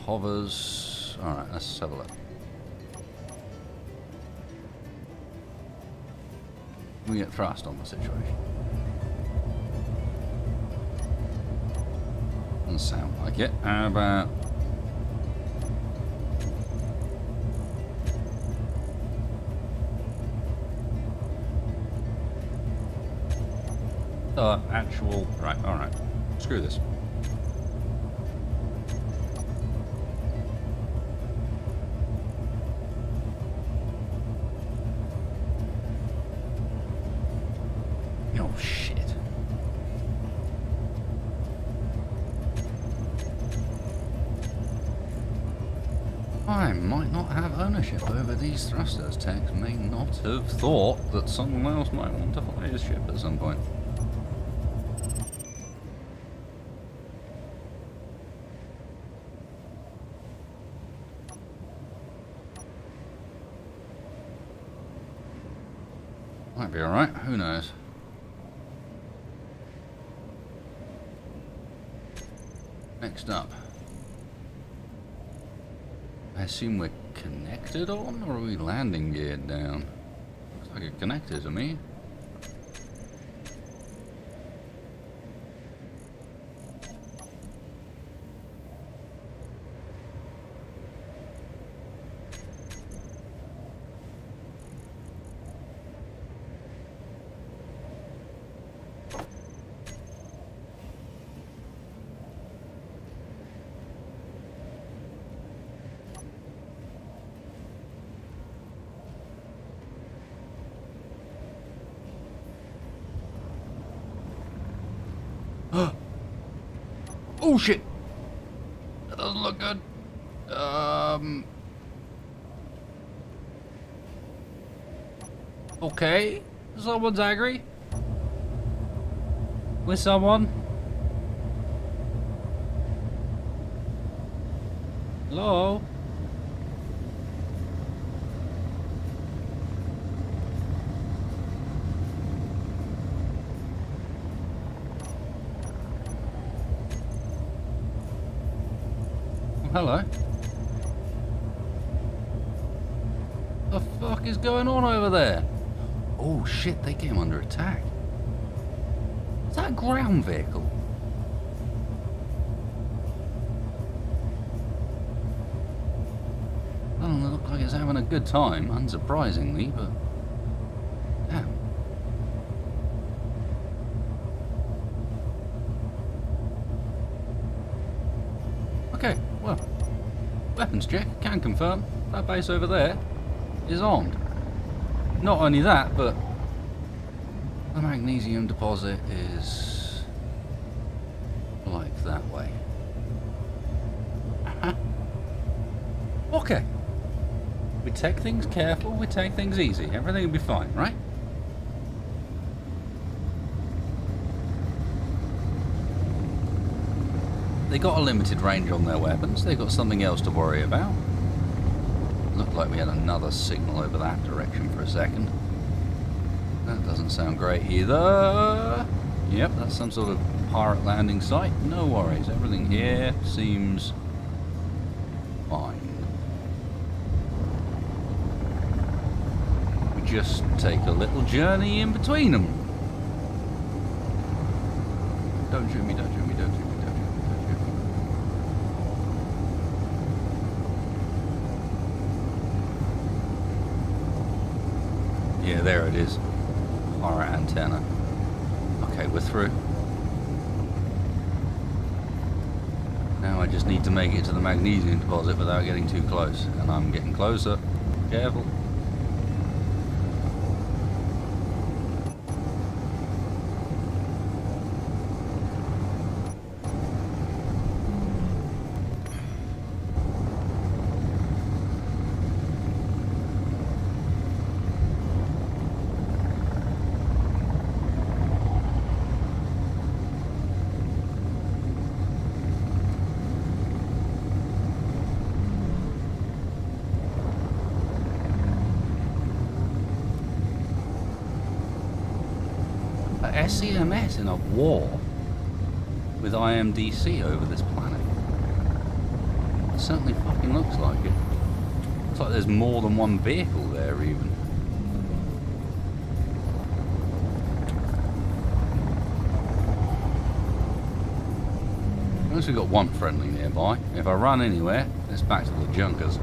hovers. Alright, let's have a look. We get thrust on the situation. Doesn't sound like it. How about... actual... Right, alright. Screw this. Oh, shit. I might not have ownership over these thrusters. Tex may not have thought that someone else might want to fly his ship at some point. Might be alright, who knows? Next up. I assume we're connected on, or are we landing geared down? Looks like it's connected to me. Oh shit! That doesn't look good. Okay. Someone's angry. With someone. Hello? Hello. The fuck is going on over there? Oh shit, they came under attack. Is that a ground vehicle? Doesn't look like it's having a good time, unsurprisingly, but... Damn. Okay, well, weapons check, can confirm that base over there is armed. Not only that, but the magnesium deposit is like that way. Okay. We take things careful, we take things easy. Everything will be fine, right? They got a limited range on their weapons. They got something else to worry about. Looked like we had another signal over that direction for a second. That doesn't sound great either. Yep, that's some sort of pirate landing site. No worries. Everything here seems fine. We just take a little journey in between them. Don't shoot me, don't shoot me, don't shoot me. Yeah, there it is. Pirate antenna. Okay, we're through. Now I just need to make it to the magnesium deposit without getting too close. And I'm getting closer. Careful. SCMS in a war with IMDC over this planet. certainly fucking looks like it. Looks like there's more than one vehicle there, even. At least we've got one friendly nearby. If I run anywhere, it's back to the junkers.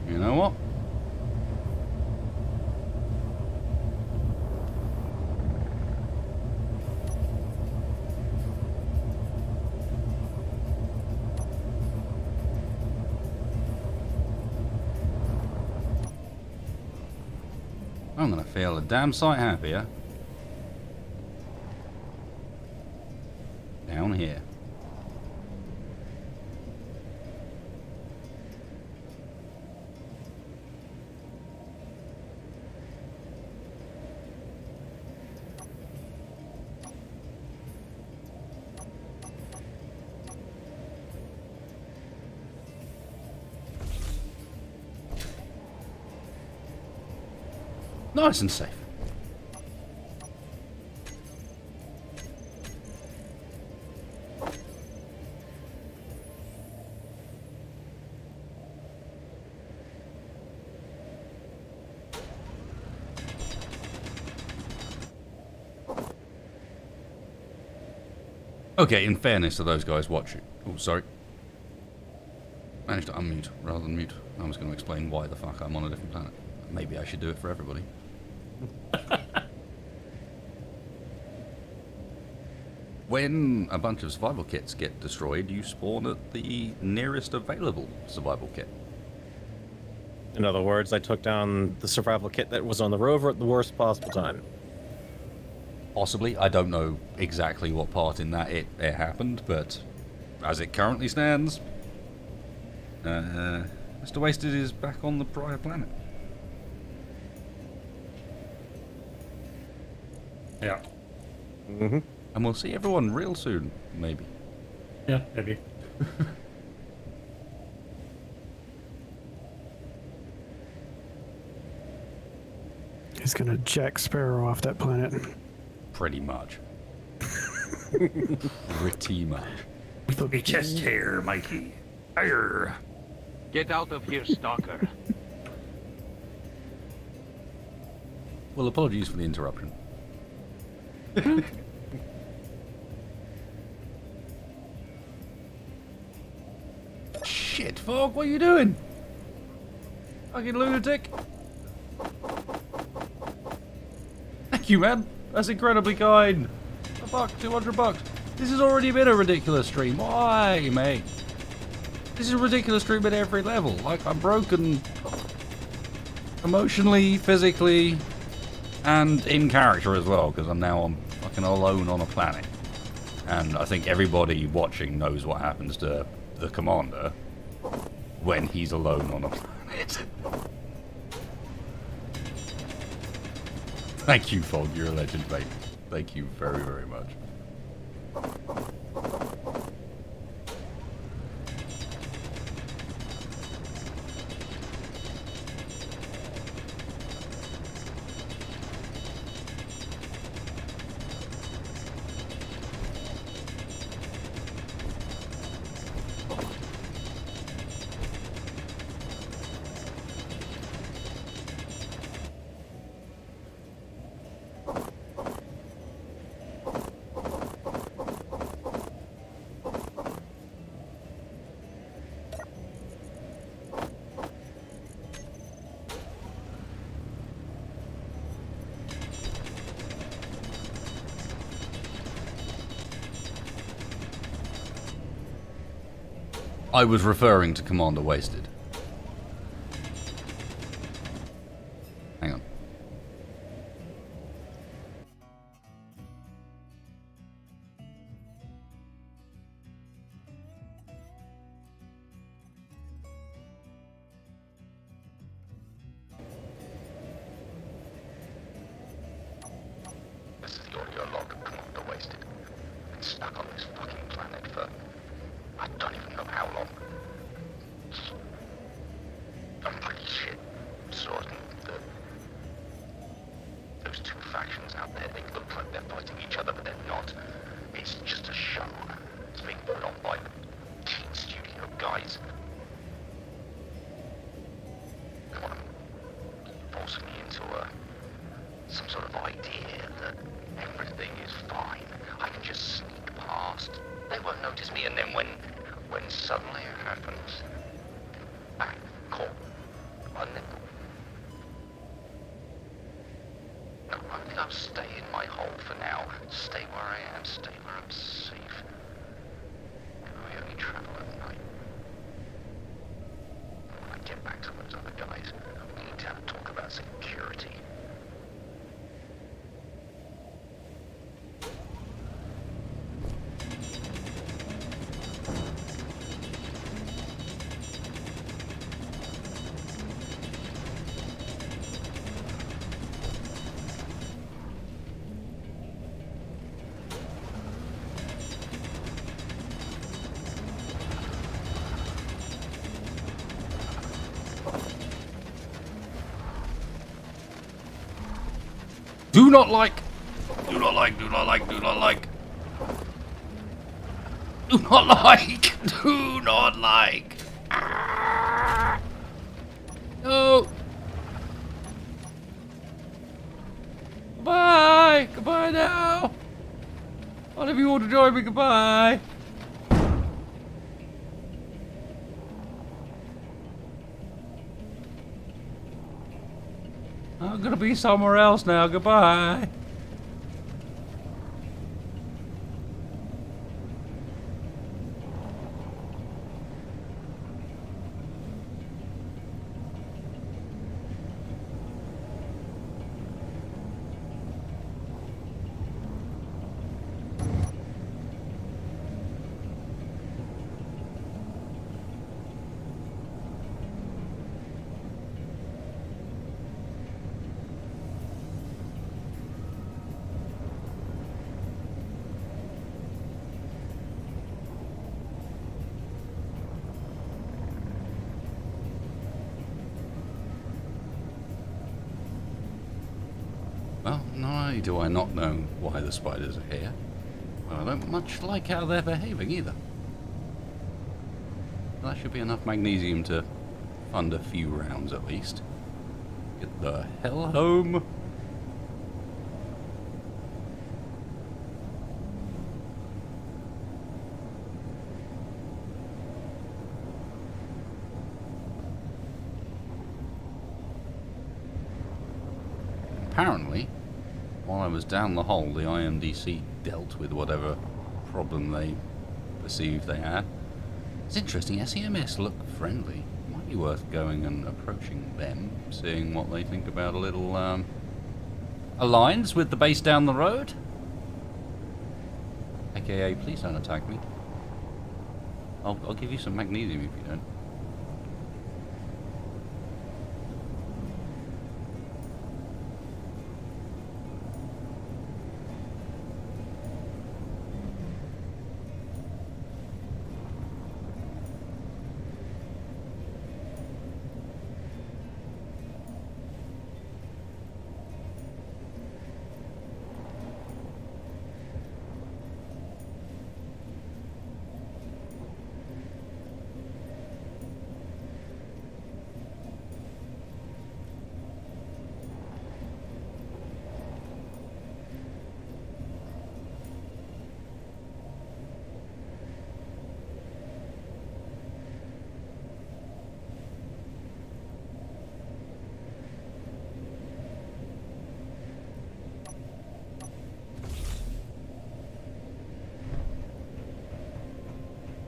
You know what? I'm gonna feel a damn sight happier down here. Nice and safe. Okay, in fairness to those guys watching. Oh, sorry. Managed to unmute rather than mute. I was going to explain why the fuck I'm on a different planet. Maybe I should do it for everybody. When a bunch of survival kits get destroyed, you spawn at the nearest available survival kit.
In other words, I took down the survival kit that was on the rover at the worst possible time.
Possibly. I don't know exactly what part in that it happened, but as it currently stands, Mr. Wasted is back on the prior planet.
Yeah.
Mm-hmm.
And we'll see everyone real soon, maybe.
Yeah, maybe.
He's gonna Jack Sparrow off that planet.
Pretty much. Pretty much.
Your chest hair, Mikey. Fire.
Get out of here, stalker.
Well, apologies for the interruption. Shit, Fog, what are you doing? Fucking lunatic. Thank you, man. That's incredibly kind. A buck, $200. This has already been a ridiculous stream. Why, mate? This is a ridiculous stream at every level. Like, I'm broken emotionally, physically, and in character as well, because I'm now fucking alone on a planet. And I think everybody watching knows what happens to the commander when he's alone on a planet. Thank you, Fog. You're a legend, mate. Thank you very, very much. I was referring to Commander Wasted. Hang on.
stuck on this fucking planet for I don't even know how long. I'm pretty shit certain that those two factions out there, they look like they're fighting each other, but they're not. It's just a show. It's being put on by teen studio guys. They want to force me into some sort of idea that everything is fine. I can just sneak past. They won't notice me, and then when suddenly it happens, bang, caught, unnibbled. No, I think I'll stay in my hole for now. Stay where I am, stay where I'm safe. I only travel at night. When I get back to those other guys, we need to have a talk about security.
Do not like. Do not like. Do not like. Do not like. Do not like. Do not like. Ah. No. Goodbye. Goodbye now. All of you want to join me. Goodbye. I'm gonna be somewhere else now. Goodbye. Well, not only do I not know why the spiders are here, but I don't much like how they're behaving either. That should be enough magnesium to fund a few rounds at least. Get the hell home. Apparently, while I was down the hole, the IMDC dealt with whatever problem they perceived they had. It's interesting, SEMS look friendly. Might be worth going and approaching them, seeing what they think about a little alliance with the base down the road. AKA, please don't attack me. I'll give you some magnesium if you don't.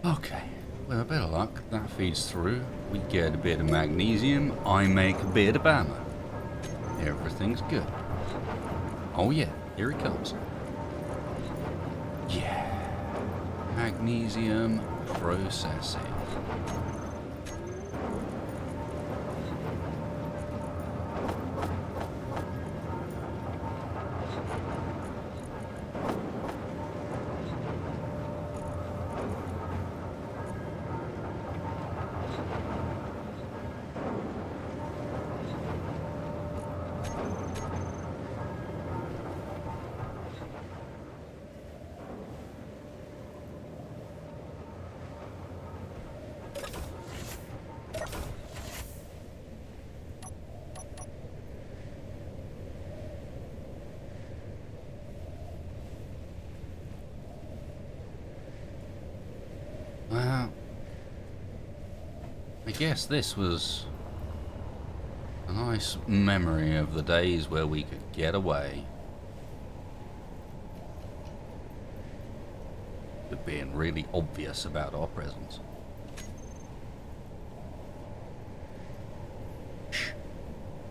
Okay, with a bit of luck, that feeds through. We get a bit of magnesium, I make a bit of bama. Everything's good. Oh yeah, here it comes. Yeah. Magnesium processing. Well, I guess this was a nice memory of the days where we could get away. With being really obvious about our presence. Shh.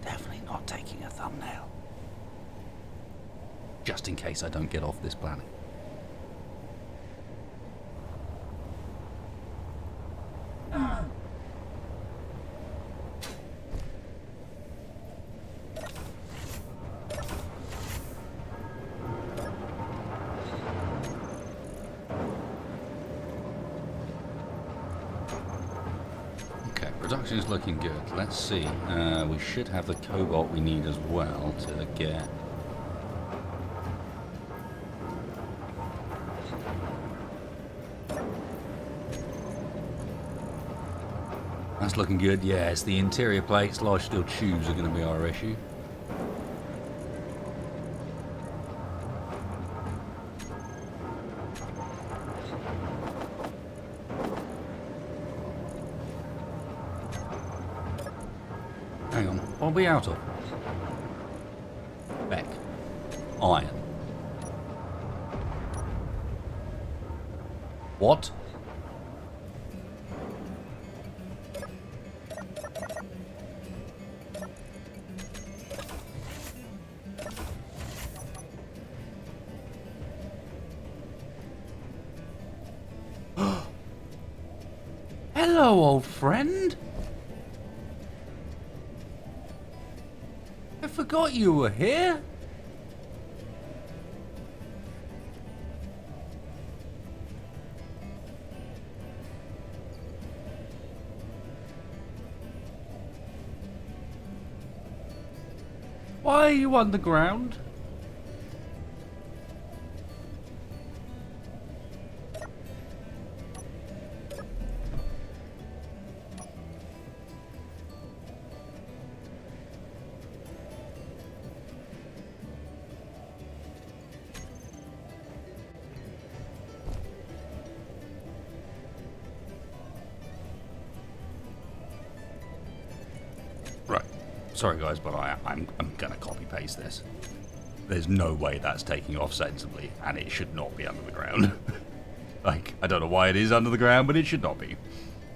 Definitely not taking a thumbnail. Just in case I don't get off this planet. Okay, production is looking good. Let's see. We should have the cobalt we need as well to get. That's looking good. Yes, the interior plates, large steel tubes are going to be our issue. Hang on, what are we out of? Beck. Iron. What? Hello, old friend. I forgot you were here. Why are you underground? Sorry guys, but I'm gonna copy paste this. There's no way that's taking off sensibly, and it should not be under the ground. Like, I don't know why it is under the ground, but it should not be.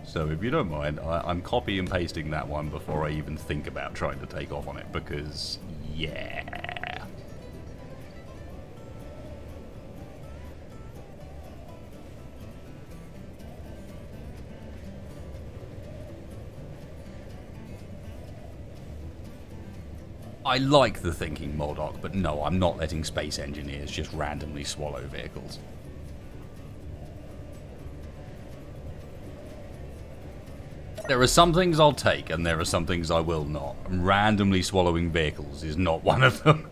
So if you don't mind, I'm copy and pasting that one before I even think about trying to take off on it, because, yeah. I like the thinking Modoc, but no, I'm not letting space engineers just randomly swallow vehicles. There are some things I'll take, and there are some things I will not. Randomly swallowing vehicles is not one of them.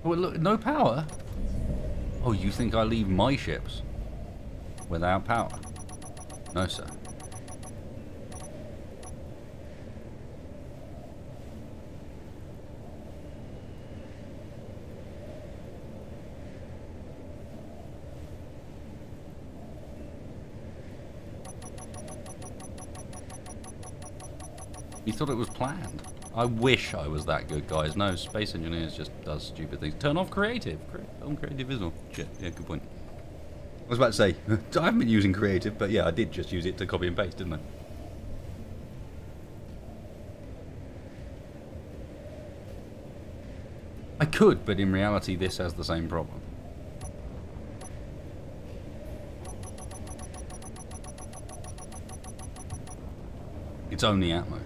Oh, look, no power? Oh, you think I leave my ships without power? No, sir. You thought it was planned. I wish I was that good, guys. No, Space Engineers just does stupid things. Turn off creative. On creative visual. Shit, yeah, good point. I was about to say, I haven't been using creative, but yeah, I did just use it to copy and paste, didn't I? I could, but in reality, this has the same problem. It's only Atmo.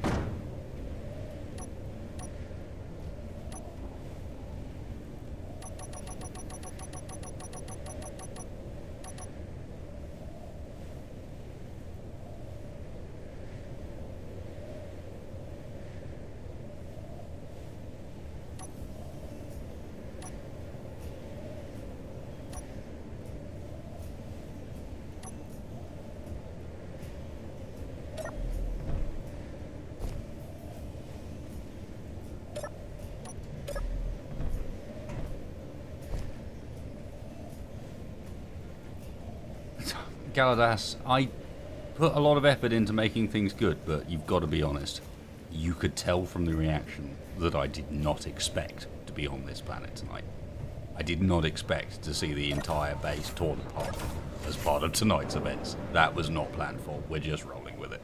Galadas, I put a lot of effort into making things good, but you've got to be honest. You could tell from the reaction that I did not expect to be on this planet tonight. I did not expect to see the entire base torn apart as part of tonight's events. That was not planned for. We're just rolling with it.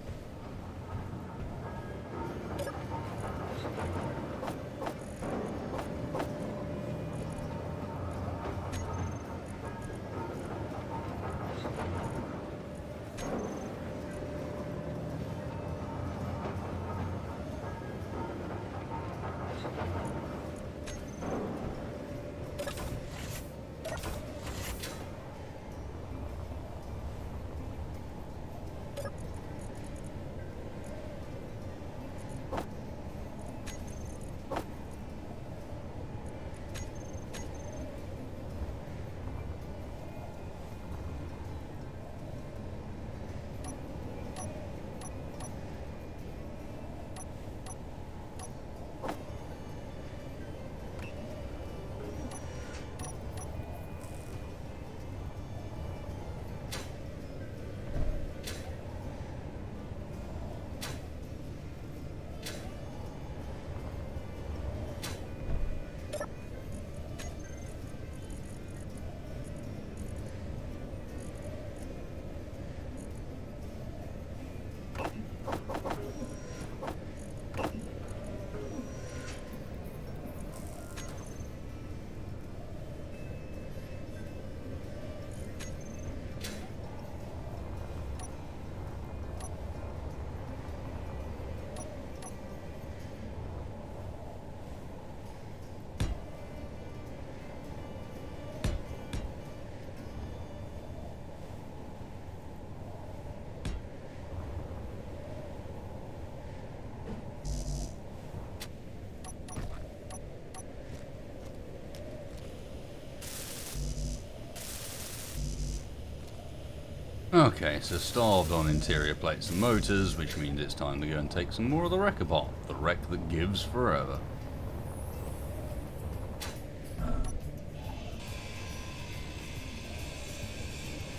Okay, so starved on interior plates and motors, which means it's time to go and take some more of the wreck apart. The wreck that gives forever.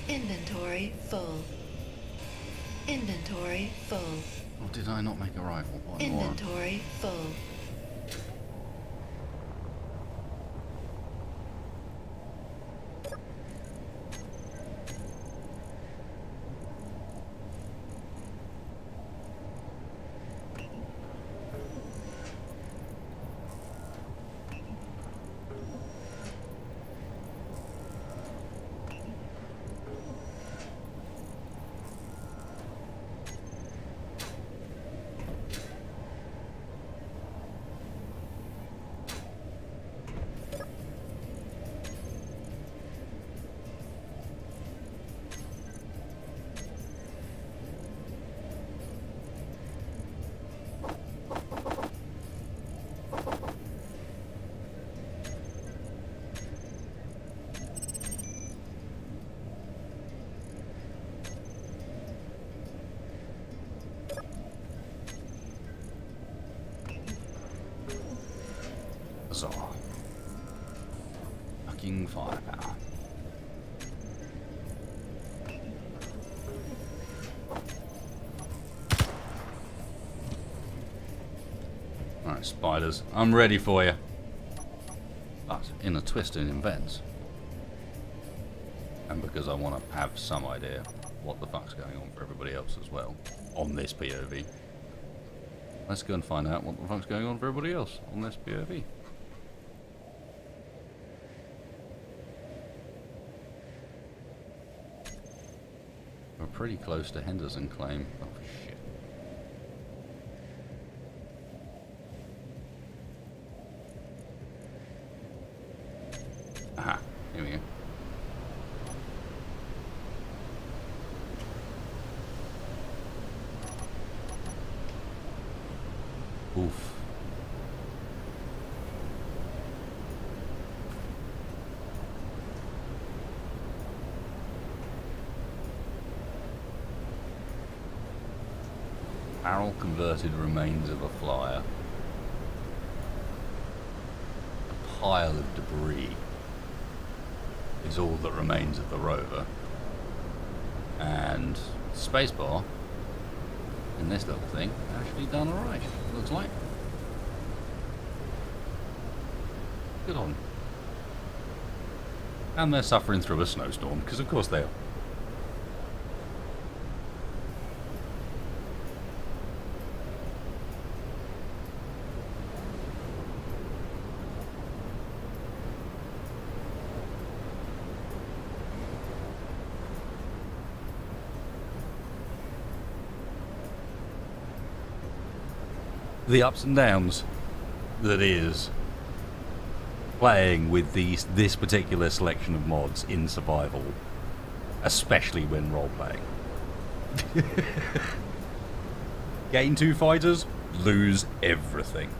Inventory full. Inventory full.
Or did I not make a rifle? What more?
Inventory full.
Bizarre. Fucking firepower. Alright, spiders. I'm ready for you. But in a twist in events. And because I want to have some idea what the fuck's going on for everybody else as well on this POV. Let's go and find out what the fuck's going on for everybody else on this POV. We're pretty close to Henderson claim. Oh shit. Aha, here we go. Oof. Barrel converted remains of a flyer. A pile of debris is all that remains of the rover. And spacebar in this little thing actually done alright, looks like. Good on. And they're suffering through a snowstorm, because of course they are. The ups and downs that is playing with this particular selection of mods in survival, especially when role-playing. Gain 2 fighters, lose everything.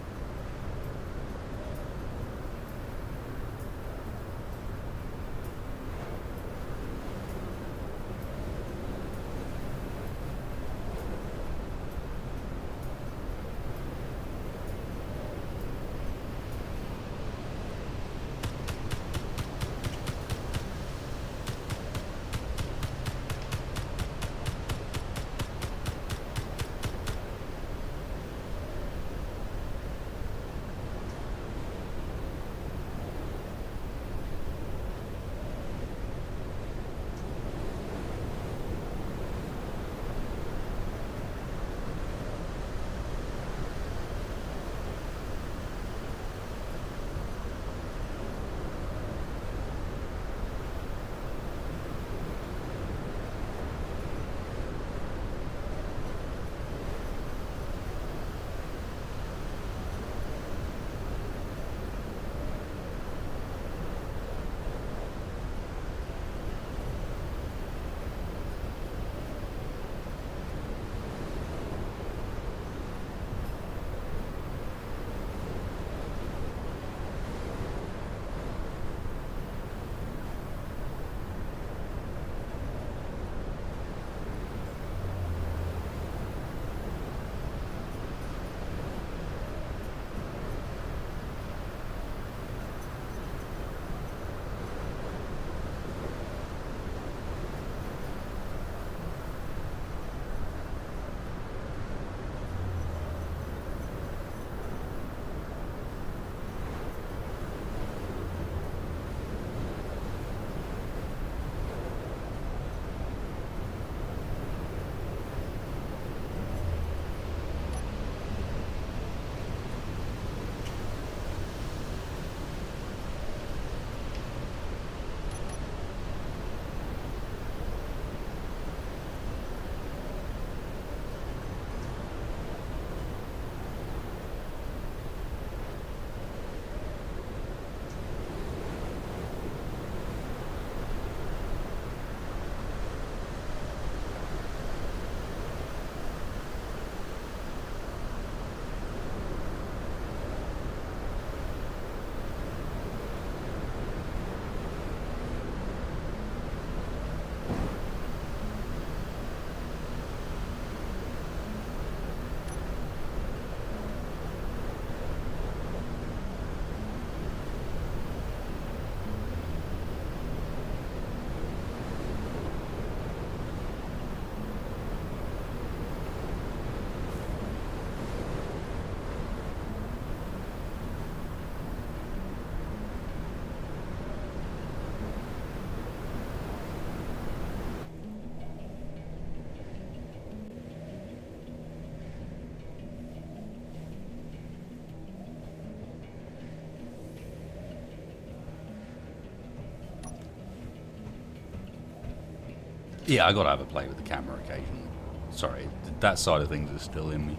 Yeah, I gotta have a play with the camera occasionally. Sorry, that side of things is still in me.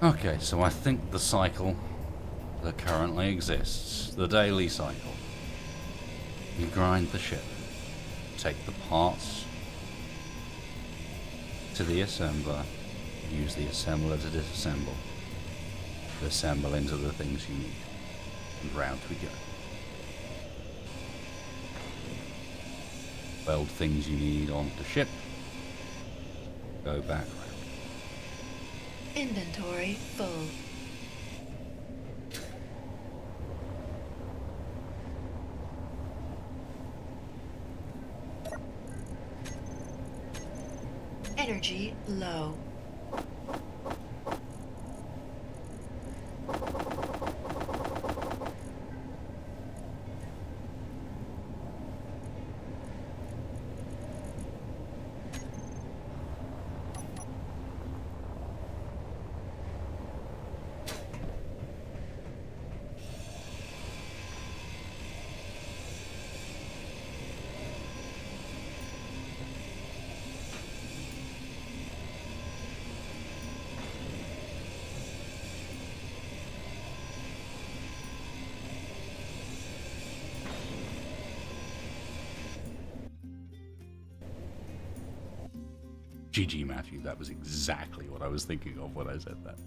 Okay, so I think the cycle that currently exists, the daily cycle. You grind the ship, take the parts to the assembler, use the assembler to disassemble, assemble into the things you need, and round we go. Weld things you need onto the ship, go back round.
Inventory full. Energy low.
GG, Matthew, that was exactly what I was thinking of when I said that.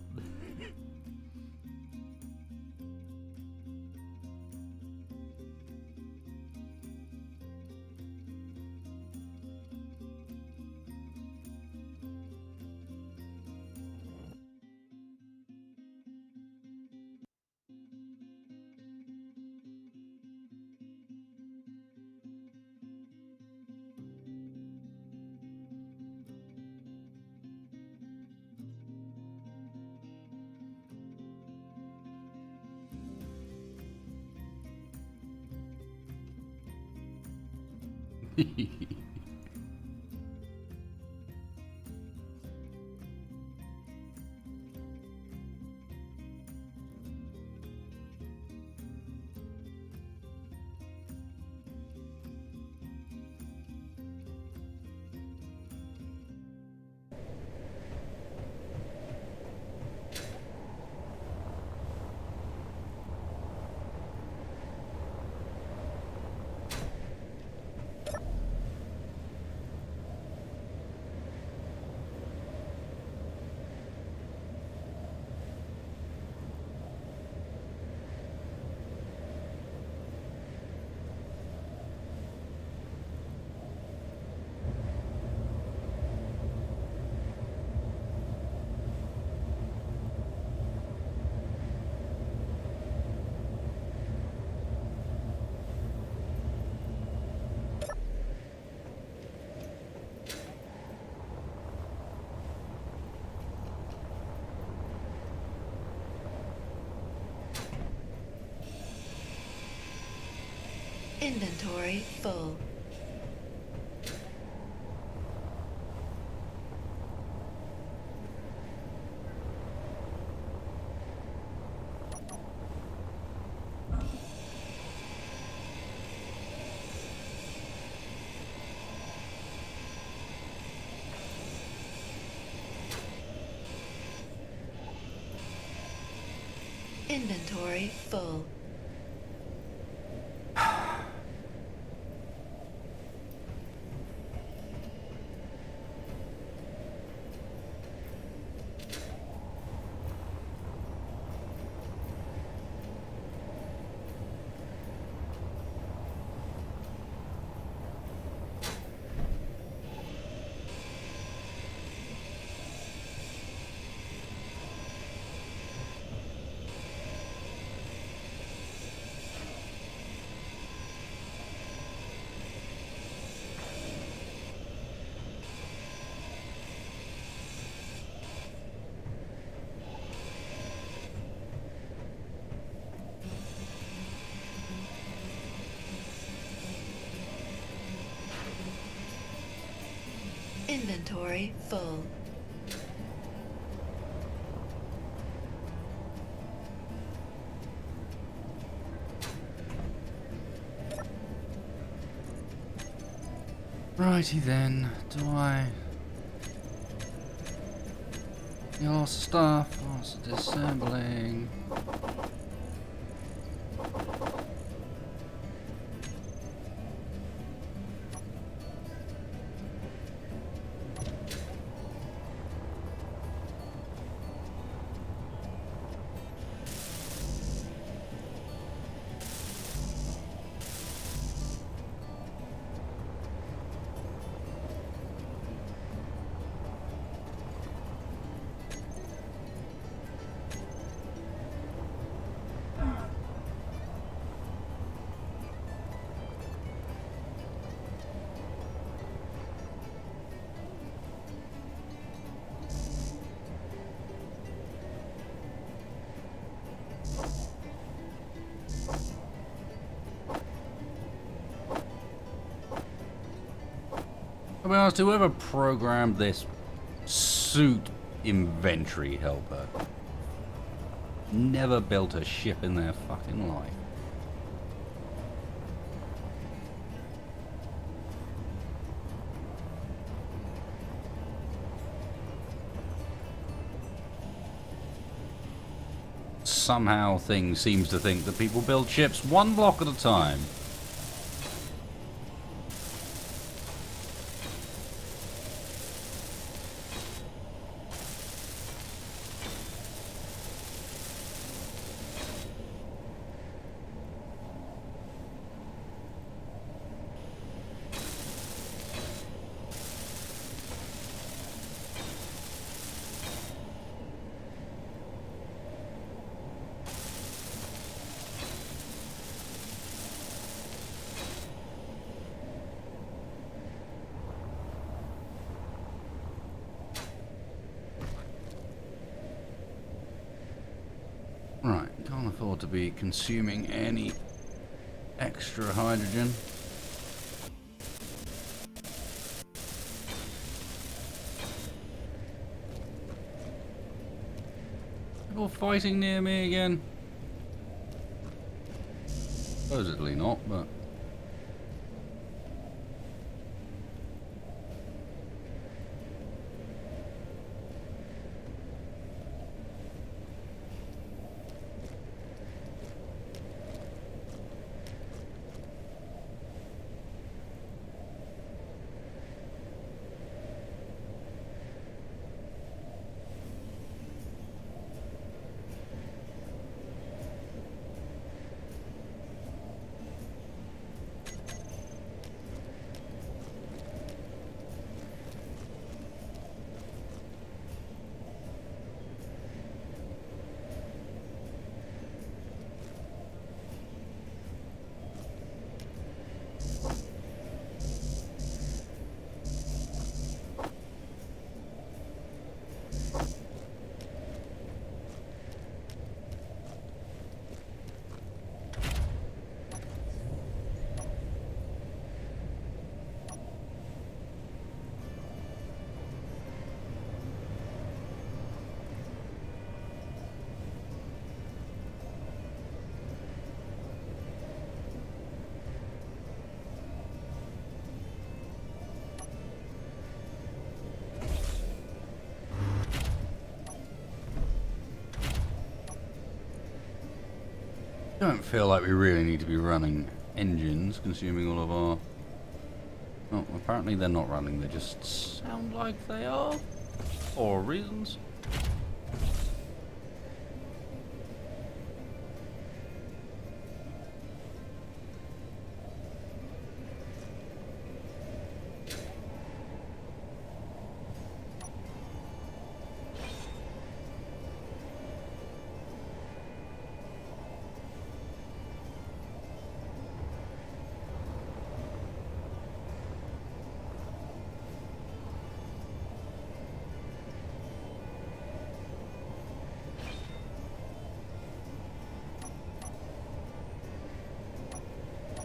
Inventory full. Inventory full. Inventory full.
Righty then, do I... Lots of stuff, lots of disassembling. be honest, whoever programmed this suit inventory helper never built a ship in their fucking life. Somehow things seems to think that people build ships one block at a time. Right, can't afford to be consuming any extra hydrogen. People fighting near me again? Supposedly not, but... I don't feel like we really need to be running engines, consuming all of our... Well, apparently they're not running, they just sound like they are. For reasons.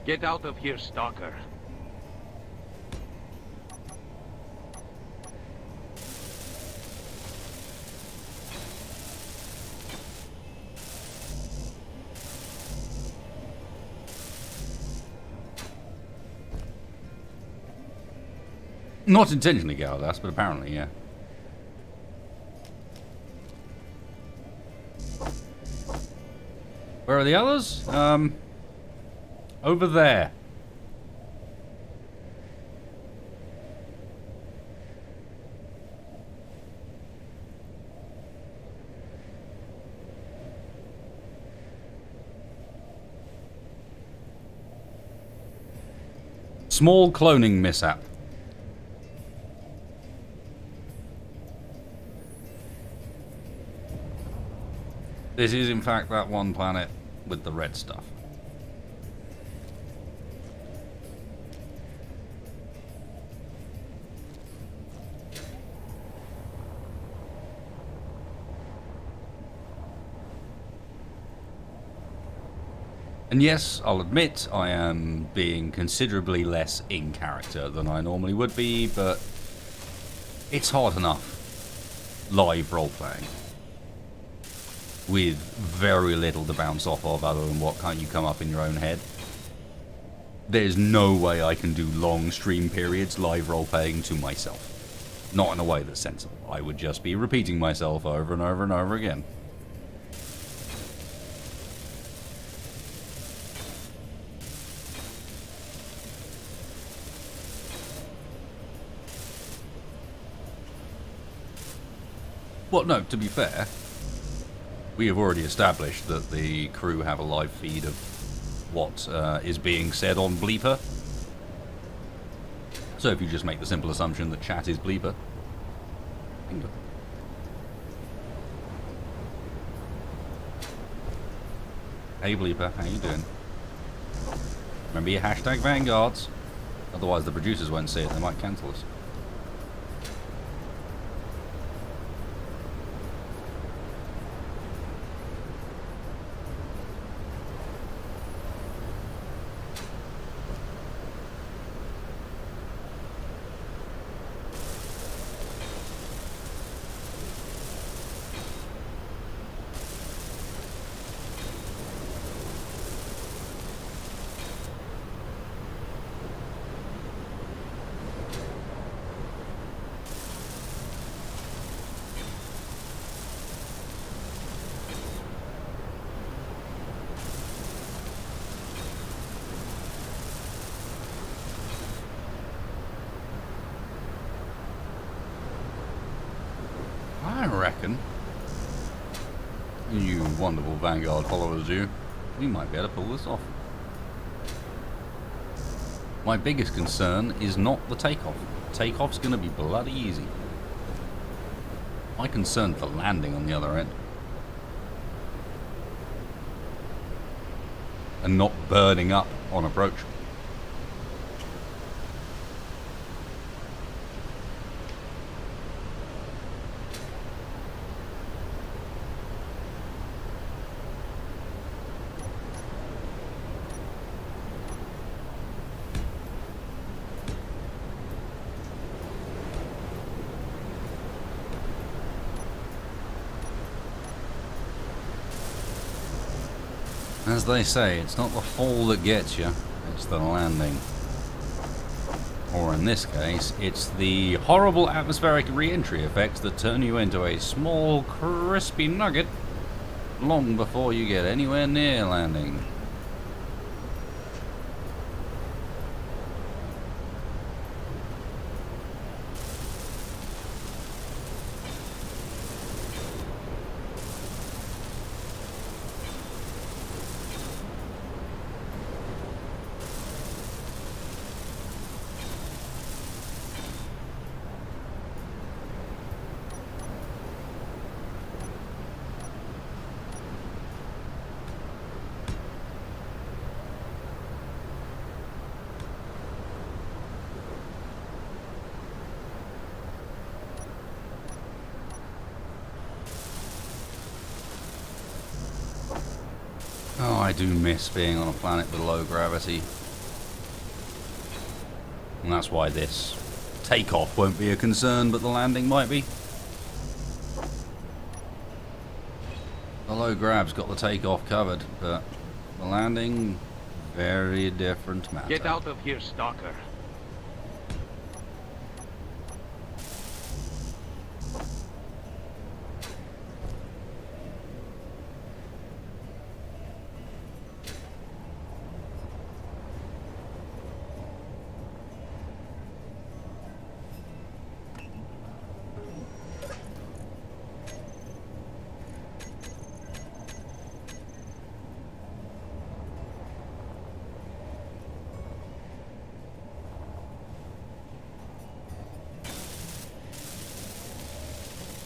Get out of here, stalker.
Not intentionally, Galdas, but apparently, yeah. Where are the others? Over there. Small cloning mishap. This is in fact that one planet with the red stuff. And yes, I'll admit I am being considerably less in character than I normally would be, but it's hard enough live role-playing with very little to bounce off of other than what kind you come up in your own head. There's no way I can do long stream periods live role-playing to myself. Not in a way that's sensible. I would just be repeating myself over and over and over again. Well, no, to be fair, we have already established that the crew have a live feed of what is being said on Bleeper. So if you just make the simple assumption that chat is Bleeper. Bingo. Hey Bleeper, how you doing? Remember your hashtag Vanguards. Otherwise the producers won't see it, they might cancel us. I reckon, you wonderful Vanguard followers you, we might be able to pull this off. My biggest concern is not the takeoff. Takeoff's going to be bloody easy. My concern for landing on the other end. And not burning up on approach. As they say, it's not the fall that gets you, it's the landing. Or in this case, it's the horrible atmospheric re-entry effects that turn you into a small, crispy nugget long before you get anywhere near landing. Oh, I do miss being on a planet with low gravity. And that's why this takeoff won't be a concern, but the landing might be. The low grav's got the takeoff covered, but the landing, very different matter.
Get out of here, Stalker.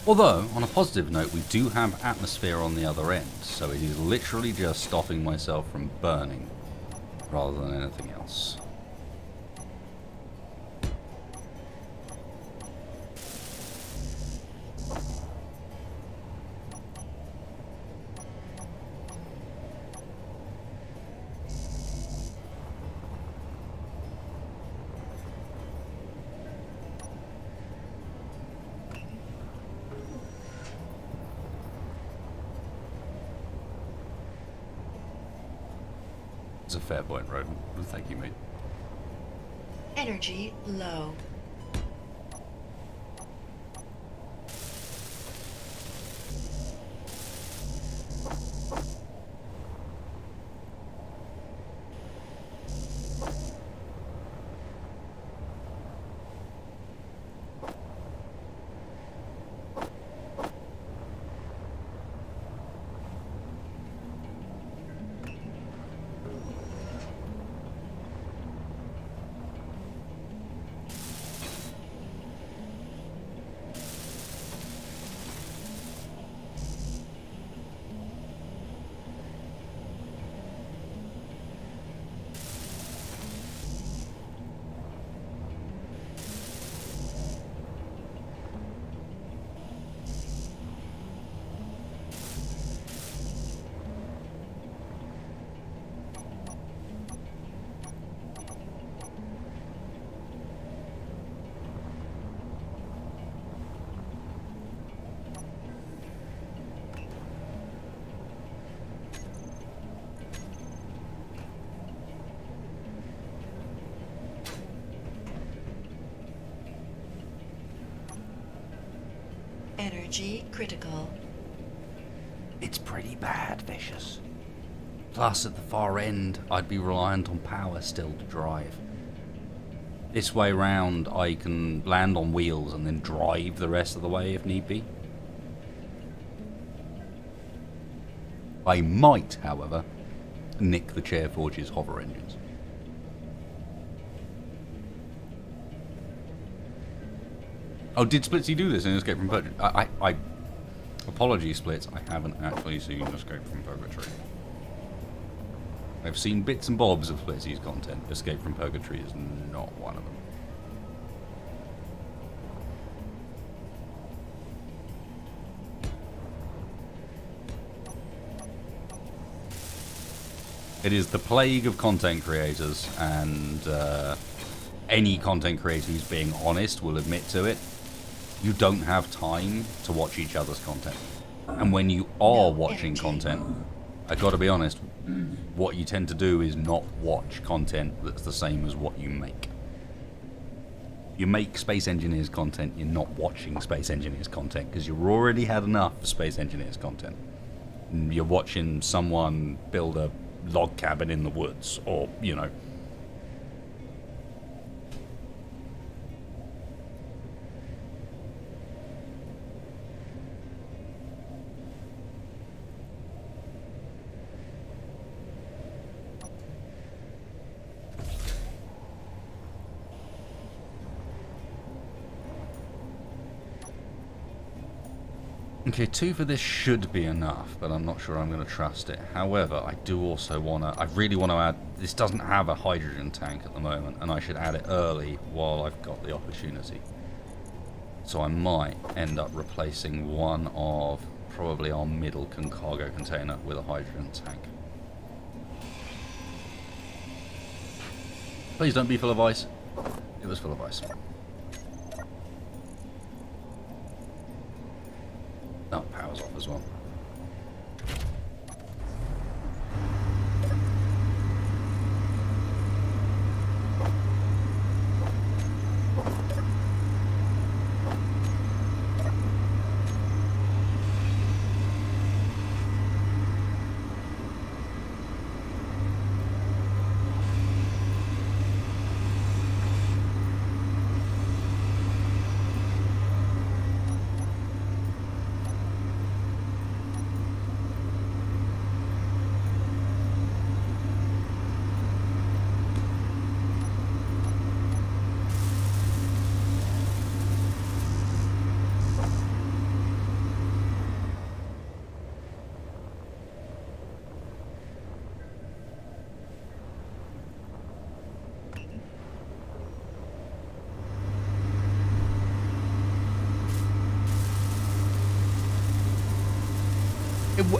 Although, on a positive note, we do have atmosphere on the other end, so it is literally just stopping myself from burning, rather than anything else. It's a fair point, Rodent. Thank you, mate.
Energy low. Energy critical.
It's pretty bad, Vicious. Plus, at the far end, I'd be reliant on power still to drive. This way round, I can land on wheels and then drive the rest of the way if need be. I might, however, nick the Chairforge's hover engines. Oh, did Splitsy do this in Escape from Purgatory? I apologies, Splits. I haven't actually seen Escape from Purgatory. I've seen bits and bobs of Splitsy's content. Escape from Purgatory is not one of them. It is the plague of content creators, and any content creator who's being honest will admit to it. You don't have time to watch each other's content. And when you are watching content, I gotta be honest, what you tend to do is not watch content that's the same as what you make. You make Space Engineers content, you're not watching Space Engineers content, because you've already had enough Space Engineers content. You're watching someone build a log cabin in the woods, or, you know. Okay, 2 for this should be enough, but I'm not sure I'm going to trust it. However, I do also want to... I really want to add... This doesn't have a hydrogen tank at the moment, and I should add it early while I've got the opportunity. So I might end up replacing one of probably our middle cargo container with a hydrogen tank. Please don't be full of ice. It was full of ice. Oh, power's off as well.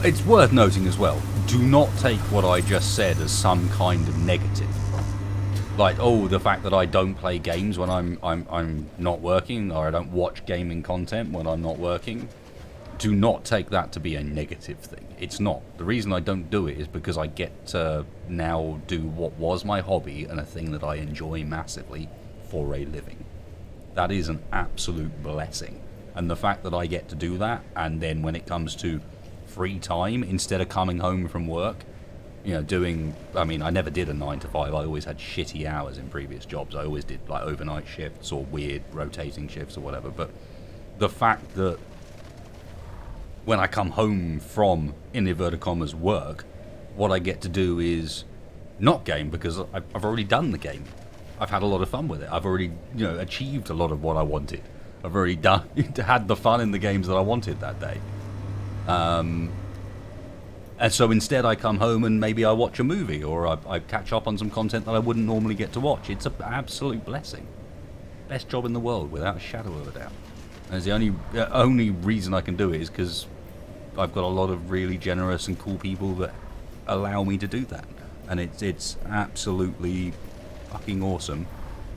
It's worth noting as well, do not take what I just said as some kind of negative. Like, oh, the fact that I don't play games when I'm not working, or I don't watch gaming content when I'm not working. do not take that to be a negative thing. It's not. The reason I don't do it is because I get to now do what was my hobby and a thing that I enjoy massively for a living. That is an absolute blessing. And the fact that I get to do that, and then when it comes to free time, instead of coming home from work, you know, doing, I mean, I never did a 9 to 5. I always had shitty hours in previous jobs. I always did like overnight shifts or weird rotating shifts or whatever. But the fact that when I come home from, in inverted commas, work, what I get to do is not game, because I've already done the game. I've had a lot of fun with it. I've already, you know, achieved a lot of what I wanted. I've already done, had the fun in the games that I wanted that day. And so instead I come home and maybe I watch a movie, or I catch up on some content that I wouldn't normally get to watch. It's an absolute blessing. Best job in the world, without a shadow of a doubt. And the only reason I can do it is because I've got a lot of really generous and cool people that allow me to do that. And it's absolutely fucking awesome.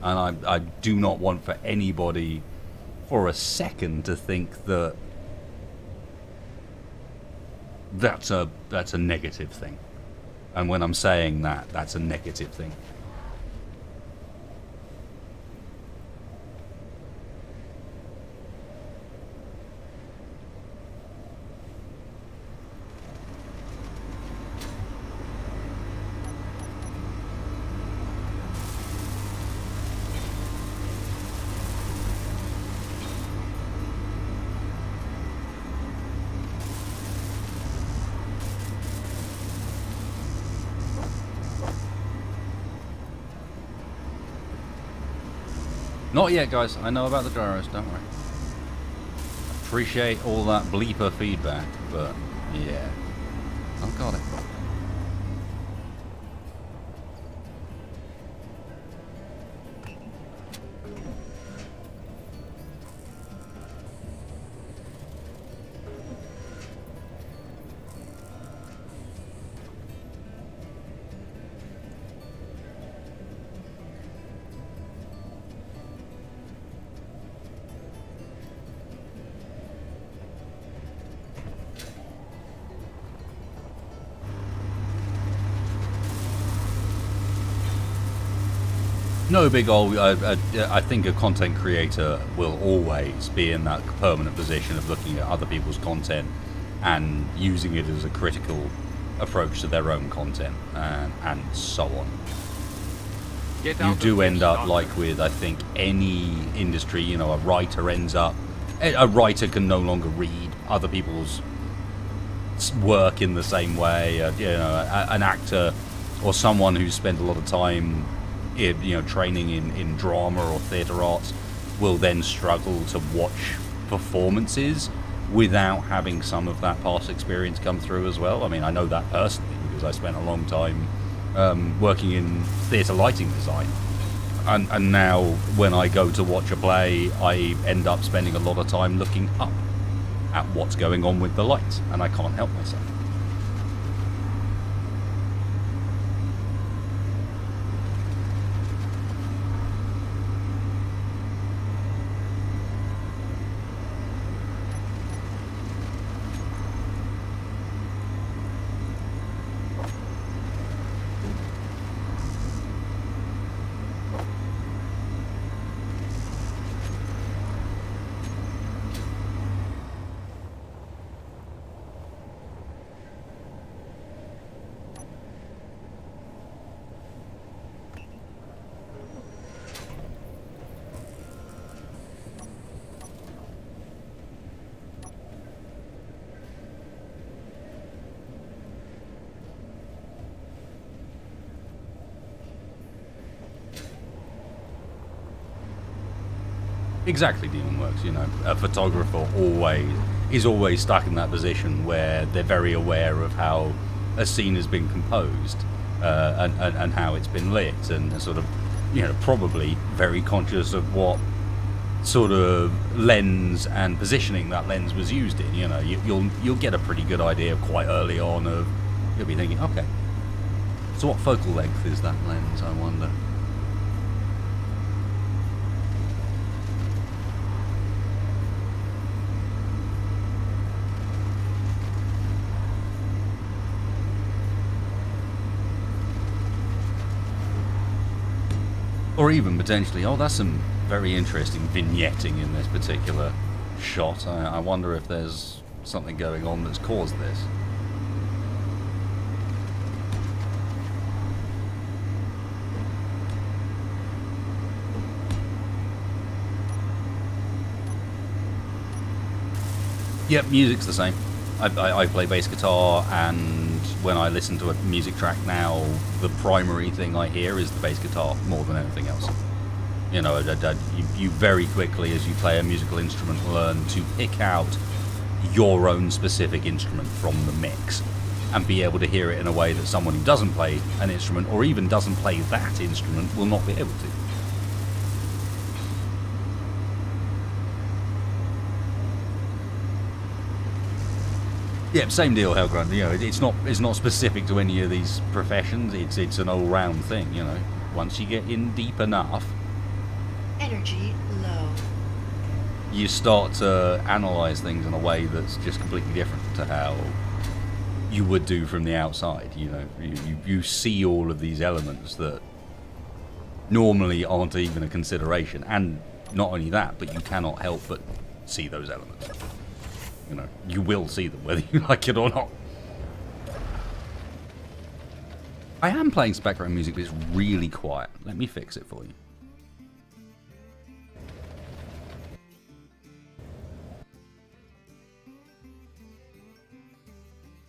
And I do not want for anybody for a second to think that that's a negative thing. And when I'm saying that, that's a negative thing. Not yet, guys. I know about the gyros, don't worry. Appreciate all that bleeper feedback, but yeah. I've got it. No big ol'. I think a content creator will always be in that permanent position of looking at other people's content and using it as a critical approach to their own content, and so on. You do end up, like with, I think, any industry, you know, a writer can no longer read other people's work in the same way. You know, an actor or someone who's spent a lot of time training in drama or theatre arts will then struggle to watch performances without having some of that past experience come through as well. I mean, I know that personally because I spent a long time working in theatre lighting design, and now when I go to watch a play, I end up spending a lot of time looking up at what's going on with the lights, and I can't help myself. Exactly, Demon Works. You know, a photographer is always stuck in that position where they're very aware of how a scene has been composed and how it's been lit, and sort of, you know, probably very conscious of what sort of lens and positioning that lens was used in. You know, you'll get a pretty good idea quite early on of, you'll be thinking, okay, so what focal length is that lens, I wonder? Or even potentially, oh, that's some very interesting vignetting in this particular shot. I wonder if there's something going on that's caused this. Yep, music's the same. I play bass guitar, and when I listen to a music track now, the primary thing I hear is the bass guitar more than anything else. You know, you very quickly, as you play a musical instrument, learn to pick out your own specific instrument from the mix and be able to hear it in a way that someone who doesn't play an instrument, or even doesn't play that instrument, will not be able to. Yeah, same deal, Hellgrunt. You know, it's not specific to any of these professions. It's an all-round thing. You know, once you get in deep enough,
Energy low.
you start to analyze things in a way that's just completely different to how you would do from the outside. You know, you see all of these elements that normally aren't even a consideration, and not only that, but you cannot help but see those elements. You know, you will see them whether you like it or not. I am playing some background music, but it's really quiet. Let me fix it for you.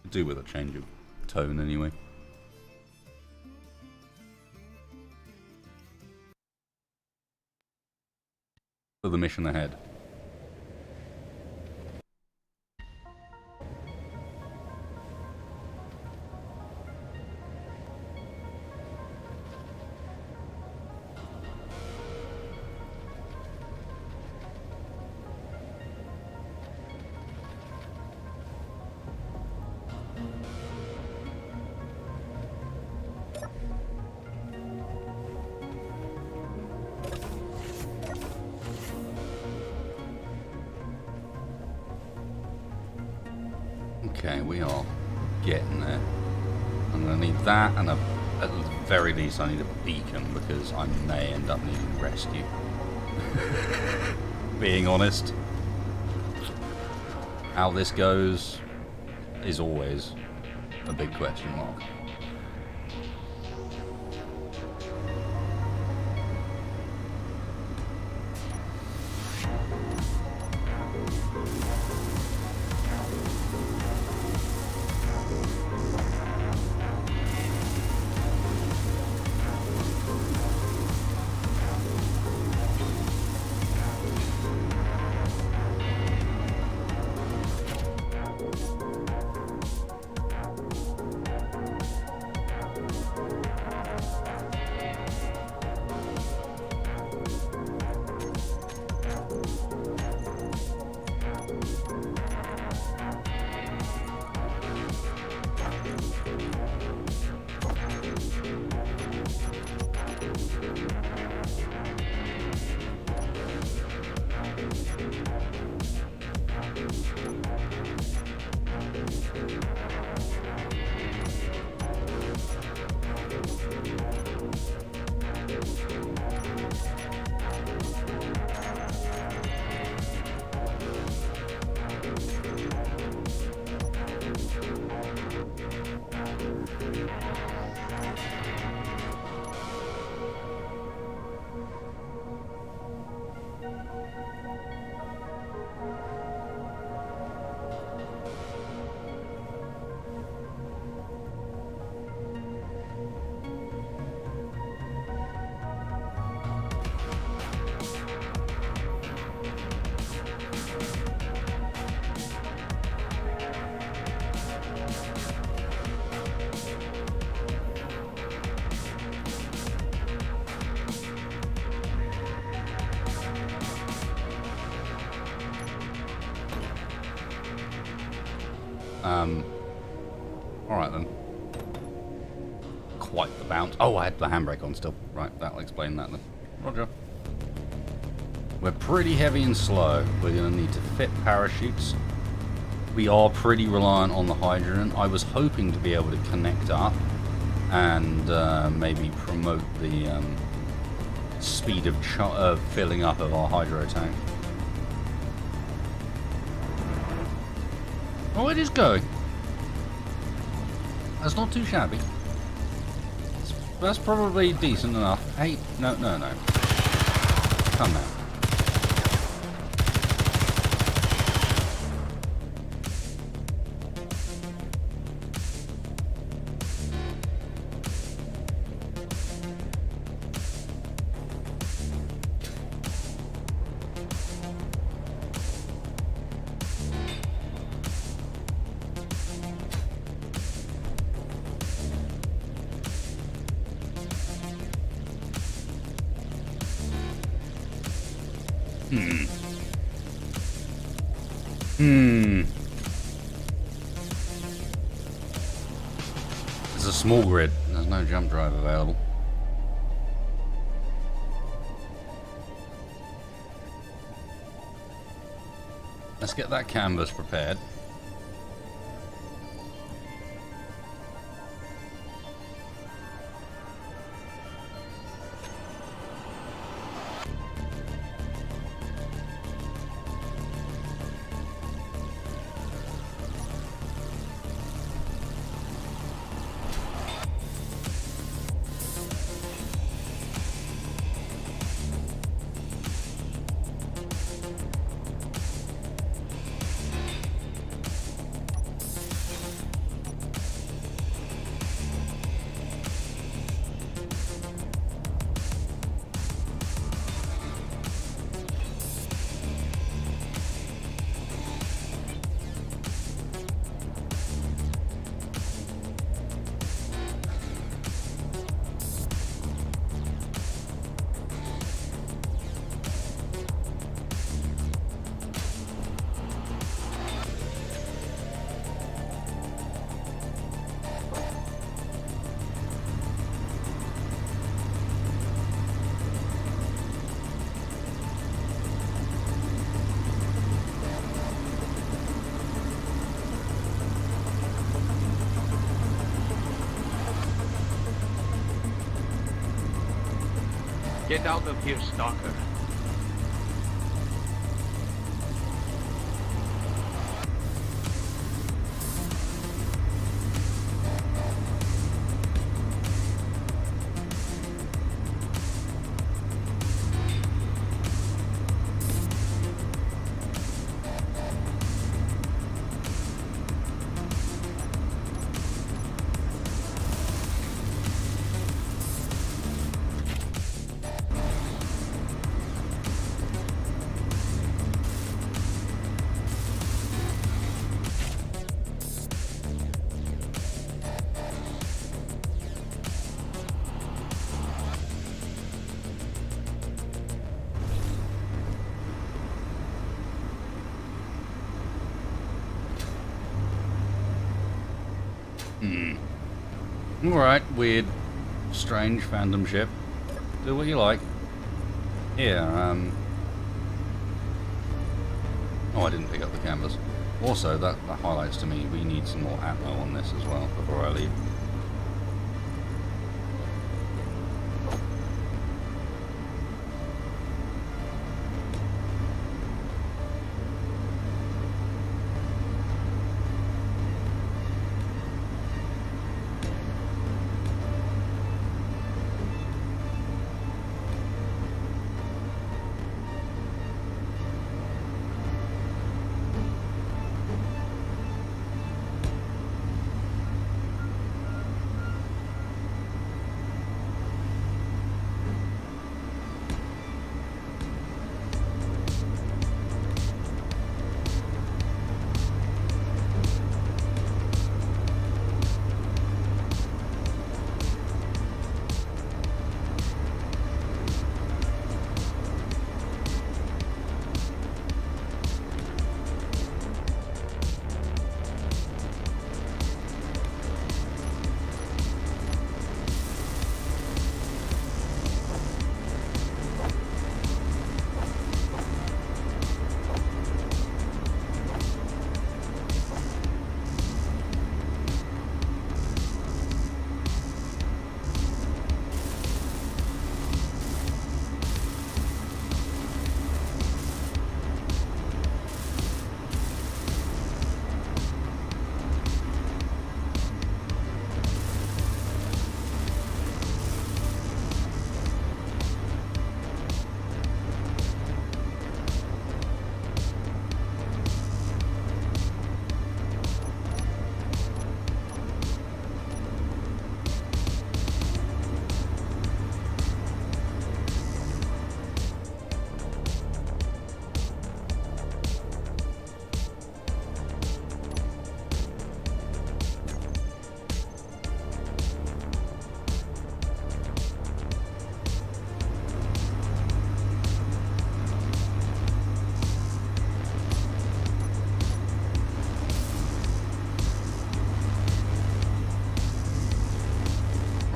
Could do with a change of tone anyway. For the mission ahead. Okay, we are getting there. I'm going to need that, and at the very least I need a beacon, because I may end up needing rescue. Being honest. How this goes is always a big question mark. Alright then. Quite the bounce. Oh, I had the handbrake on still. Right, that'll explain that then. Roger. We're pretty heavy and slow. We're going to need to fit parachutes. We are pretty reliant on the hydrogen. I was hoping to be able to connect up and maybe promote the speed of filling up of our hydro tank. Oh, it is going. That's not too shabby. That's probably decent enough. Hey, no. Come now. It's a small grid. There's no jump drive available. Let's get that canvas prepared.
Get out of here, stalker.
Alright, weird, strange fandom ship. Do what you like. Here, oh, I didn't pick up the canvas. Also, that highlights to me we need some more ammo on this as well before I leave.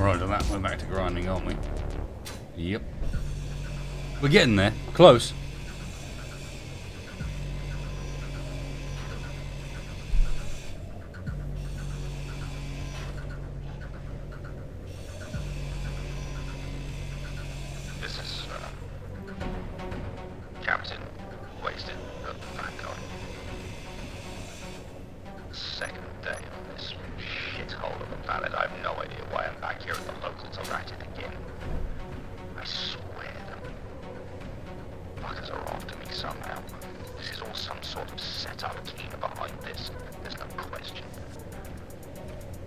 Roger that, we're back to grinding, aren't we? Yep. We're getting there. Close.
This is Captain Wasted of Vanguard. Second day of this shithole of a planet. I have no idea why I'm back here and the locals are at it again. I swear them fuckers are after me somehow. This is all some sort of setup keener behind this. There's no question.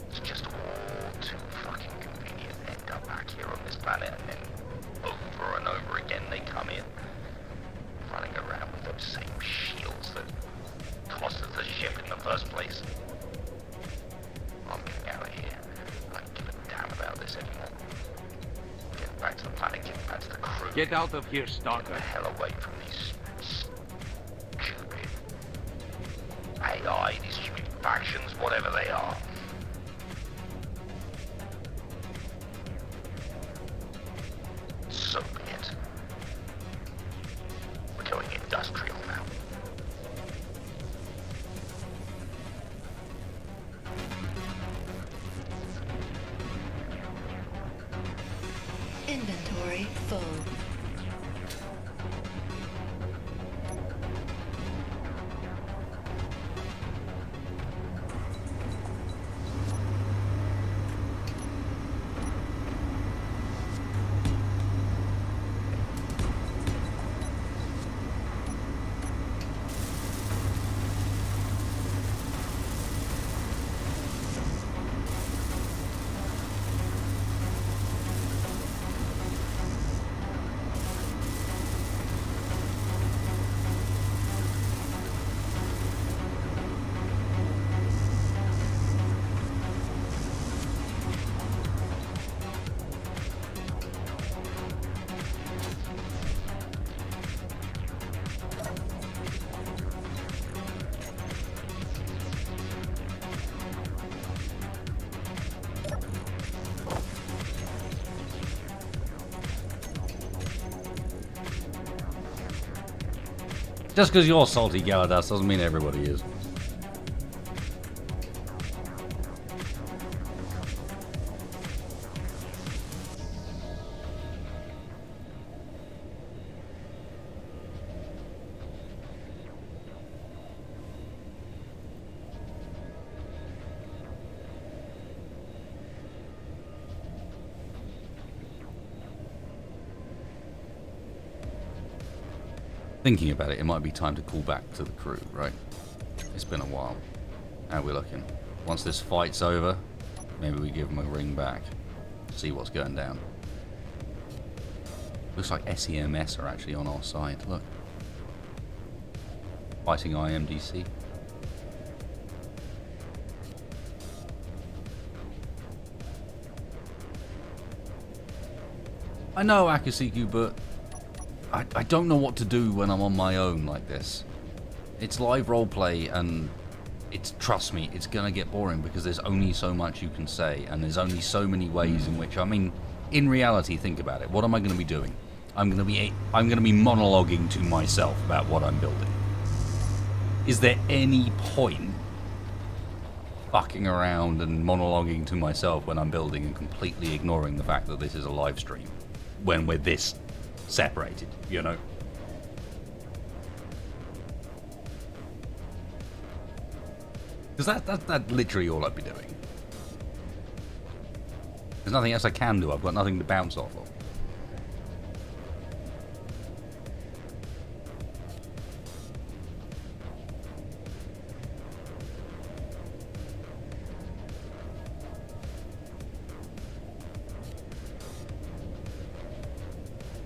It's just all too fucking convenient. End up back here on this planet and then over and over again they come in. Running around with those same shields that cost us the ship in the first place. I'm getting out of here. I don't give a damn about this anymore. Getting back to the planet, getting back to the crew.
Get out of here,
Get
Stalker.
the hell away from these stupid AI, these stupid factions, whatever they are. So be it. We're going industrial now.
Inventory full.
Just because you're salty, Galadas, doesn't mean everybody is. Thinking about it, it might be time to call back to the crew, right? It's been a while. How are we looking? Once this fight's over, maybe we give them a ring back. See what's going down. Looks like SEMS are actually on our side, look. Fighting IMDC. I know, Akasiku, but I don't know what to do when I'm on my own like this. It's live roleplay, and trust me, it's gonna get boring because there's only so much you can say, and there's only so many ways in which, I mean, in reality, think about it. What am I gonna be doing? I'm gonna be monologuing to myself about what I'm building. Is there any point fucking around and monologuing to myself when I'm building and completely ignoring the fact that this is a live stream when we're this separated, you know? Because that's literally all I'd be doing. There's nothing else I can do. I've got nothing to bounce off of.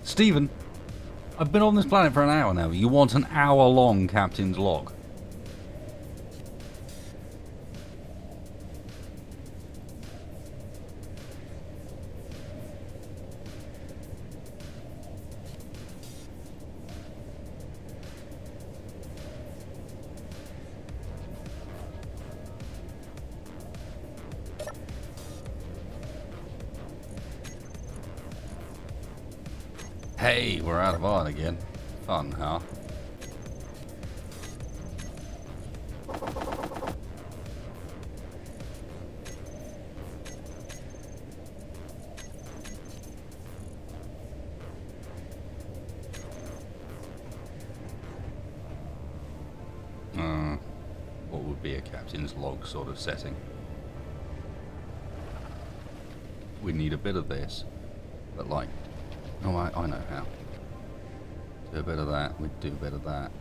Stephen, I've been on this planet for an hour now. You want an hour-long captain's log? Hey, we're out of iron again. Fun, huh? What would be a captain's log sort of setting? We need a bit of this, but like, oh, I know how. Do a bit of that, we'd do a bit of that,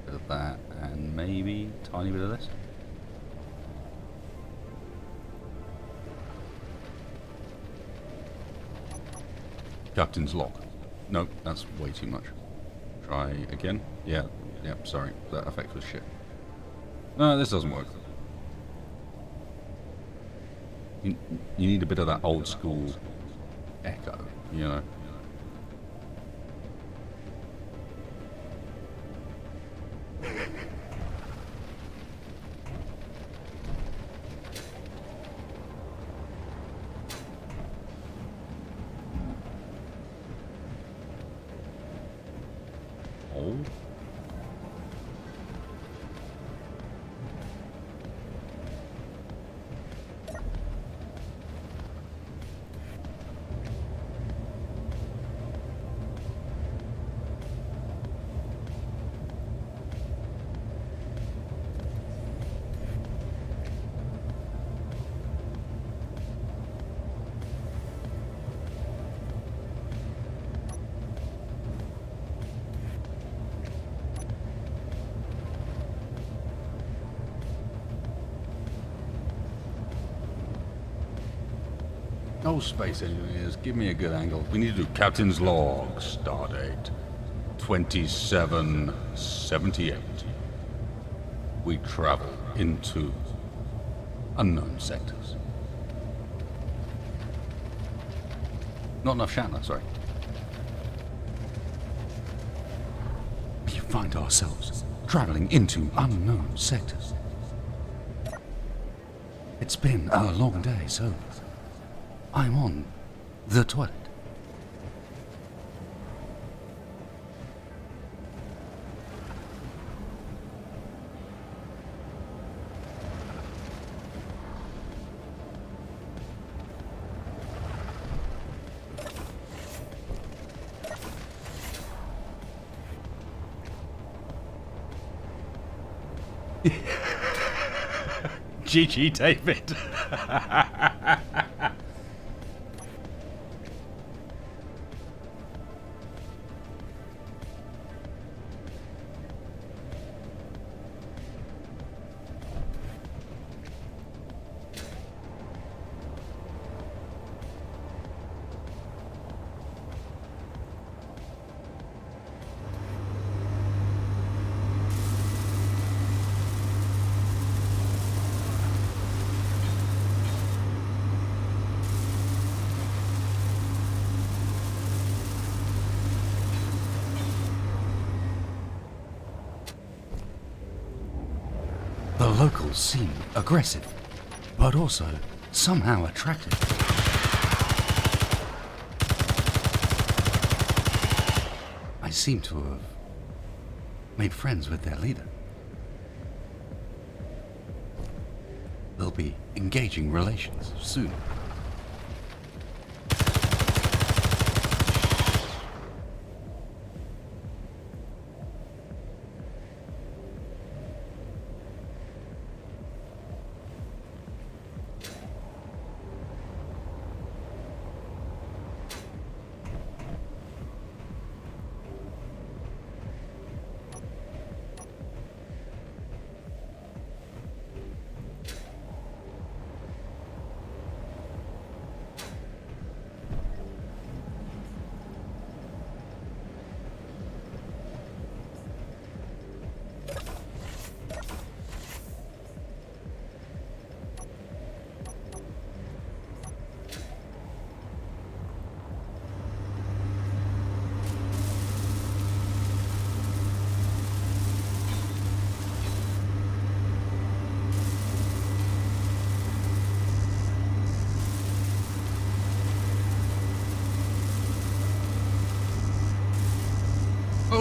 bit of that, and maybe a tiny bit of this. Captain's log. Nope, that's way too much. Try again. Yeah, yep, sorry, that effect was shit. No, this doesn't work. You need a bit of that old school echo, you know. Oh. Oh, space engineers, give me a good angle. We need to do Captain's log, stardate 2778. We travel into unknown sectors. Not enough Shatner, sorry. We find ourselves traveling into unknown sectors. It's been a long day, so I'm on the toilet. GG, David. The locals seem aggressive, but also somehow attractive. I seem to have made friends with their leader. They'll be engaging relations soon.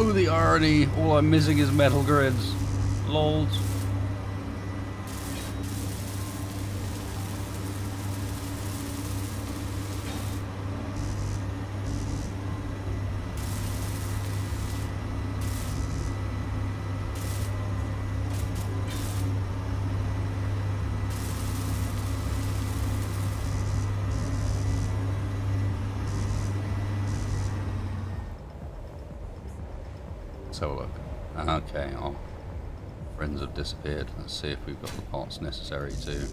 no, the irony. All I'm missing is metal grids. Lols. Let's have a look. Okay, our friends have disappeared. Let's see if we've got the parts necessary to...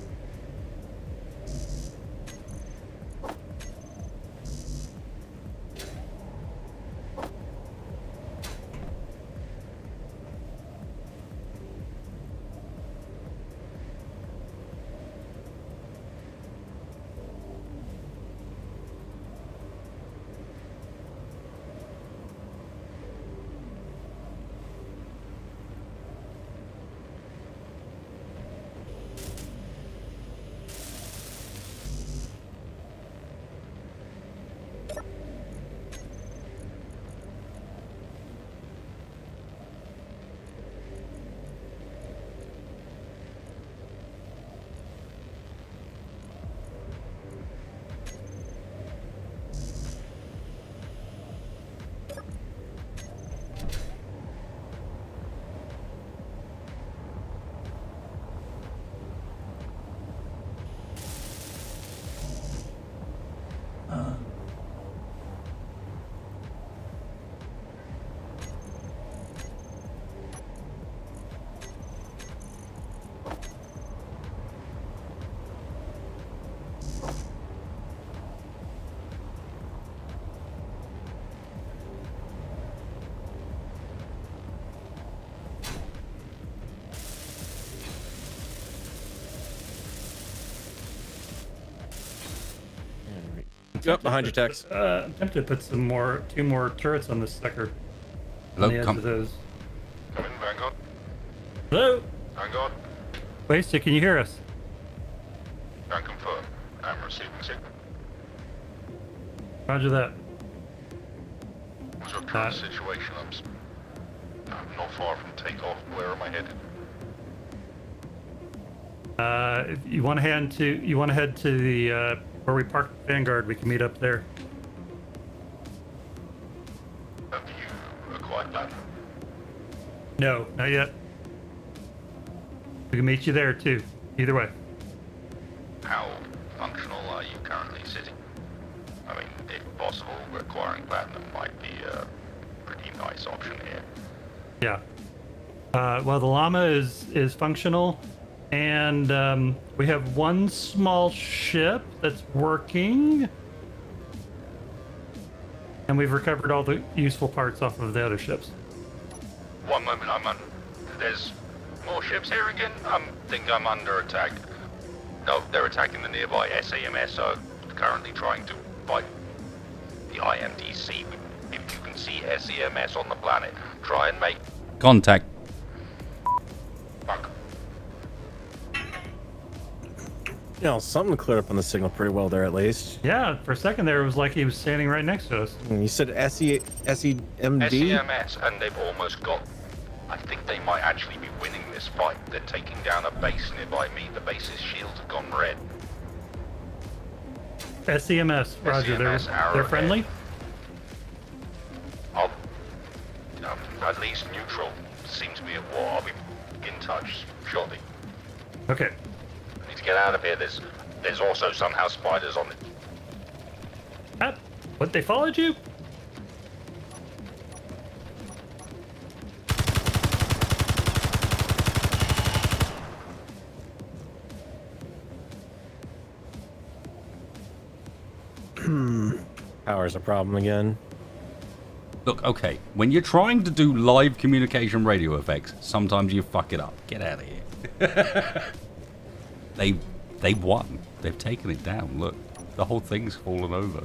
Yep, behind you, Tex.
I'm tempted to put two more turrets on this sucker.
Hello,
on the edge of those.
Come in, Vanguard.
Hello?
Vanguard,
Wasted, can you hear us?
can confirm. I'm receiving signal.
Roger that.
What's your current situation? I'm not far from takeoff. Where am I headed?
If you want to head to the where we parked Vanguard, we can meet up there.
Have you acquired that?
No, not yet. We can meet you there too. Either way.
How functional are you currently sitting? I mean, if possible, acquiring platinum might be a pretty nice option here.
Yeah. Well, the llama is functional, and we have one small ship that's working, and we've recovered all the useful parts off of the other ships.
One moment, there's more ships here again? I think I'm under attack. No, they're attacking the nearby SAMS, so currently trying to fight the IMDC. If you can see SAMS on the planet, try and make...
Contact.
Fuck.
You know, something cleared up on the signal pretty well there, at least.
Yeah, for a second there, it was like he was standing right next to us.
You said SEMD?
SAMS, and they've almost got... I think they might actually be winning this fight. They're taking down a base nearby me. The base's shields have gone red.
SEMS, Roger.
SEMS,
They're friendly.
I'll... at least neutral. Seem to be at war. I'll be in touch shortly.
Okay.
I need to get out of here. There's also somehow spiders on it.
What, they followed you?
Power's a problem again.
Look, okay, when you're trying to do live communication radio effects, sometimes you fuck it up. Get out of here. They've won. They've taken it down. Look, the whole thing's fallen over.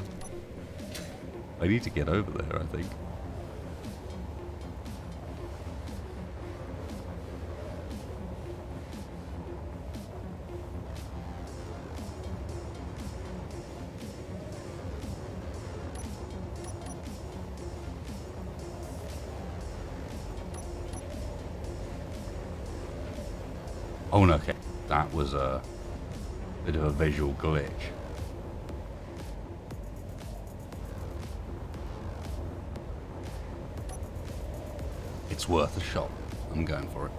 I need to get over there, I think. Oh no, okay. That was a bit of a visual glitch. It's worth a shot. I'm going for it.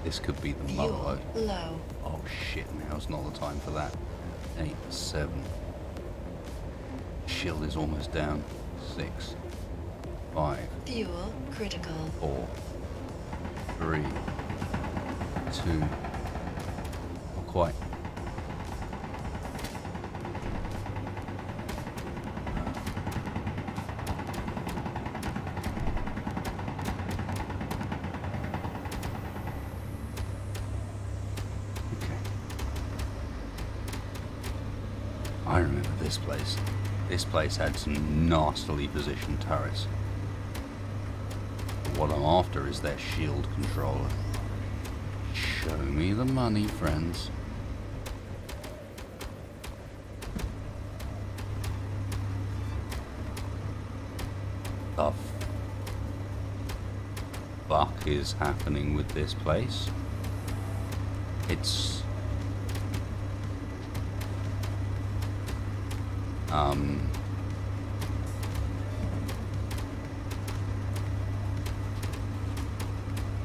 This could be the motherlode.
Low.
Oh shit, now's not the time for that. 8, 7. Shield is almost down. 6, 5.
Fuel critical.
4, 3, 2. Not quite. I remember this place. This place had some nastily positioned turrets. But what I'm after is their shield controller. Show me the money, friends. The fuck is happening with this place? It's...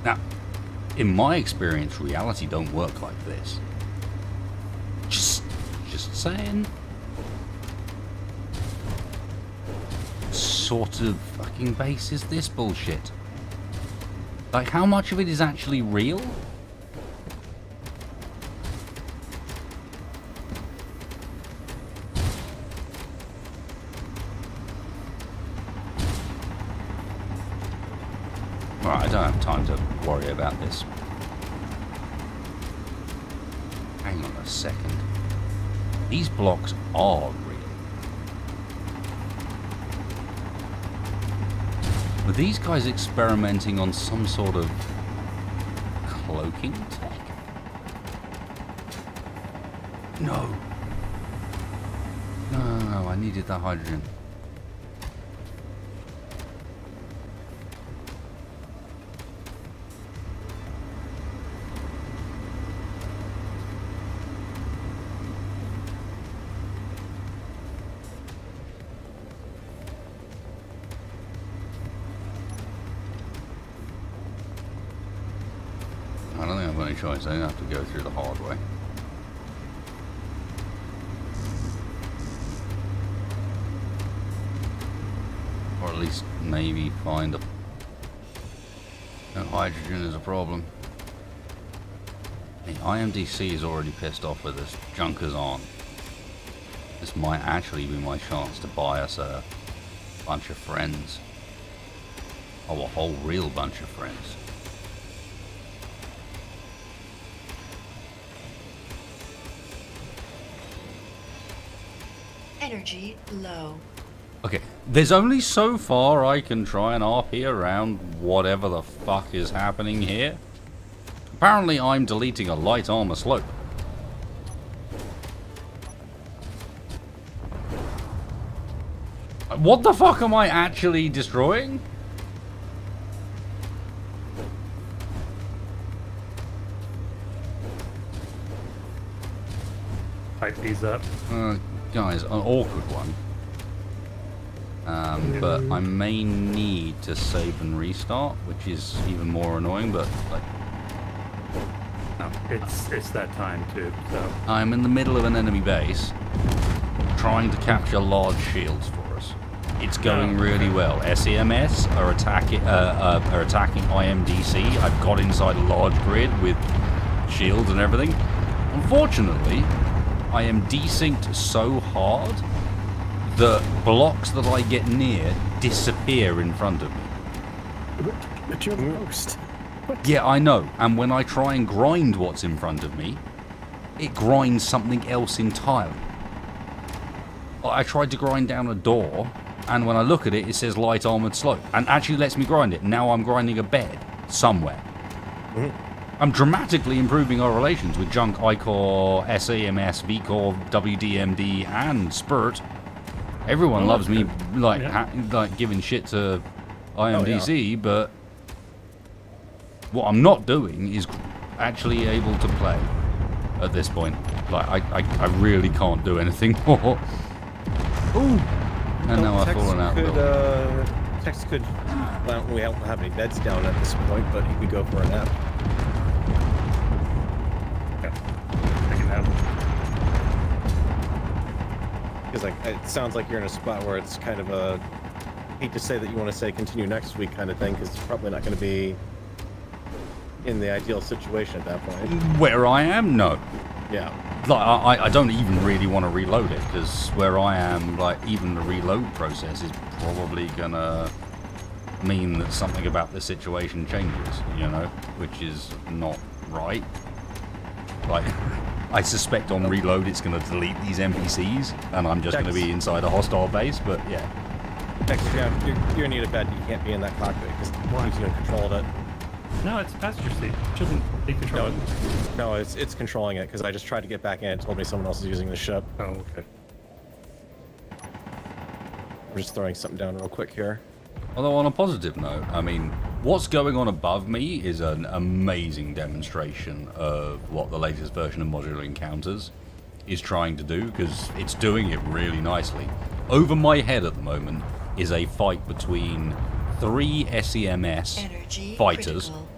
Now, in my experience, reality don't work like this. Just saying. Sort of fucking base is this bullshit? Like, how much of it is actually real? Right, I don't have time to worry about this. Hang on a second. These blocks are real. Were these guys experimenting on some sort of cloaking tech? No. No, I needed that hydrogen. I don't think I've got any choice. I have to go through the hard way. Or at least maybe find a... No, hydrogen is a problem. The IMDC is already pissed off with us. Junkers on. This might actually be my chance to buy us a bunch of friends. Oh, a whole real bunch of friends.
Energy low.
Okay, there's only so far I can try and RP around whatever the fuck is happening here. Apparently I'm deleting a light armor slope. What the fuck am I actually destroying?
Pipe these up.
Guys, an awkward one. But I may need to save and restart, which is even more annoying, but like...
No, it's that time too, so...
I'm in the middle of an enemy base, trying to capture large shields for us. It's going really well. SEMS are attacking IMDC. I've got inside a large grid with shields and everything. Unfortunately, I am desynced so hard that blocks that I get near disappear in front of me.
But you're the host. What?
Yeah, I know. And when I try and grind what's in front of me, it grinds something else entirely. I tried to grind down a door, and when I look at it, it says light armored slope, and actually lets me grind it. Now I'm grinding a bed somewhere. I'm dramatically improving our relations with Junk, ICOR, SAMS, VCOR, WDMD, and Spurt. Everyone loves me, like, like giving shit to IMDC, but What I'm not doing is actually able to play at this point. Like, I really can't do anything more. Ooh! And now I've fallen out of the
Tex could, well, we don't have any beds down at this point, but he could go for a nap.
Take a nap.
Because like, it sounds like you're in a spot where it's kind of a, hate to say that you want to say continue next week kind of thing, because it's probably not going to be in the ideal situation at that point.
Where I am, no.
Yeah.
Like, I don't even really want to reload it, because where I am, like, even the reload process is probably gonna mean that something about the situation changes, you know, which is not right. Like, I suspect on reload it's gonna delete these NPCs, and I'm just gonna be inside a hostile base, but yeah.
Tex, you're gonna need a bed. You can't be in that cockpit, because he's gonna control it.
No, it's passenger seat. It shouldn't be controlled.
No, it's controlling it, because I just tried to get back in. It told me someone else is using the ship.
Oh, okay.
I'm just throwing something down real quick here.
Although on a positive note, I mean, what's going on above me is an amazing demonstration of what the latest version of Modular Encounters is trying to do, because it's doing it really nicely. Over my head at the moment is a fight between 3 SEMS
Energy
fighters,
critical.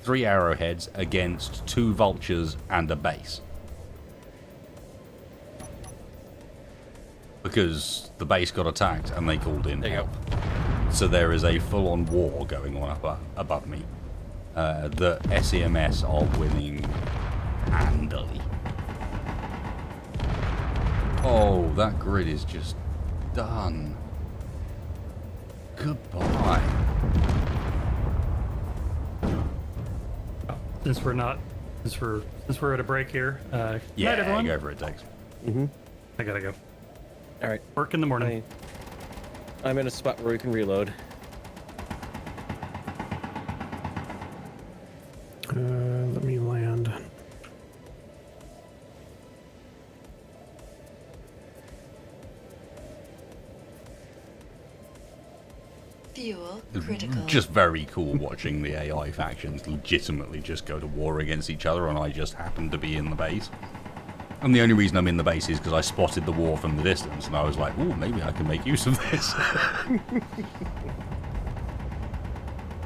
3 arrowheads against 2 vultures and a base. Because the base got attacked and they called in help. So there is a full-on war going on above me. The SEMS are winning handily. Oh, that grid is just done. Goodbye.
Since we're at a break here.
Yeah,
night, everyone.
go for it, Dex.
I gotta go.
All right.
Work in the morning.
I'm in a spot where we can reload.
Let me land.
Fuel critical.
Just very cool watching the AI factions legitimately just go to war against each other, and I just happen to be in the base. And the only reason I'm in the base is because I spotted the war from the distance, and I was like, "Ooh, maybe I can make use of this."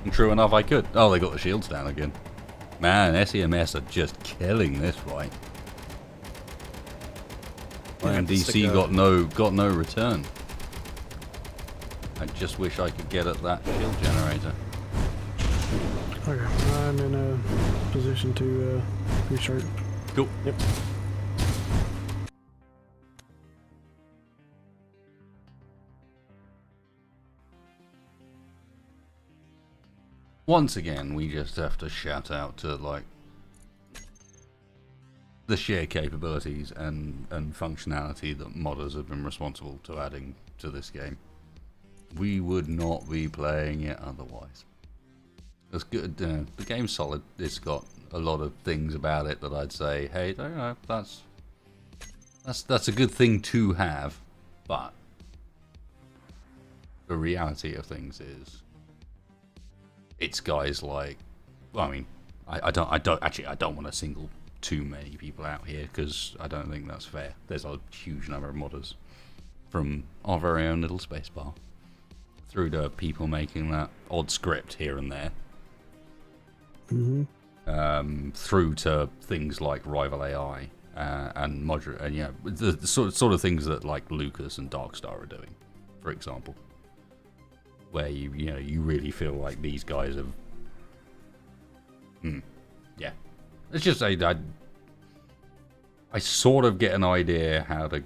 And true enough, I could. Oh, they got the shields down again. Man, SEMS are just killing this fight. And DC got no return. I just wish I could get at that shield generator.
Okay, I'm in a position to restart.
Cool.
Yep.
Once again, we just have to shout out to, like, the sheer capabilities and functionality that modders have been responsible to adding to this game. We would not be playing it otherwise. It's good. The game's solid. It's got a lot of things about it that I'd say, hey, you know, that's a good thing to have. But the reality of things is, it's guys like, well, I mean, I don't want to single too many people out here, because I don't think that's fair. There's a huge number of modders, from our very own little spacebar through to people making that odd script here and there, through to things like Rival AI and modular, and yeah, the sort of things that like Lucas and Darkstar are doing, for example, where you really feel like these guys have, yeah. Let's just say that I sort of get an idea how to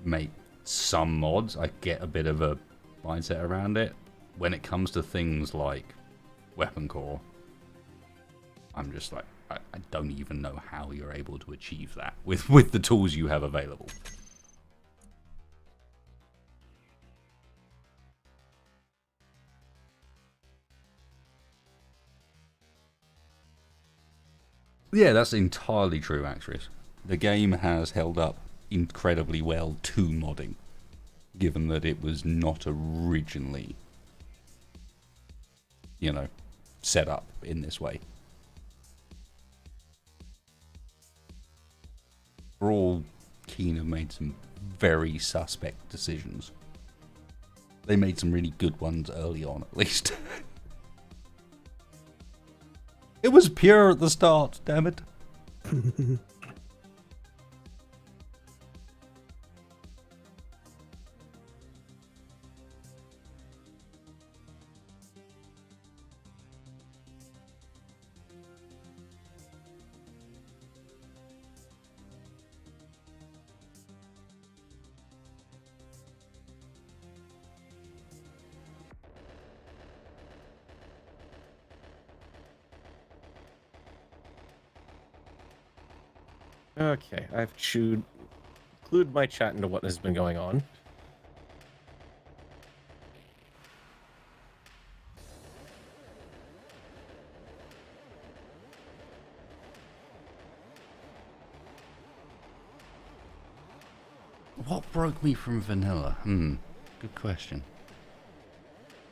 make some mods. I get a bit of a mindset around it. When it comes to things like Weapon Core, I'm just like, I don't even know how you're able to achieve that with the tools you have available. Yeah, that's entirely true, Actress. The game has held up incredibly well to modding, given that it was not originally, set up in this way. We're all keen have made some very suspect decisions. They made some really good ones early on, at least. It was pure at the start, damn it.
Okay, I've include my chat into what has been going on.
What broke me from vanilla? Good question.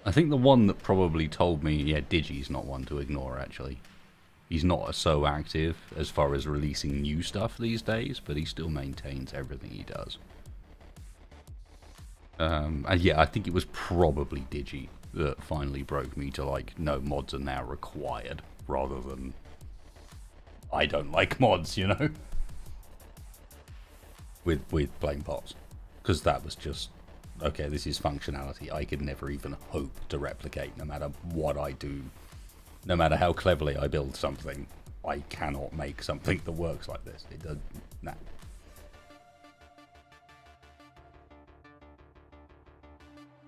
I think the one that probably told me, yeah, Digi's not one to ignore, actually. He's not so active as far as releasing new stuff these days, but he still maintains everything he does. And yeah, I think it was probably Digi that finally broke me to like, no, mods are now required, rather than I don't like mods, you know? With playing pots. Because that was just, okay, this is functionality I could never even hope to replicate, no matter what I do. No matter how cleverly I build something, I cannot make something that works like this. It does, nah.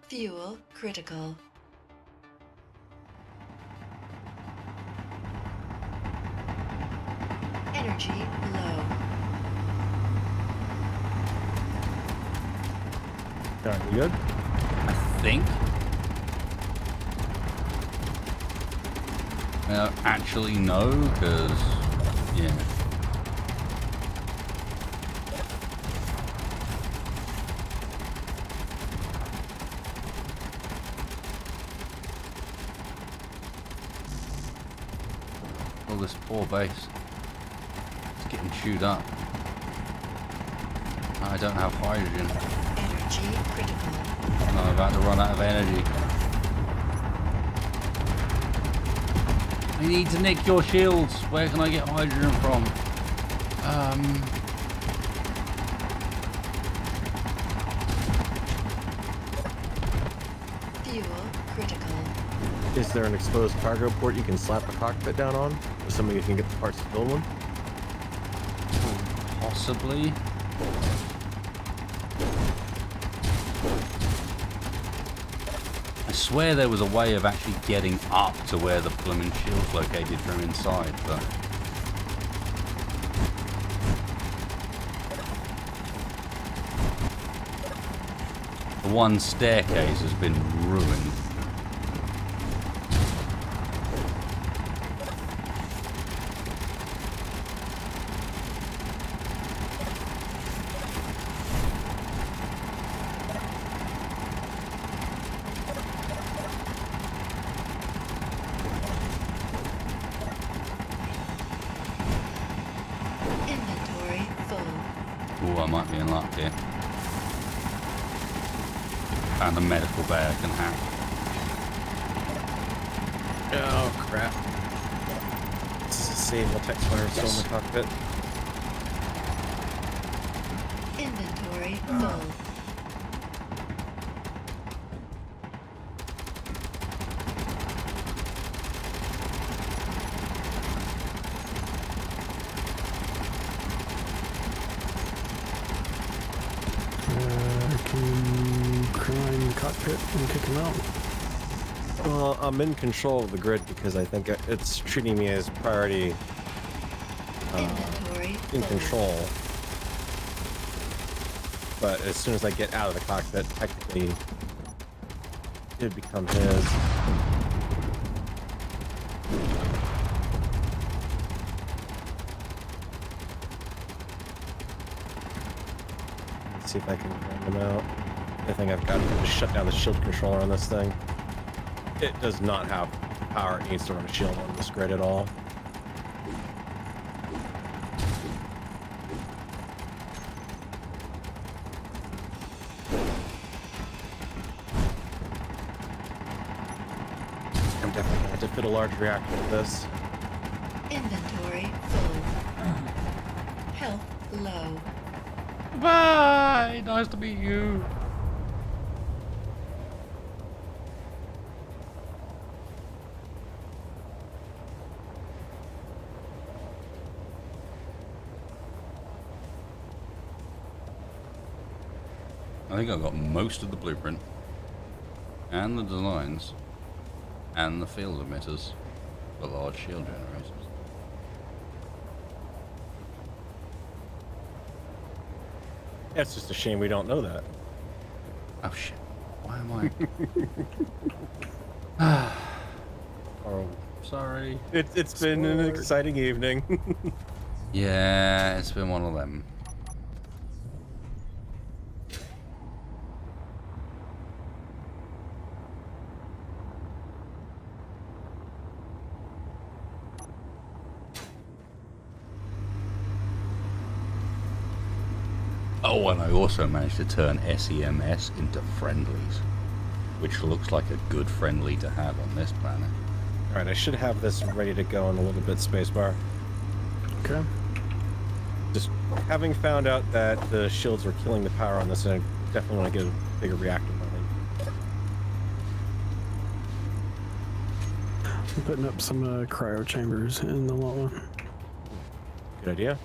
Fuel critical. Energy low.
Are you good?
I think. Actually, no, because, yeah. Oh, this poor base. It's getting chewed up. I don't have hydrogen.
Energy critical.
I'm about to run out of energy. I need to nick your shields. Where can I get hydrogen from?
Fuel critical.
Is there an exposed cargo port you can slap a cockpit down on? Or somebody who can get the parts to build one?
Possibly. I swear there was a way of actually getting up to where the blooming shield's located from inside, but... the one staircase has been ruined. Might be in luck here. Found a medical bay I can hack.
Oh crap. This is a sable tech fire still in the cockpit.
Inventory full.
Cockpit and kick him out.
Well, I'm in control of the grid because I think it's treating me as priority in control. But as soon as I get out of the cockpit, technically it become his. Let's see if I can run them out. I think I've got to shut down the shield controller on this thing. It does not have power it needs to run a shield on this grid at all. I'm definitely going to fit a large reactor with this.
Inventory full. Health low.
Bye! Nice to meet you. I think I've got most of the blueprint, and the designs, and the field emitters for large shield generators.
It's just a shame we don't know that.
Oh shit. Why am I... Oh, sorry.
It's been an exciting evening.
Yeah, it's been one of them. Oh, and I also managed to turn SEMS into friendlies, which looks like a good friendly to have on this planet.
Alright, I should have this ready to go in a little bit, spacebar.
Okay.
Just having found out that the shields were killing the power on this, I definitely want to get a bigger reactor running.
I'm putting up some cryo chambers in the lot one.
Good idea.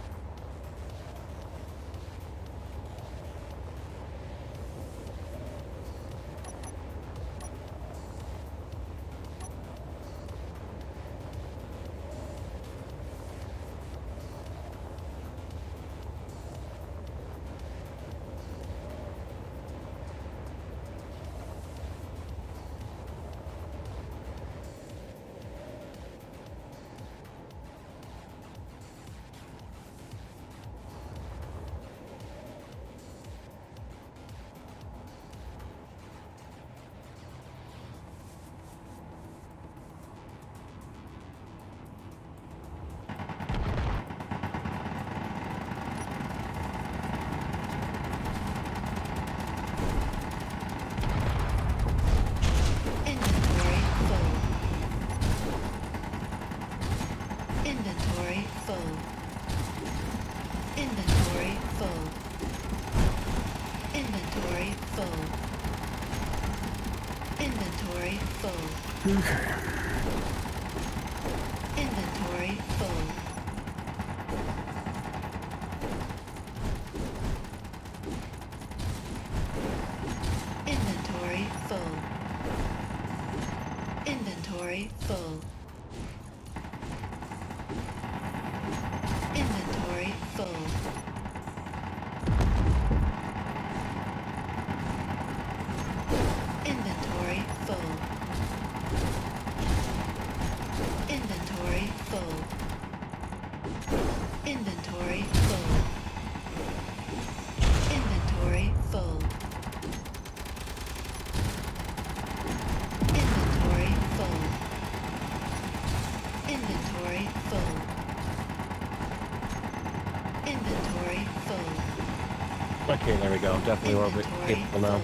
Inventory full. Inventory full. Inventory full. Inventory full.
Okay.
Inventory full. Inventory full. Inventory full. Inventory full. Inventory full. Inventory full. Inventory full. Inventory full. Inventory full. Inventory full. Inventory full.
Okay, there we go. Definitely orbit capable now.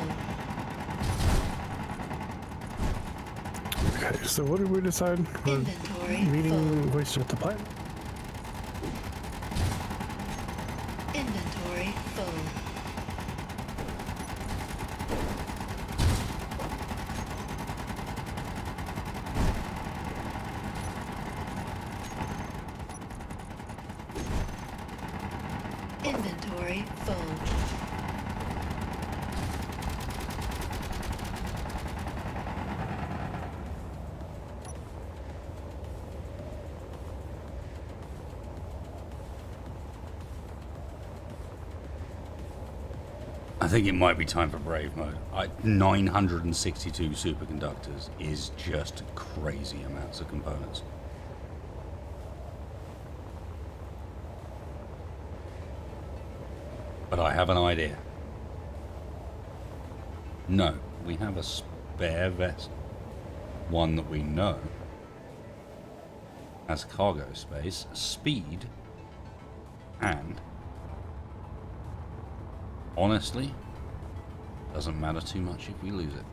Okay, so what did we decide? We're
Inventory
meeting voice at the plant.
Inventory full. Inventory full.
I think it might be time for brave mode. 962 superconductors is just crazy amounts of components. But I have an idea. No, we have a spare vessel. One that we know as cargo space, speed, and honestly, doesn't matter too much if we lose it.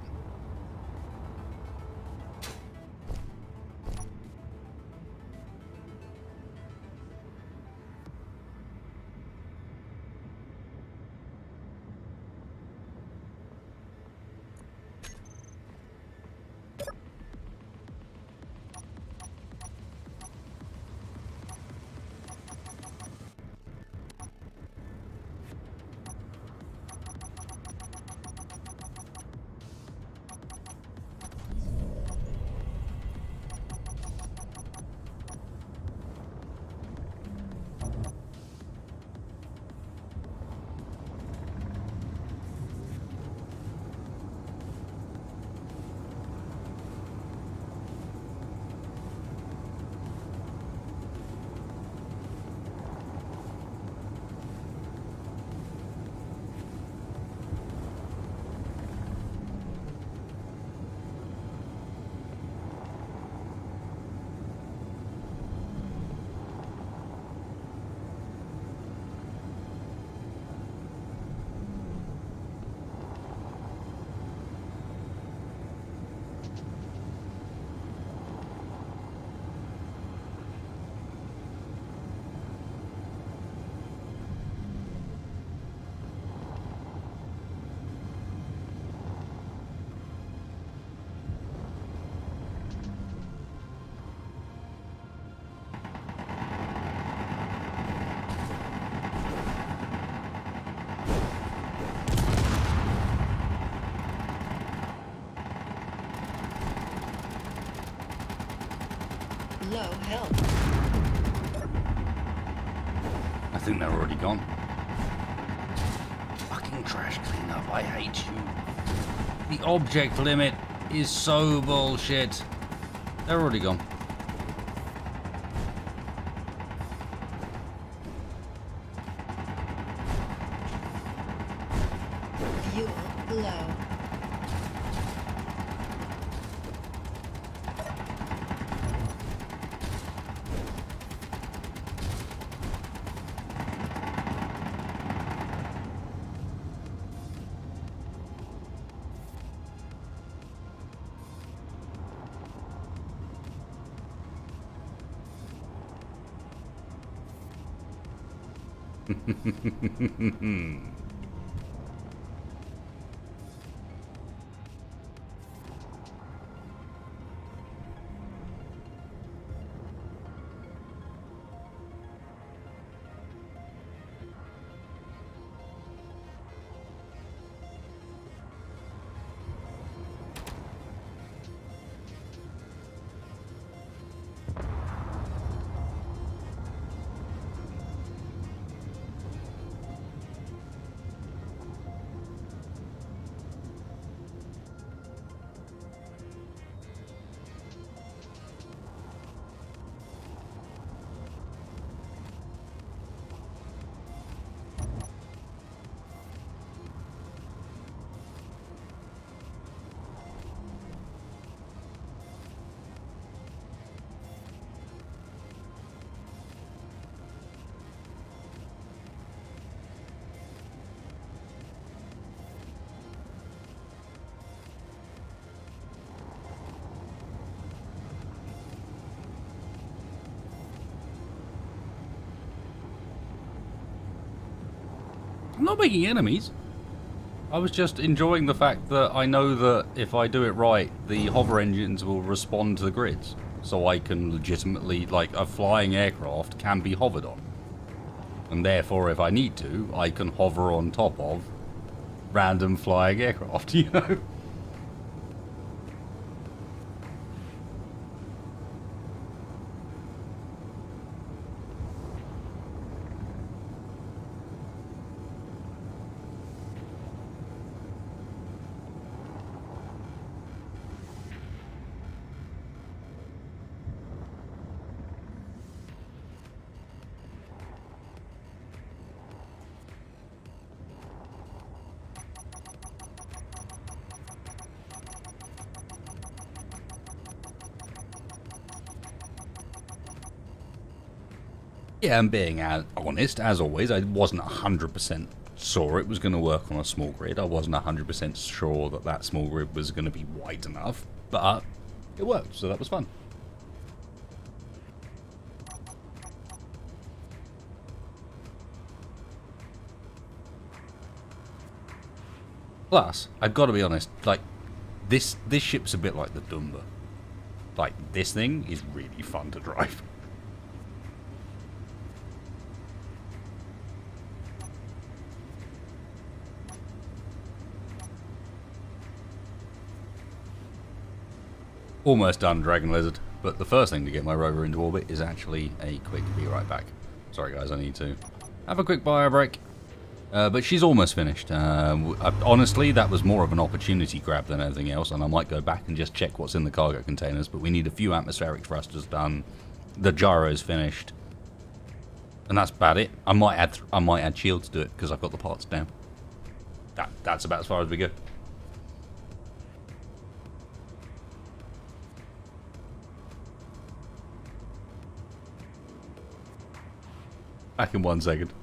Low health.
I think they're already gone. Fucking trash cleanup, I hate you. The object limit is so bullshit. They're already gone.
Fuel low.
I'm not making enemies. I was just enjoying the fact that I know that if I do it right, the hover engines will respond to the grids. So I can legitimately, like, a flying aircraft can be hovered on. And therefore, if I need to, I can hover on top of random flying aircraft, you know? Yeah, and being honest, as always, I wasn't 100% sure it was going to work on a small grid. I wasn't 100% sure that that small grid was going to be wide enough, but it worked, so that was fun. Plus, I've got to be honest, like, this ship's a bit like the Dumba. Like, this thing is really fun to drive. Almost done, Dragon Lizard, but the first thing to get my rover into orbit is actually a quick be right back. Sorry guys, I need to have a quick bio break. But she's almost finished. Honestly, that was more of an opportunity grab than anything else, and I might go back and just check what's in the cargo containers, but we need a few atmospheric thrusters done. The gyro's finished. And that's about it. I might add shields to it, because I've got the parts down. That's about as far as we go. Back in 1 second.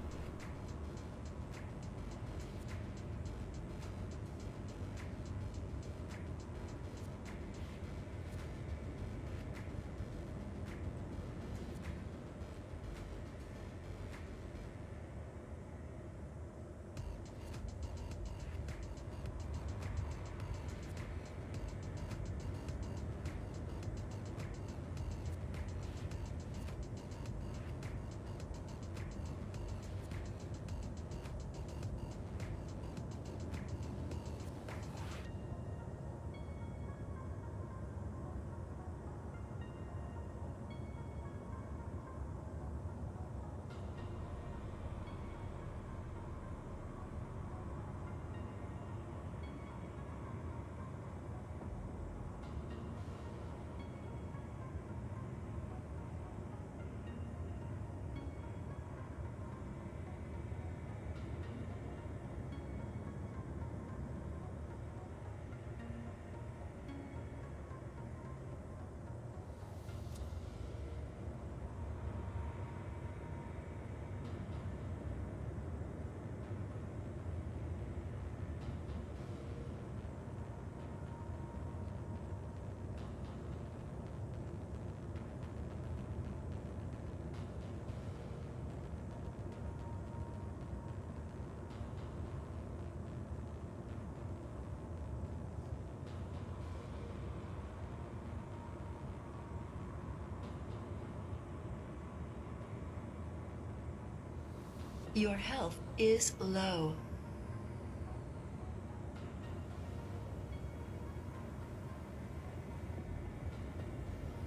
Your health is low.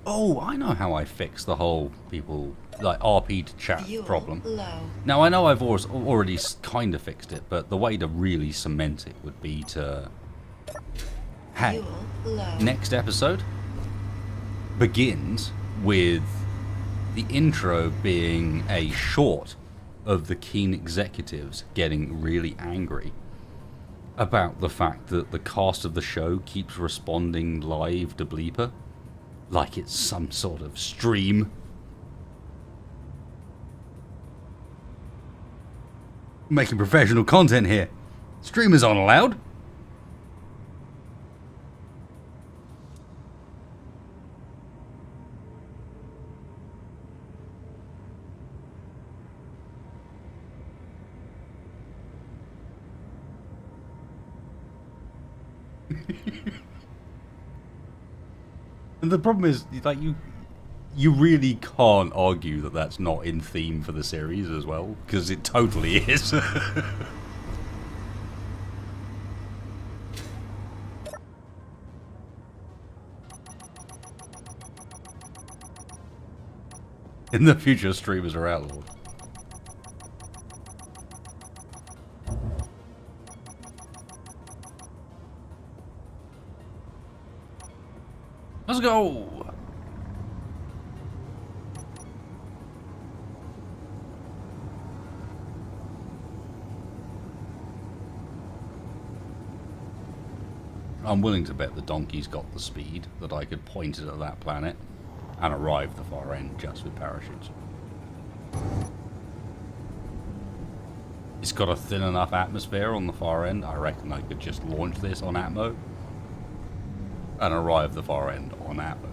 Oh, I know how I fix the whole people, like, RP to chat
Fuel
problem.
low.
Now, I know I've already kind of fixed it, but the way to really cement it would be to... Hey,
Fuel low.
next episode begins with the intro being a short of the Keen executives getting really angry about the fact that the cast of the show keeps responding live to Bleeper like it's some sort of stream. Making professional content here. Streamers aren't allowed. And the problem is, like, you really can't argue that that's not in theme for the series as well, because it totally is. In the future, streamers are outlawed. Let's go! I'm willing to bet the donkey's got the speed that I could point it at that planet and arrive the far end just with parachutes. It's got a thin enough atmosphere on the far end. I reckon I could just launch this on Atmo and arrive the far end on Atmo.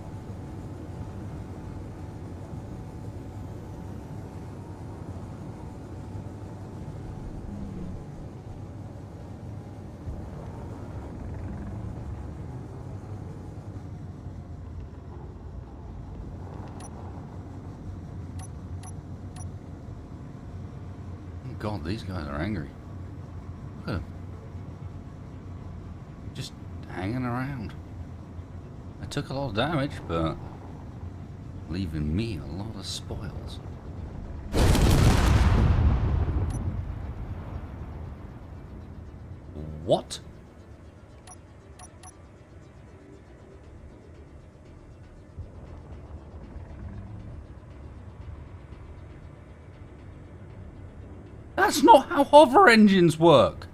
God, these guys are angry. Look at them. Just hanging around. I took a lot of damage, but leaving me a lot of spoils. What? That's not how hover engines work.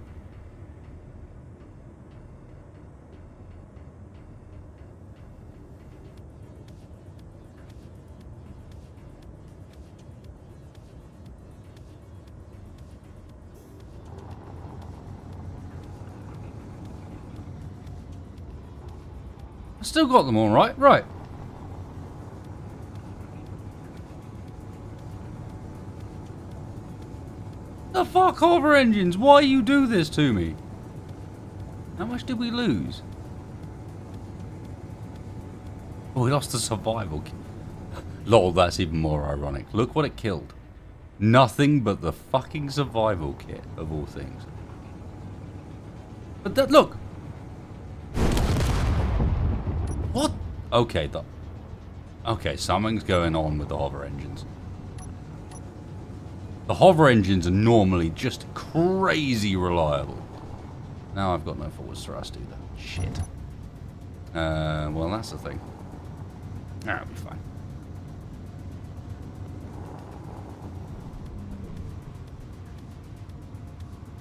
I still got them all right. Right. The fuck, hover engines? Why you do this to me? How much did we lose? Oh, we lost the survival kit. Lol, that's even more ironic. Look what it killed. Nothing but the fucking survival kit, of all things. But that, look. What? Okay, okay, something's going on with the hover engines. The hover engines are normally just crazy reliable. Now I've got no forwards thrust either. Shit. Well, that's the thing. That'll be fine.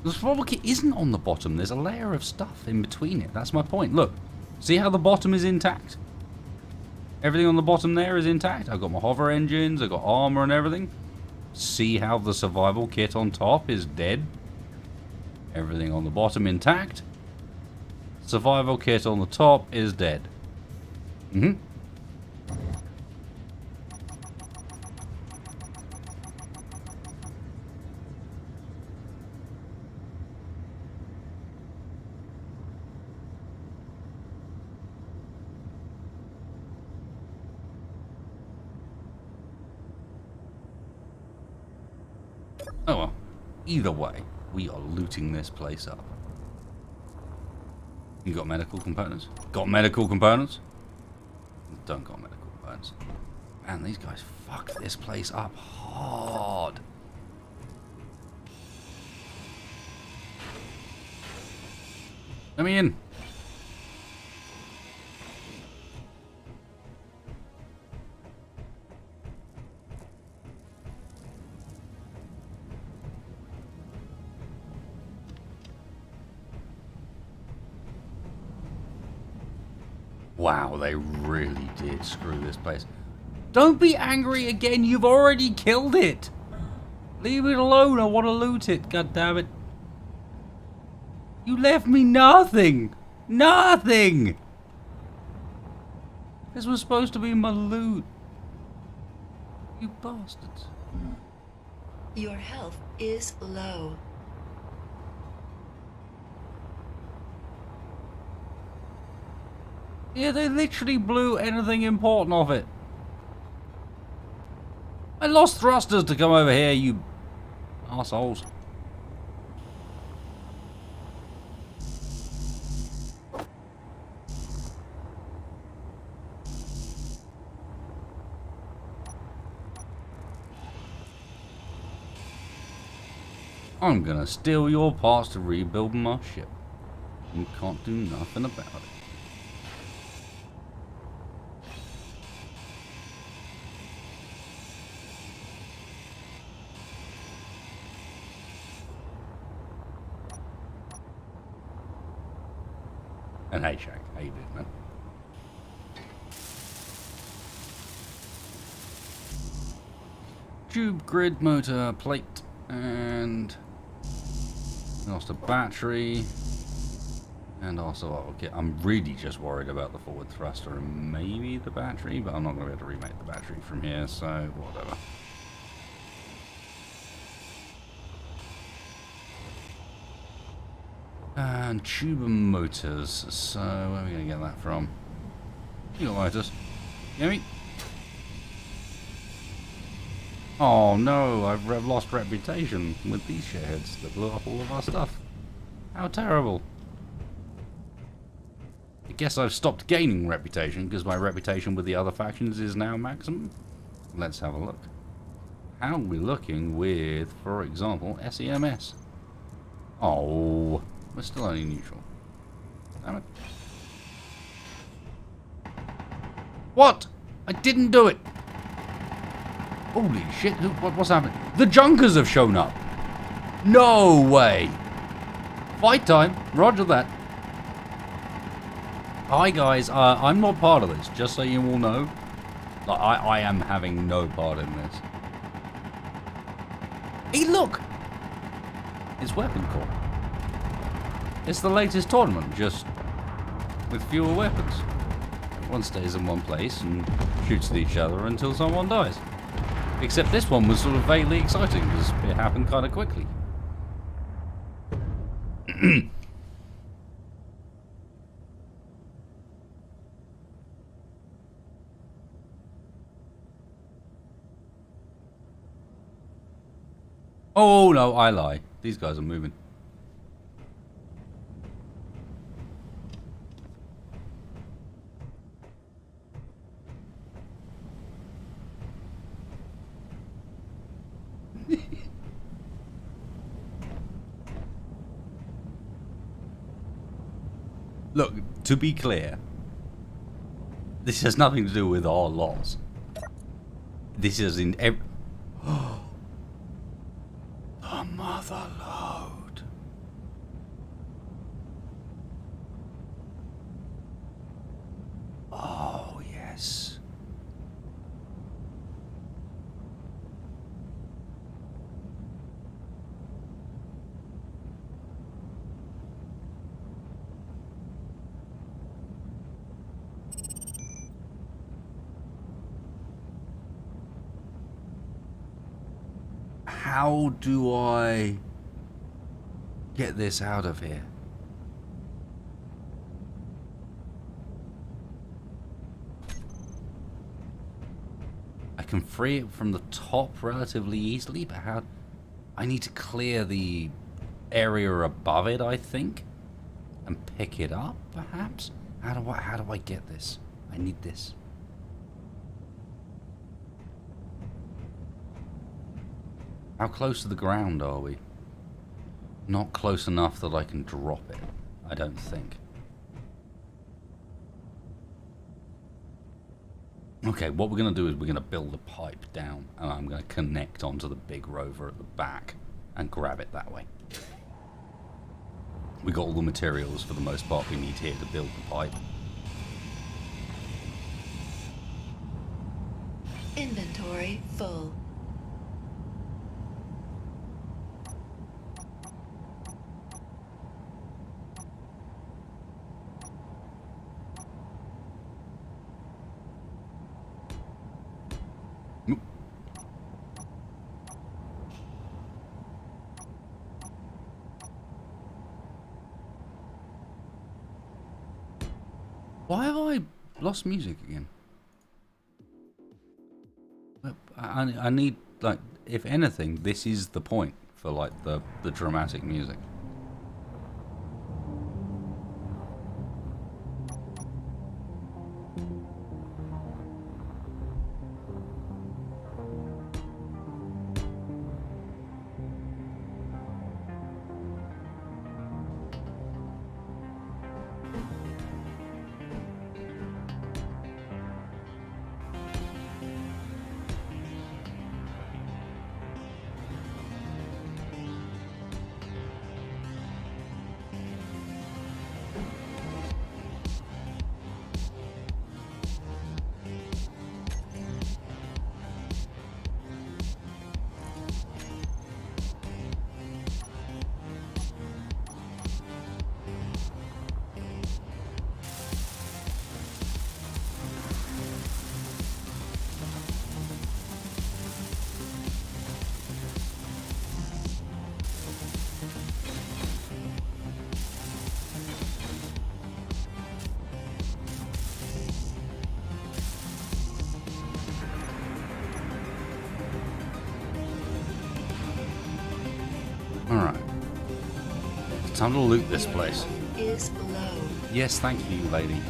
The survival kit isn't on the bottom. There's a layer of stuff in between it. That's my point. Look. See how the bottom is intact? Everything on the bottom there is intact. I've got my hover engines. I've got armor and everything. See how the survival kit on top is dead? Everything on the bottom intact. Survival kit on the top is dead. Oh well, either way, we are looting this place up. You got medical components? Got medical components? Don't got medical components. Man, these guys fucked this place up hard. Let me in. Wow, they really did screw this place. Don't be angry again, you've already killed it. Leave it alone, I want to loot it, god damn it. You left me nothing. Nothing. This was supposed to be my loot. You bastards.
Your health is low.
Yeah, they literally blew anything important off it. I lost thrusters to come over here, you assholes. I'm gonna steal your parts to rebuild my ship. You can't do nothing about it. And hey, Shaq, how you doing, man? Tube grid motor plate and lost a battery. And also, okay, I'm really just worried about the forward thruster and maybe the battery, but I'm not going to be able to remake the battery from here, so whatever. And tube motors, so where are we going to get that from? You got motors. Hear me? Oh no, I've lost reputation with these shitheads that blew up all of our stuff. How terrible. I guess I've stopped gaining reputation because my reputation with the other factions is now maximum. Let's have a look. How are we looking with, for example, SEMS? Oh, we're still only neutral. Damn it. What? I didn't do it. Holy shit, what's happening? The Junkers have shown up. No way. Fight time. Roger that. Hi guys, I'm not part of this, just so you all know. I am having no part in this. Hey look! It's Weapon Corps. It's the latest tournament, just with fewer weapons. Everyone stays in one place and shoots at each other until someone dies. Except this one was sort of vaguely exciting because it happened kind of quickly. Oh no, I lie. These guys are moving. Look, to be clear, this has nothing to do with our loss. This is in every... The motherlode. Oh, yes. How do I get this out of here? I can free it from the top relatively easily, but how? I need to clear the area above it, I think, and pick it up, perhaps? How do I get this? I need this. How close to the ground are we? Not close enough that I can drop it, I don't think. Okay, what we're going to do is we're going to build a pipe down, and I'm going to connect onto the big rover at the back and grab it that way. We got all the materials for the most part we need here to build the pipe.
Inventory full.
Why have I lost music again? I need, like, if anything, this is the point for, like, the dramatic music. Alright. It's time to loot this place.
Is low.
Yes, thank you, lady.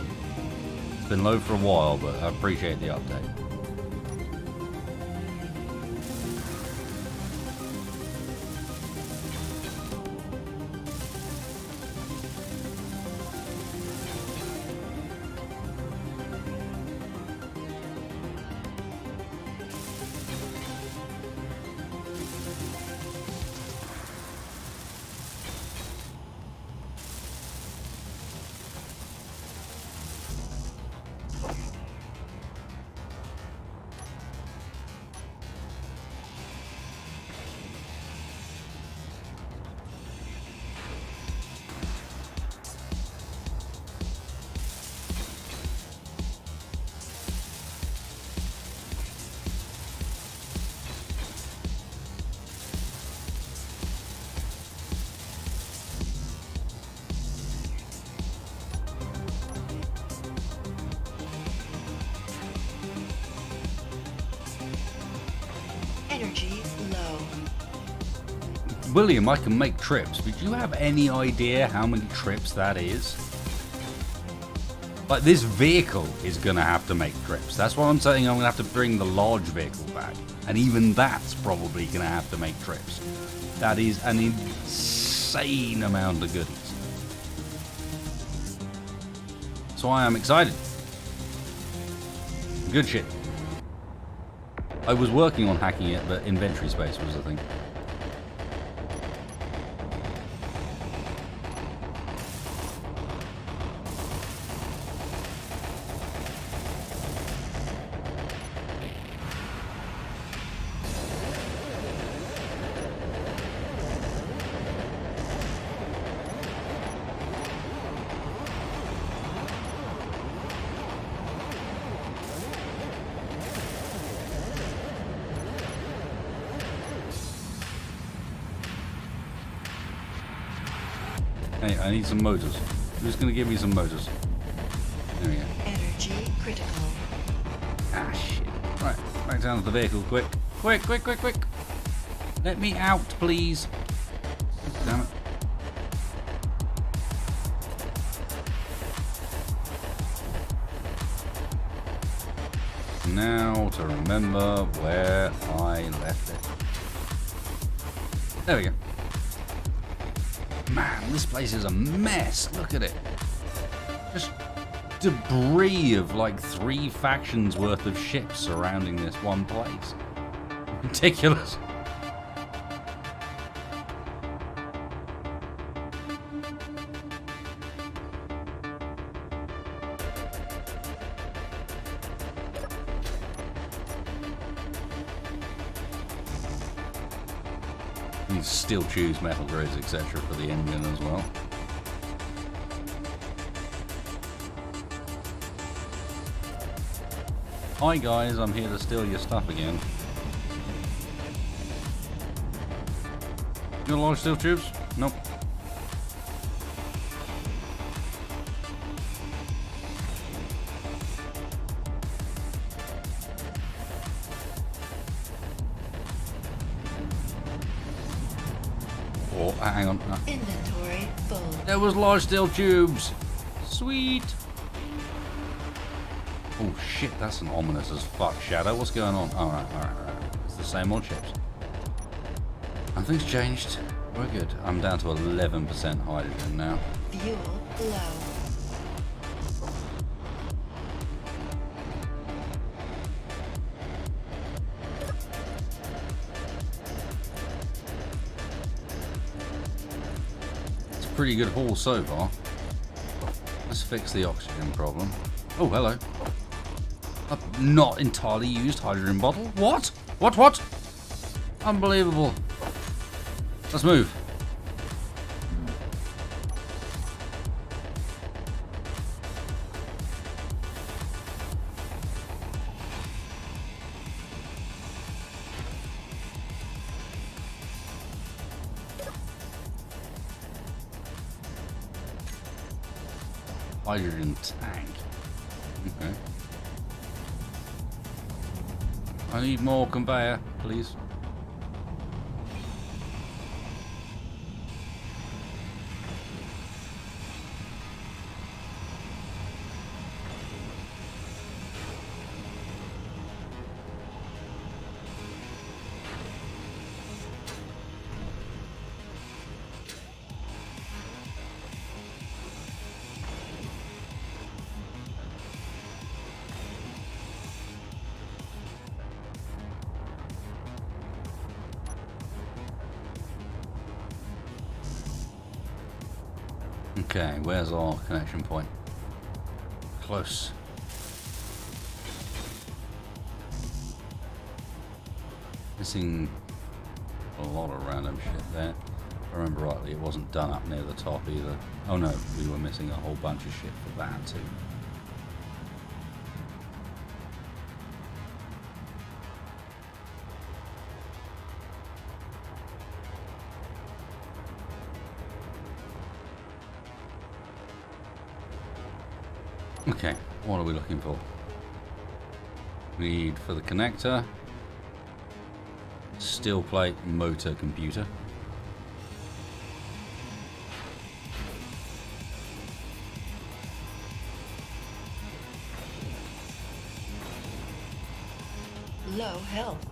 It's been low for a while, but I appreciate the update.
Energy low.
William, I can make trips, but do you have any idea how many trips that is? Like, this vehicle is gonna have to make trips. That's why I'm saying I'm gonna have to bring the large vehicle back. And even that's probably gonna have to make trips. That is an insane amount of goodies. So I am excited. Good shit. I was working on hacking it, but inventory space was the thing. Hey, I need some motors. Who's gonna give me some motors? There we go.
Energy critical.
Ah, shit. Right, back down to the vehicle, quick. Quick, quick, quick, quick. Let me out, please. Damn it. Now to remember where I left it. There we go. Man, this place is a mess. Look at it. Just debris of like 3 factions worth of ships surrounding this one place. Ridiculous. You steel tubes, metal grids, etc. for the engine as well. Hi guys, I'm here to steal your stuff again. You got a lot of steel tubes? Nope. Oh, hang on. No.
Inventory full.
There was large steel tubes. Sweet. Oh shit, that's an ominous as fuck shadow. What's going on? Alright. It's the same old ships. Nothing's changed. We're good. I'm down to 11% hydrogen now.
Fuel low.
It's a pretty good haul so far. Let's fix the oxygen problem. Oh, hello. A not entirely used hydrogen bottle? What? What? Unbelievable. Let's move. Hydrogen tank. Okay. I need more conveyor, please. Okay, where's our connection point? Close. Missing a lot of random shit there. If I remember rightly, it wasn't done up near the top either. Oh no, we were missing a whole bunch of shit for that too. Okay, what are we looking for? We need for the connector, steel plate motor computer.
Low health.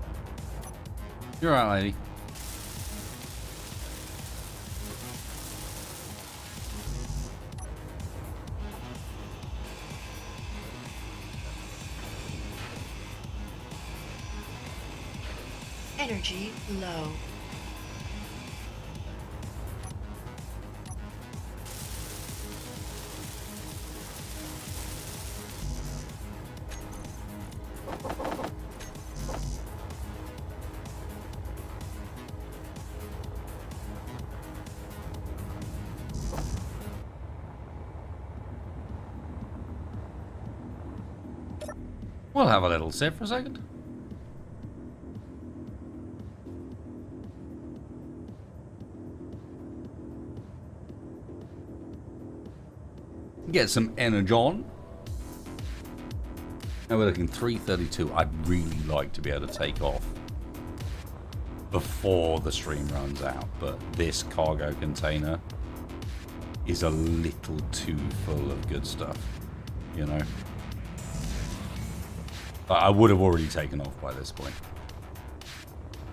You're right, lady.
Energy low.
We'll have a little sit for a second. Get some energy on. Now we're looking 332. I'd really like to be able to take off before the stream runs out, but this cargo container is a little too full of good stuff, you know. I would have already taken off by this point,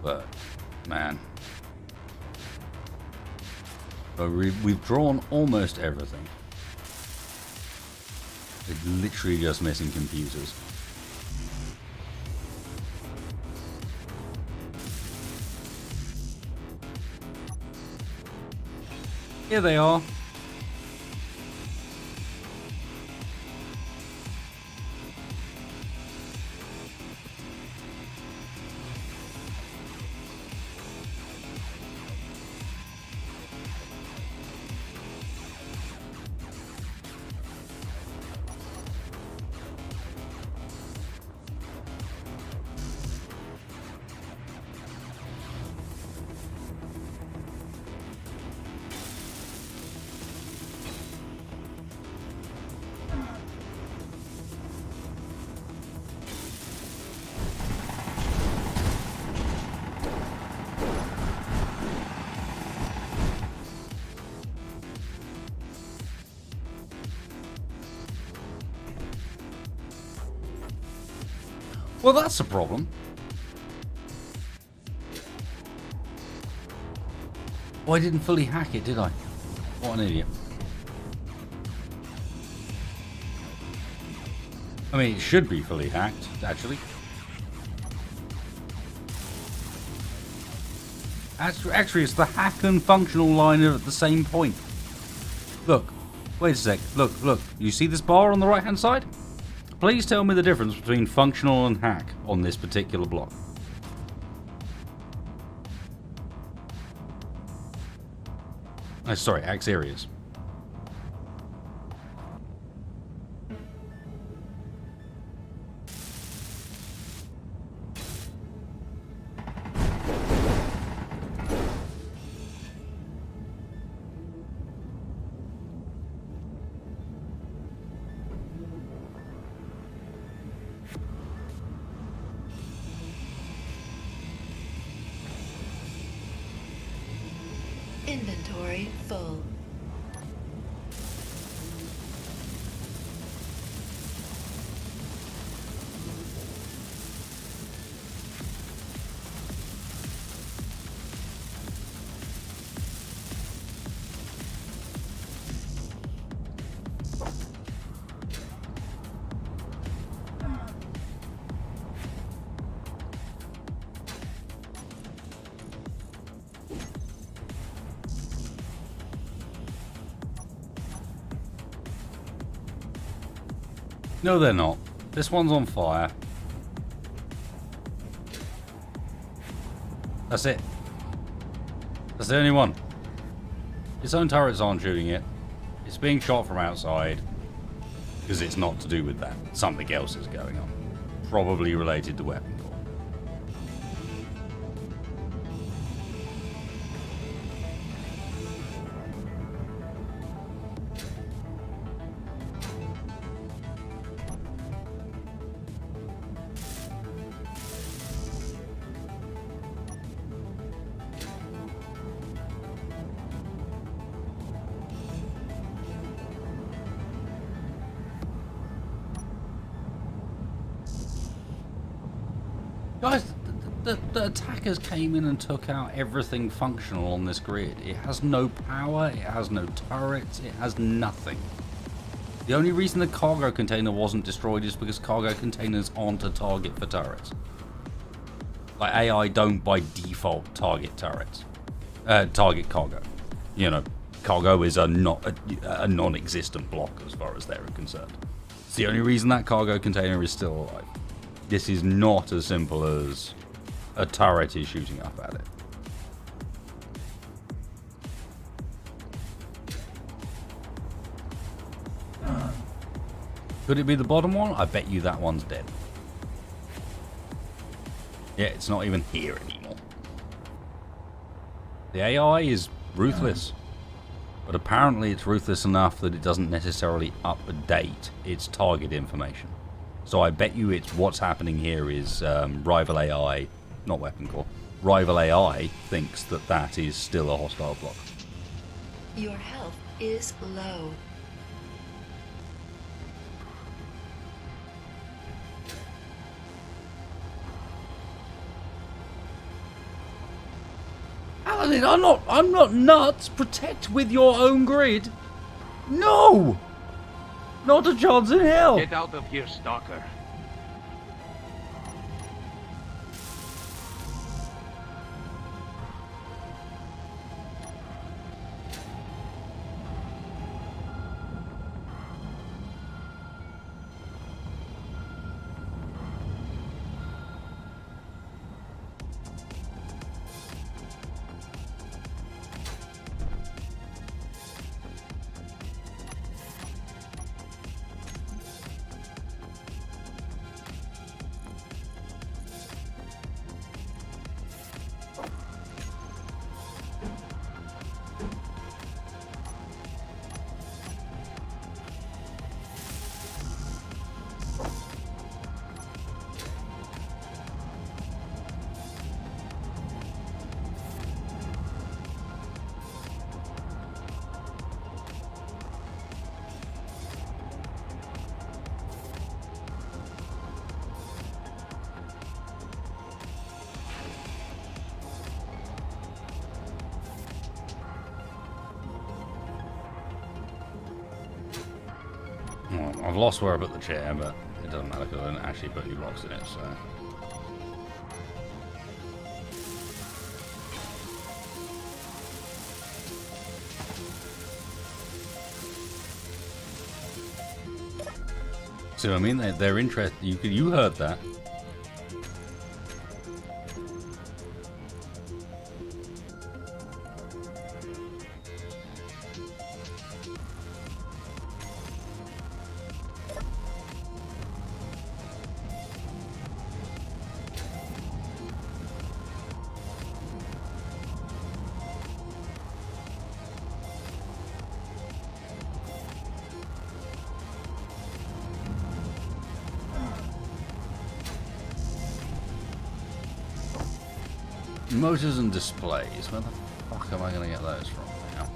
but man, so we've drawn almost everything. It's literally just missing computers. Here they are. Well, that's a problem. Oh, I didn't fully hack it, did I? What an idiot. I mean, it should be fully hacked, actually. Actually, it's the hack and functional line at the same point. Look, wait a sec. Look. You see this bar on the right-hand side? Please tell me the difference between functional and hack on this particular block. Oh, sorry, hack's areas.
Inventory full.
No, they're not. This one's on fire. That's it. That's the only one. Its own turrets aren't shooting it. It's being shot from outside. Because it's not to do with that. Something else is going on. Probably related to weapon core. Guys, the attackers came in and took out everything functional on this grid. It has no power, it has no turrets, it has nothing. The only reason the cargo container wasn't destroyed is because cargo containers aren't a target for turrets. Like, AI don't by default target turrets. Target cargo. You know, cargo is a non-existent block as far as they're concerned. It's the only reason that cargo container is still alive. This is not as simple as a turret is shooting up at it. Could it be the bottom one? I bet you that one's dead. Yeah, it's not even here anymore. The AI is ruthless. But apparently it's ruthless enough that it doesn't necessarily update its target information. So I bet you it's what's happening here is rival AI, not weapon core, rival AI thinks that that is still a hostile block.
Your health is low.
Alan, I'm not nuts. Protect with your own grid. No! Not a chance in hell.
Get out of here, Stalker.
Well, I've lost where I put the chair, but it doesn't matter because I didn't actually put any blocks in it, so... See what I mean? They're interested. You heard that. Motors and displays. Where the fuck am I going to get those from now?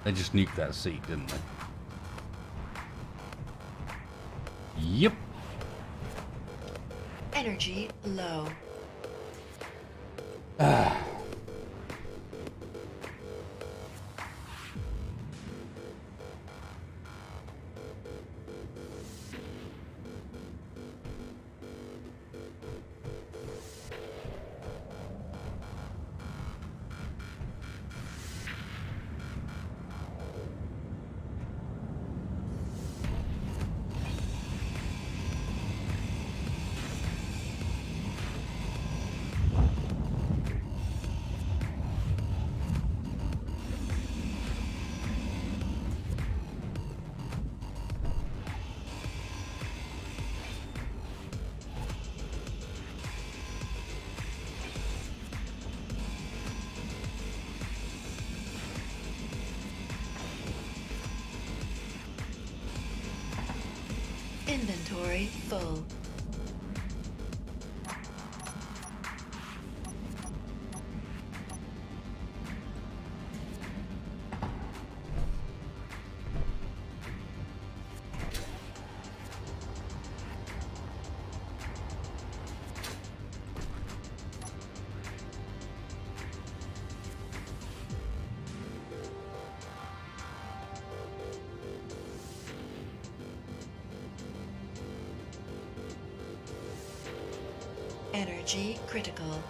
They just nuked that seat, didn't they? Yep.
Energy low. Inventory full. Energy critical.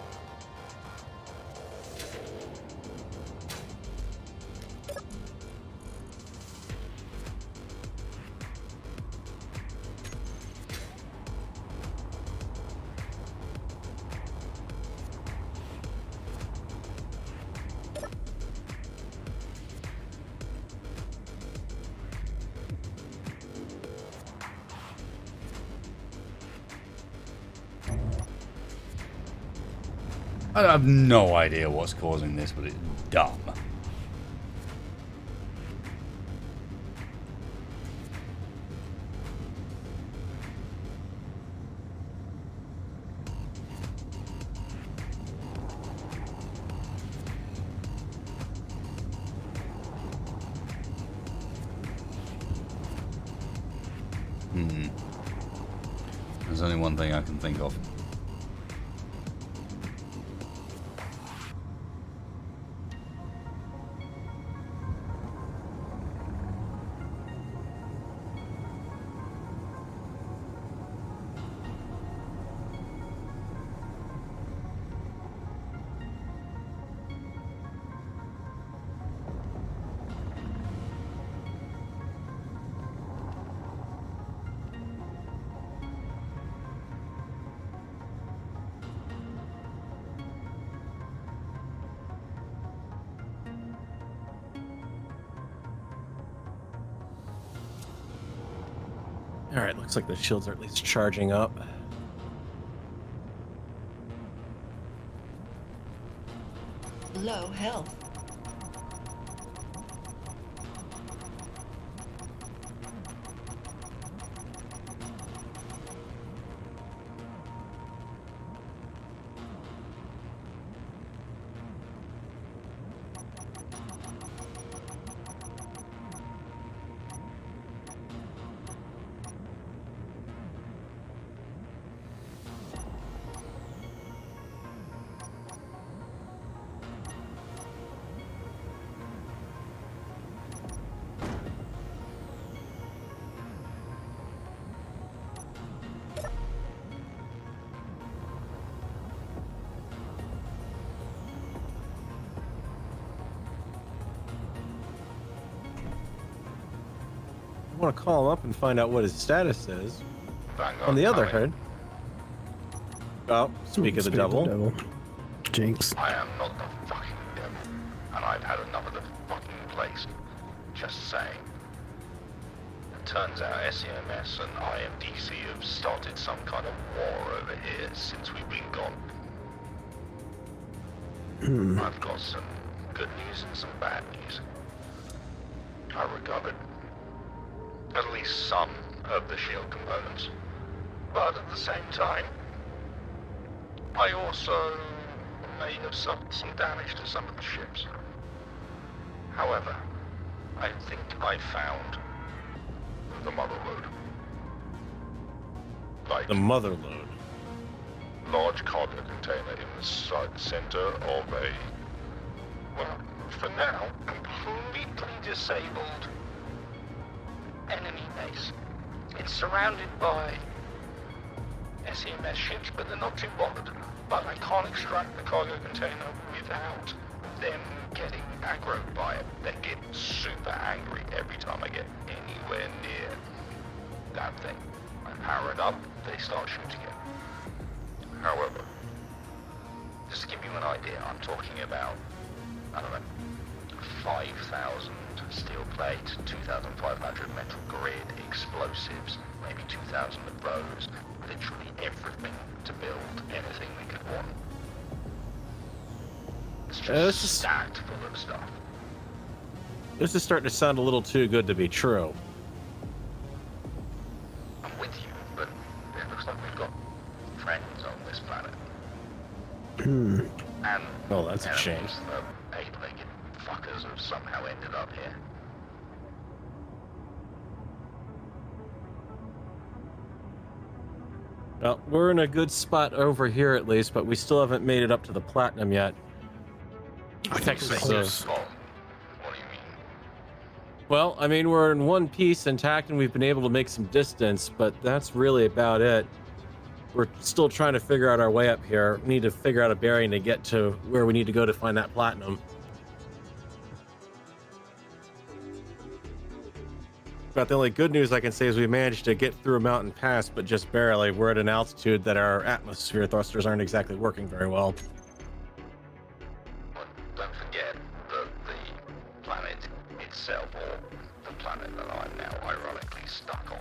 I have no idea what's causing this, but it's dumb. There's only one thing I can think of.
Alright, looks like the shields are at least charging up.
Low health.
I want to call him up and find out what his status is.
Vanguard
On the other
coming.
hand, oh, speak of the devil.
Jinx.
I am not the fucking devil, and I've had enough of the fucking place. Just saying. It turns out SEMS and IMDC have started some kind of war over here since we've been gone. I've got some good news and some bad news. I recovered at least some of the shield components, but at the same time, I also may have suffered some damage to some of the ships. However, I think I found the motherlode. Like
The motherlode.
large cargo container in the center of a, well, for now, completely disabled enemy base. It's surrounded by SEMS ships, but they're not too bothered. But I can't extract the cargo container without them getting aggroed by it. They get super angry every time I get anywhere near that thing. I power it up, they start shooting it. However, just to give you an idea, I'm talking about, I don't know, 5,000 steel plate, 2,500 metal grid, explosives, maybe 2,000 of those, literally everything to build anything we could want. It's just stacked full of stuff.
This is starting to sound a little too good to be true.
I'm with you, but And
Oh, that's a shame.
enemies, the eight-legged fuckers have somehow ended up here.
Well, we're in a good spot over here at least, but we still haven't made it up to the platinum yet. Texas.
Oh, what do you mean?
Well, I mean, we're in one piece intact and we've been able to make some distance, but that's really about it. We're still trying to figure out our way up here. We need to figure out a bearing to get to where we need to go to find that platinum. But the only good news I can say is we managed to get through a mountain pass, but just barely. We're at an altitude that our atmosphere thrusters aren't exactly working very well.
But don't forget that the planet itself, or the planet that I'm now ironically stuck on,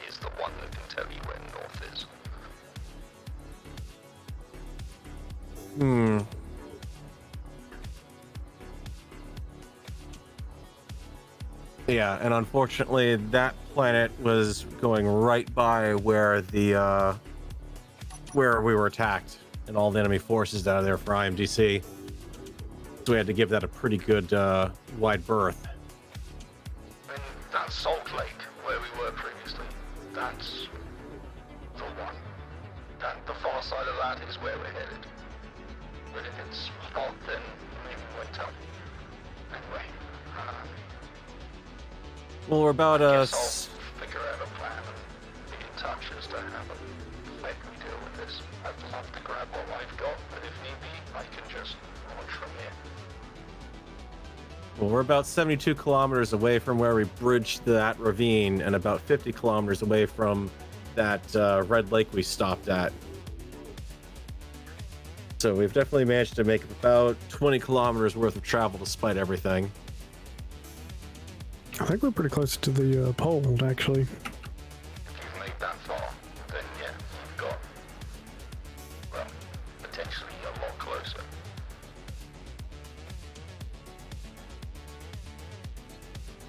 is the one that can tell you where north is.
Yeah, and unfortunately, that planet was going right by where the where we were attacked, and all the enemy forces out of there for IMDC. So we had to give that a pretty good wide berth.
And that's Salt Lake, where we were previously. That's the one. The far side of that is where we're headed. But if it's hot, then maybe winter. Anyway,
Well, we're about
I guess I'll figure out a plan and be in touch as to how the heck we deal with this. I'd love to grab what I've got, but if need be, I can just launch from here.
Well, we're about 72 kilometers away from where we bridged that ravine, and about 50 kilometers away from that red lake we stopped at. So we've definitely managed to make about 20 kilometers worth of travel despite everything.
I think we're pretty close to the pole, actually.
If you've made that far, then yeah, you've got, well, potentially a lot closer.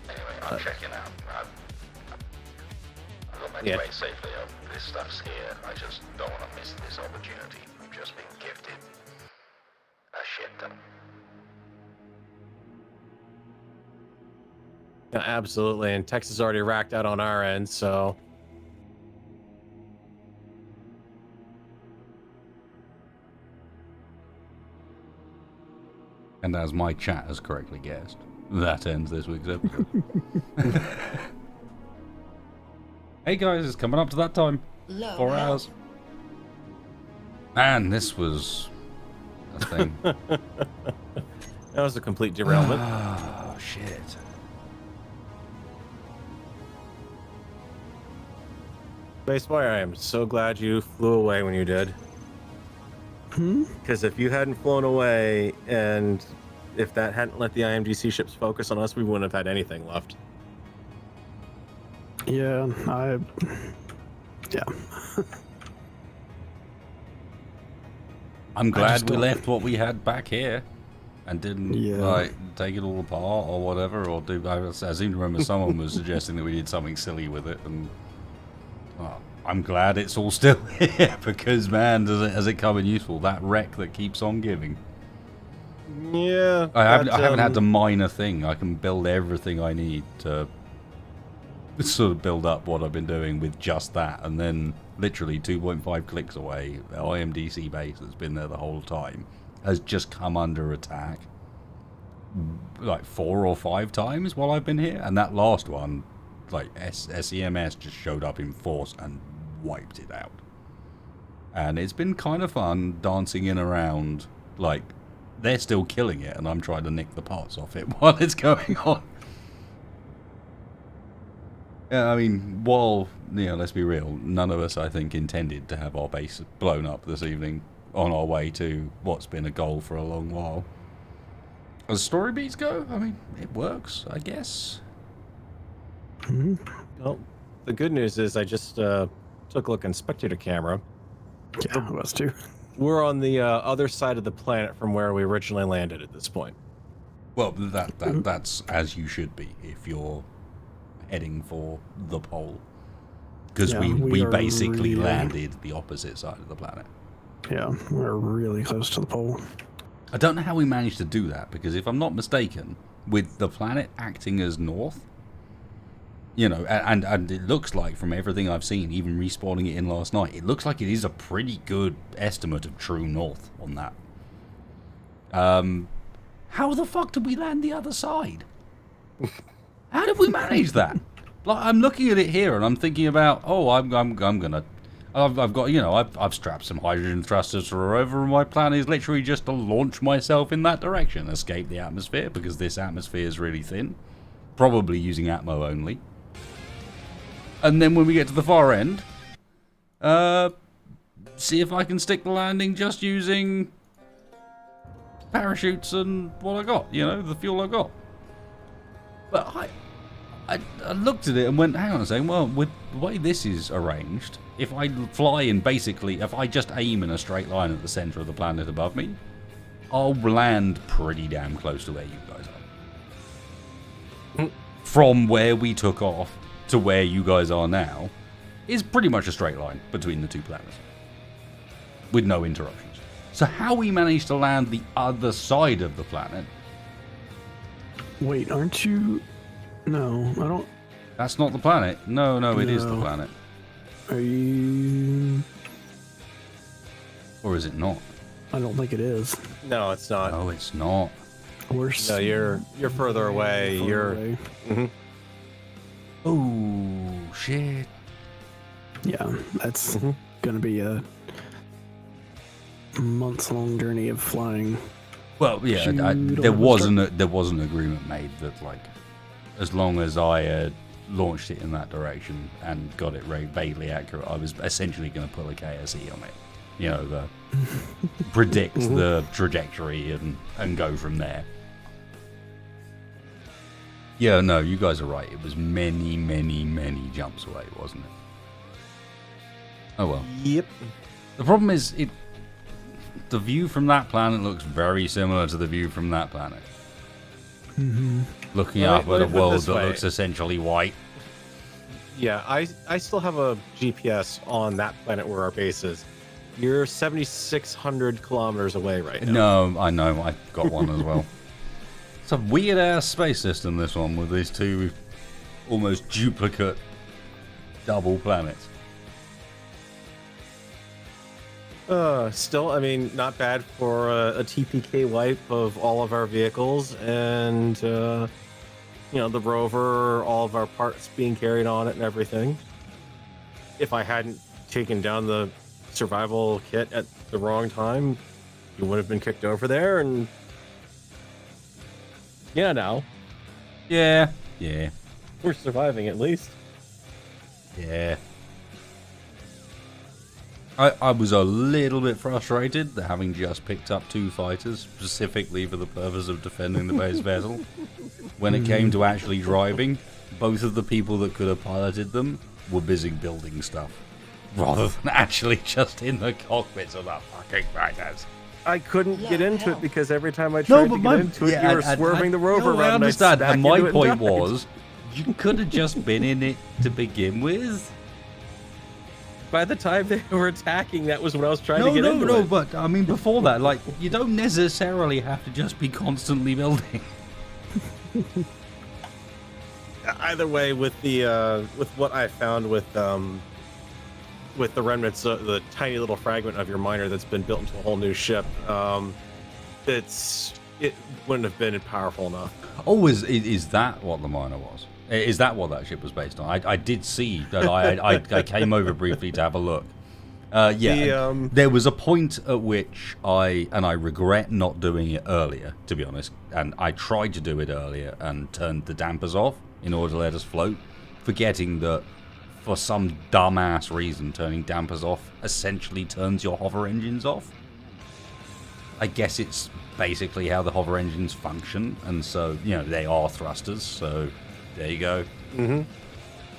Anyway, I'm checking out. I've got many
Yeah.
ways safely up. This stuff's here. I just don't want to miss this opportunity. I've just been gifted a shit ton.
Yeah, absolutely, and Texas already racked out on our end, so...
And as my chat has correctly guessed, that ends this week's episode. Hey guys, it's coming up to that time.
Low
4
health.
hours. Man, this was a thing.
That was a complete derailment.
Oh, shit.
Spaceboy, I am so glad you flew away when you did. Because if you hadn't flown away, and if that hadn't let the IMDC ships focus on us, we wouldn't have had anything left.
Yeah,
I'm glad
just
we
don't-
left what we had back here and didn't
Yeah.
like take it all apart or whatever, or do. I seem to remember someone was suggesting that we did something silly with it, and well, I'm glad it's all still here because man, has it come in useful. That wreck that keeps on giving.
Yeah.
I haven't had to mine a thing. I can build everything I need to sort of build up what I've been doing with just that, and then literally 2.5 clicks away, the IMDC base that's been there the whole time has just come under attack like 4 or 5 times while I've been here, and that last one, like SEMS just showed up in force and wiped it out. And it's been kind of fun dancing in around, like they're still killing it and I'm trying to nick the parts off it while it's going on. Yeah, I mean, while, you know, let's be real, none of us, I think, intended to have our base blown up this evening on our way to what's been a goal for a long while. As story beats go, I mean, it works, I guess.
Well, the good news is I just took a look in spectator camera.
yeah, us too.
We're on the other side of the planet from where we originally landed at this point.
Well, that's as you should be if you're heading for the pole. Because
Yeah,
we
we are
basically
really-
landed the opposite side of the planet.
Yeah, we're really close to the pole.
I don't know how we managed to do that, because if I'm not mistaken, with the planet acting as north, you know, and it looks like from everything I've seen, even respawning it in last night, it looks like it is a pretty good estimate of true north on that. How the fuck did we land the other side? How did we manage that? Like, I'm looking at it here and I'm thinking about, oh, I've got, you know, I've strapped some hydrogen thrusters to a rover, and my plan is literally just to launch myself in that direction, escape the atmosphere, because this atmosphere is really thin, probably using Atmo only. And then when we get to the far end, see if I can stick the landing just using parachutes and what I got, you know, the fuel I got. But I looked at it and went, hang on a second, well, with the way this is arranged, if I fly in basically, if I just aim in a straight line at the center of the planet above me, I'll land pretty damn close to where you guys are. From where we took off to where you guys are now is pretty much a straight line between the two planets, with no interruptions. So how we managed to land the other side of the planet...
Wait, aren't you... No, I don't...
That's not the planet. No, it is the planet.
Are you...
Or is it not?
I don't think it is.
No, it's not.
No, it's not.
No, you're further away. You're.
Mm-hmm.
Oh, shit.
Yeah, that's gonna be a months-long journey of flying.
Well, yeah, there was an agreement made that, like, as long as I launched it in that direction and got it vaguely accurate, I was essentially going to pull a KSE on it. You know, predict the trajectory and go from there. Yeah, no, you guys are right. It was many, many, many jumps away, wasn't it? Oh well.
Yep.
The problem is, the view from that planet looks very similar to the view from that planet. Looking up at a world that looks essentially white.
Yeah, I still have a GPS on that planet where our base is. You're 7,600 kilometers away right now.
No, I know. I've got one as well. It's a weird-ass space system, this one, with these two almost duplicate double planets.
Still, I mean, not bad for a TPK wipe of all of our vehicles, and you know, the rover, all of our parts being carried on it and everything. If I hadn't taken down the survival kit at the wrong time, you would have been kicked over there, and yeah, now.
Yeah.
We're surviving at least.
Yeah. I was a little bit frustrated that having just picked up 2 fighters specifically for the purpose of defending the base vessel, when it came to actually driving, both of the people that could have piloted them were busy building stuff, rather than actually just in the cockpits of the fucking fighters.
I couldn't get into it because every time I tried to get into it, you were swerving the rover around.
I understand, and my point
died.
was, you could have just been in it to begin with.
By the time they were attacking, that was when I was trying to get into it.
No, but I mean, before that, like, you don't necessarily have to just be constantly building.
Either way, with the with what I found with the remnants, the tiny little fragment of your miner that's been built into a whole new ship, it wouldn't have been powerful enough.
Oh, is that what the miner was? Is that what that ship was based on? I did see that. I came over briefly to have a look. There was a point at which I regret not doing it earlier, to be honest. And I tried to do it earlier and turned the dampers off in order to let us float, forgetting that for some dumbass reason, turning dampers off essentially turns your hover engines off. I guess it's basically how the hover engines function, and so, you know, they are thrusters, so there you go.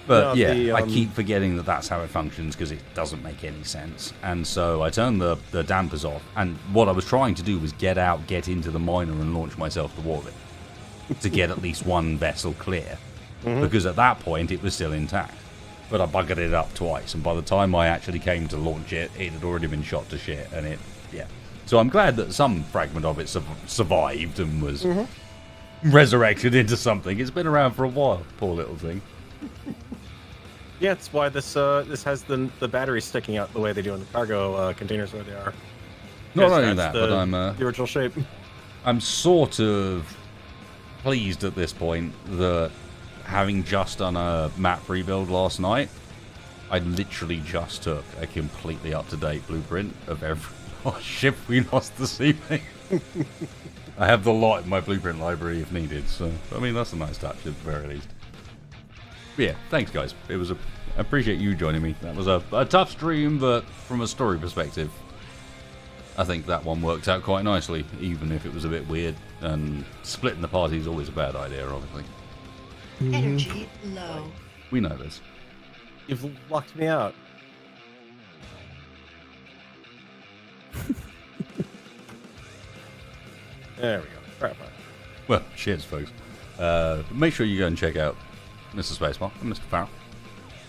But I keep forgetting that that's how it functions because it doesn't make any sense. And so I turned the dampers off, and what I was trying to do was get out, get into the miner, and launch myself to orbit to get at least one vessel clear, because at that point it was still intact. but I buggered it up twice, and by the time I actually came to launch it, it had already been shot to shit, and yeah. So I'm glad that some fragment of it survived and was resurrected into something. It's been around for a while, poor little thing.
Yeah, that's why this has the battery sticking out the way they do in the cargo containers where they are.
Not
Yes,
only
that's
that, but I'm
the original shape.
I'm sort of pleased at this point that having just done a map rebuild last night, I literally just took a completely up-to-date blueprint of every ship we lost this evening. I have the lot in my blueprint library if needed, so I mean that's a nice touch at the very least. But yeah, thanks guys. I appreciate you joining me. That was a tough stream, but from a story perspective, I think that one worked out quite nicely, even if it was a bit weird. And splitting the party is always a bad idea, obviously.
Energy low.
We know this.
You've locked me out. There we go. Crap.
Well, cheers, folks. Make sure you go and check out Mr. Spacebar and Mr. Farrell.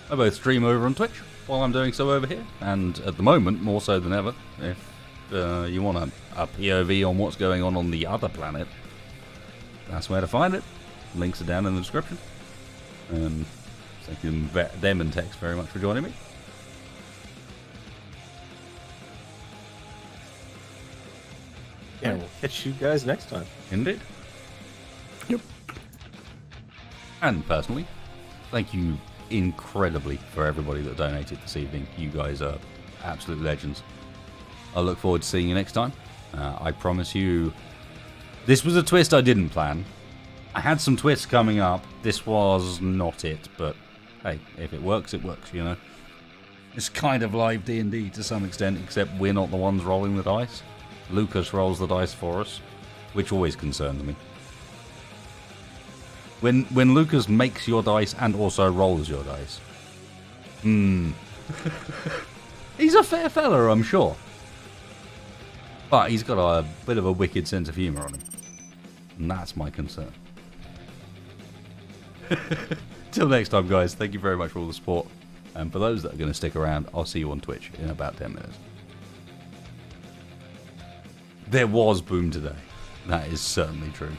I both stream over on Twitch while I'm doing so over here, and at the moment, more so than ever, if you want a POV on what's going on the other planet, that's where to find it. Links are down in the description. Thank you, them and Tex, very much for joining me.
And we'll catch you guys next time.
Indeed.
Yep.
And personally, thank you incredibly for everybody that donated this evening. You guys are absolute legends. I look forward to seeing you next time. I promise you, this was a twist I didn't plan. I had some twists coming up. This was not it, but hey, if it works, you know. It's kind of live D&D to some extent, except we're not the ones rolling the dice. Lucas rolls the dice for us, which always concerns me. When Lucas makes your dice and also rolls your dice. He's a fair fella, I'm sure. But he's got a bit of a wicked sense of humour on him. And that's my concern. Till next time, guys, thank you very much for all the support. And for those that are going to stick around, I'll see you on Twitch in about 10 minutes. There was boom today. That is certainly true.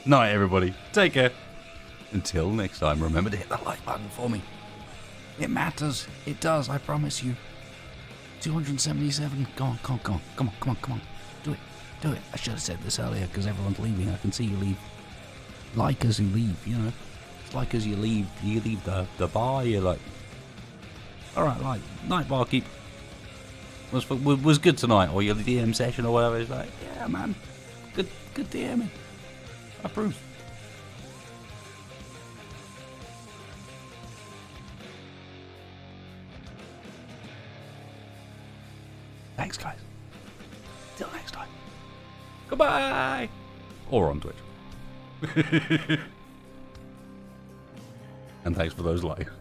Night, everybody. Take care. Until next time, remember to hit the like button for me. It matters. It does, I promise you. 277. Go on. Come on. Do it. I should have said this earlier because everyone's leaving. I can see you leave. Like as you leave, you know. It's like as you leave the bar, you're like, alright, like, night barkeep. Was good tonight, or your DM session or whatever. It's like, yeah, man. Good DMing. I approve. Thanks, guys. Till next time. Goodbye. Or on Twitch. And thanks for those likes.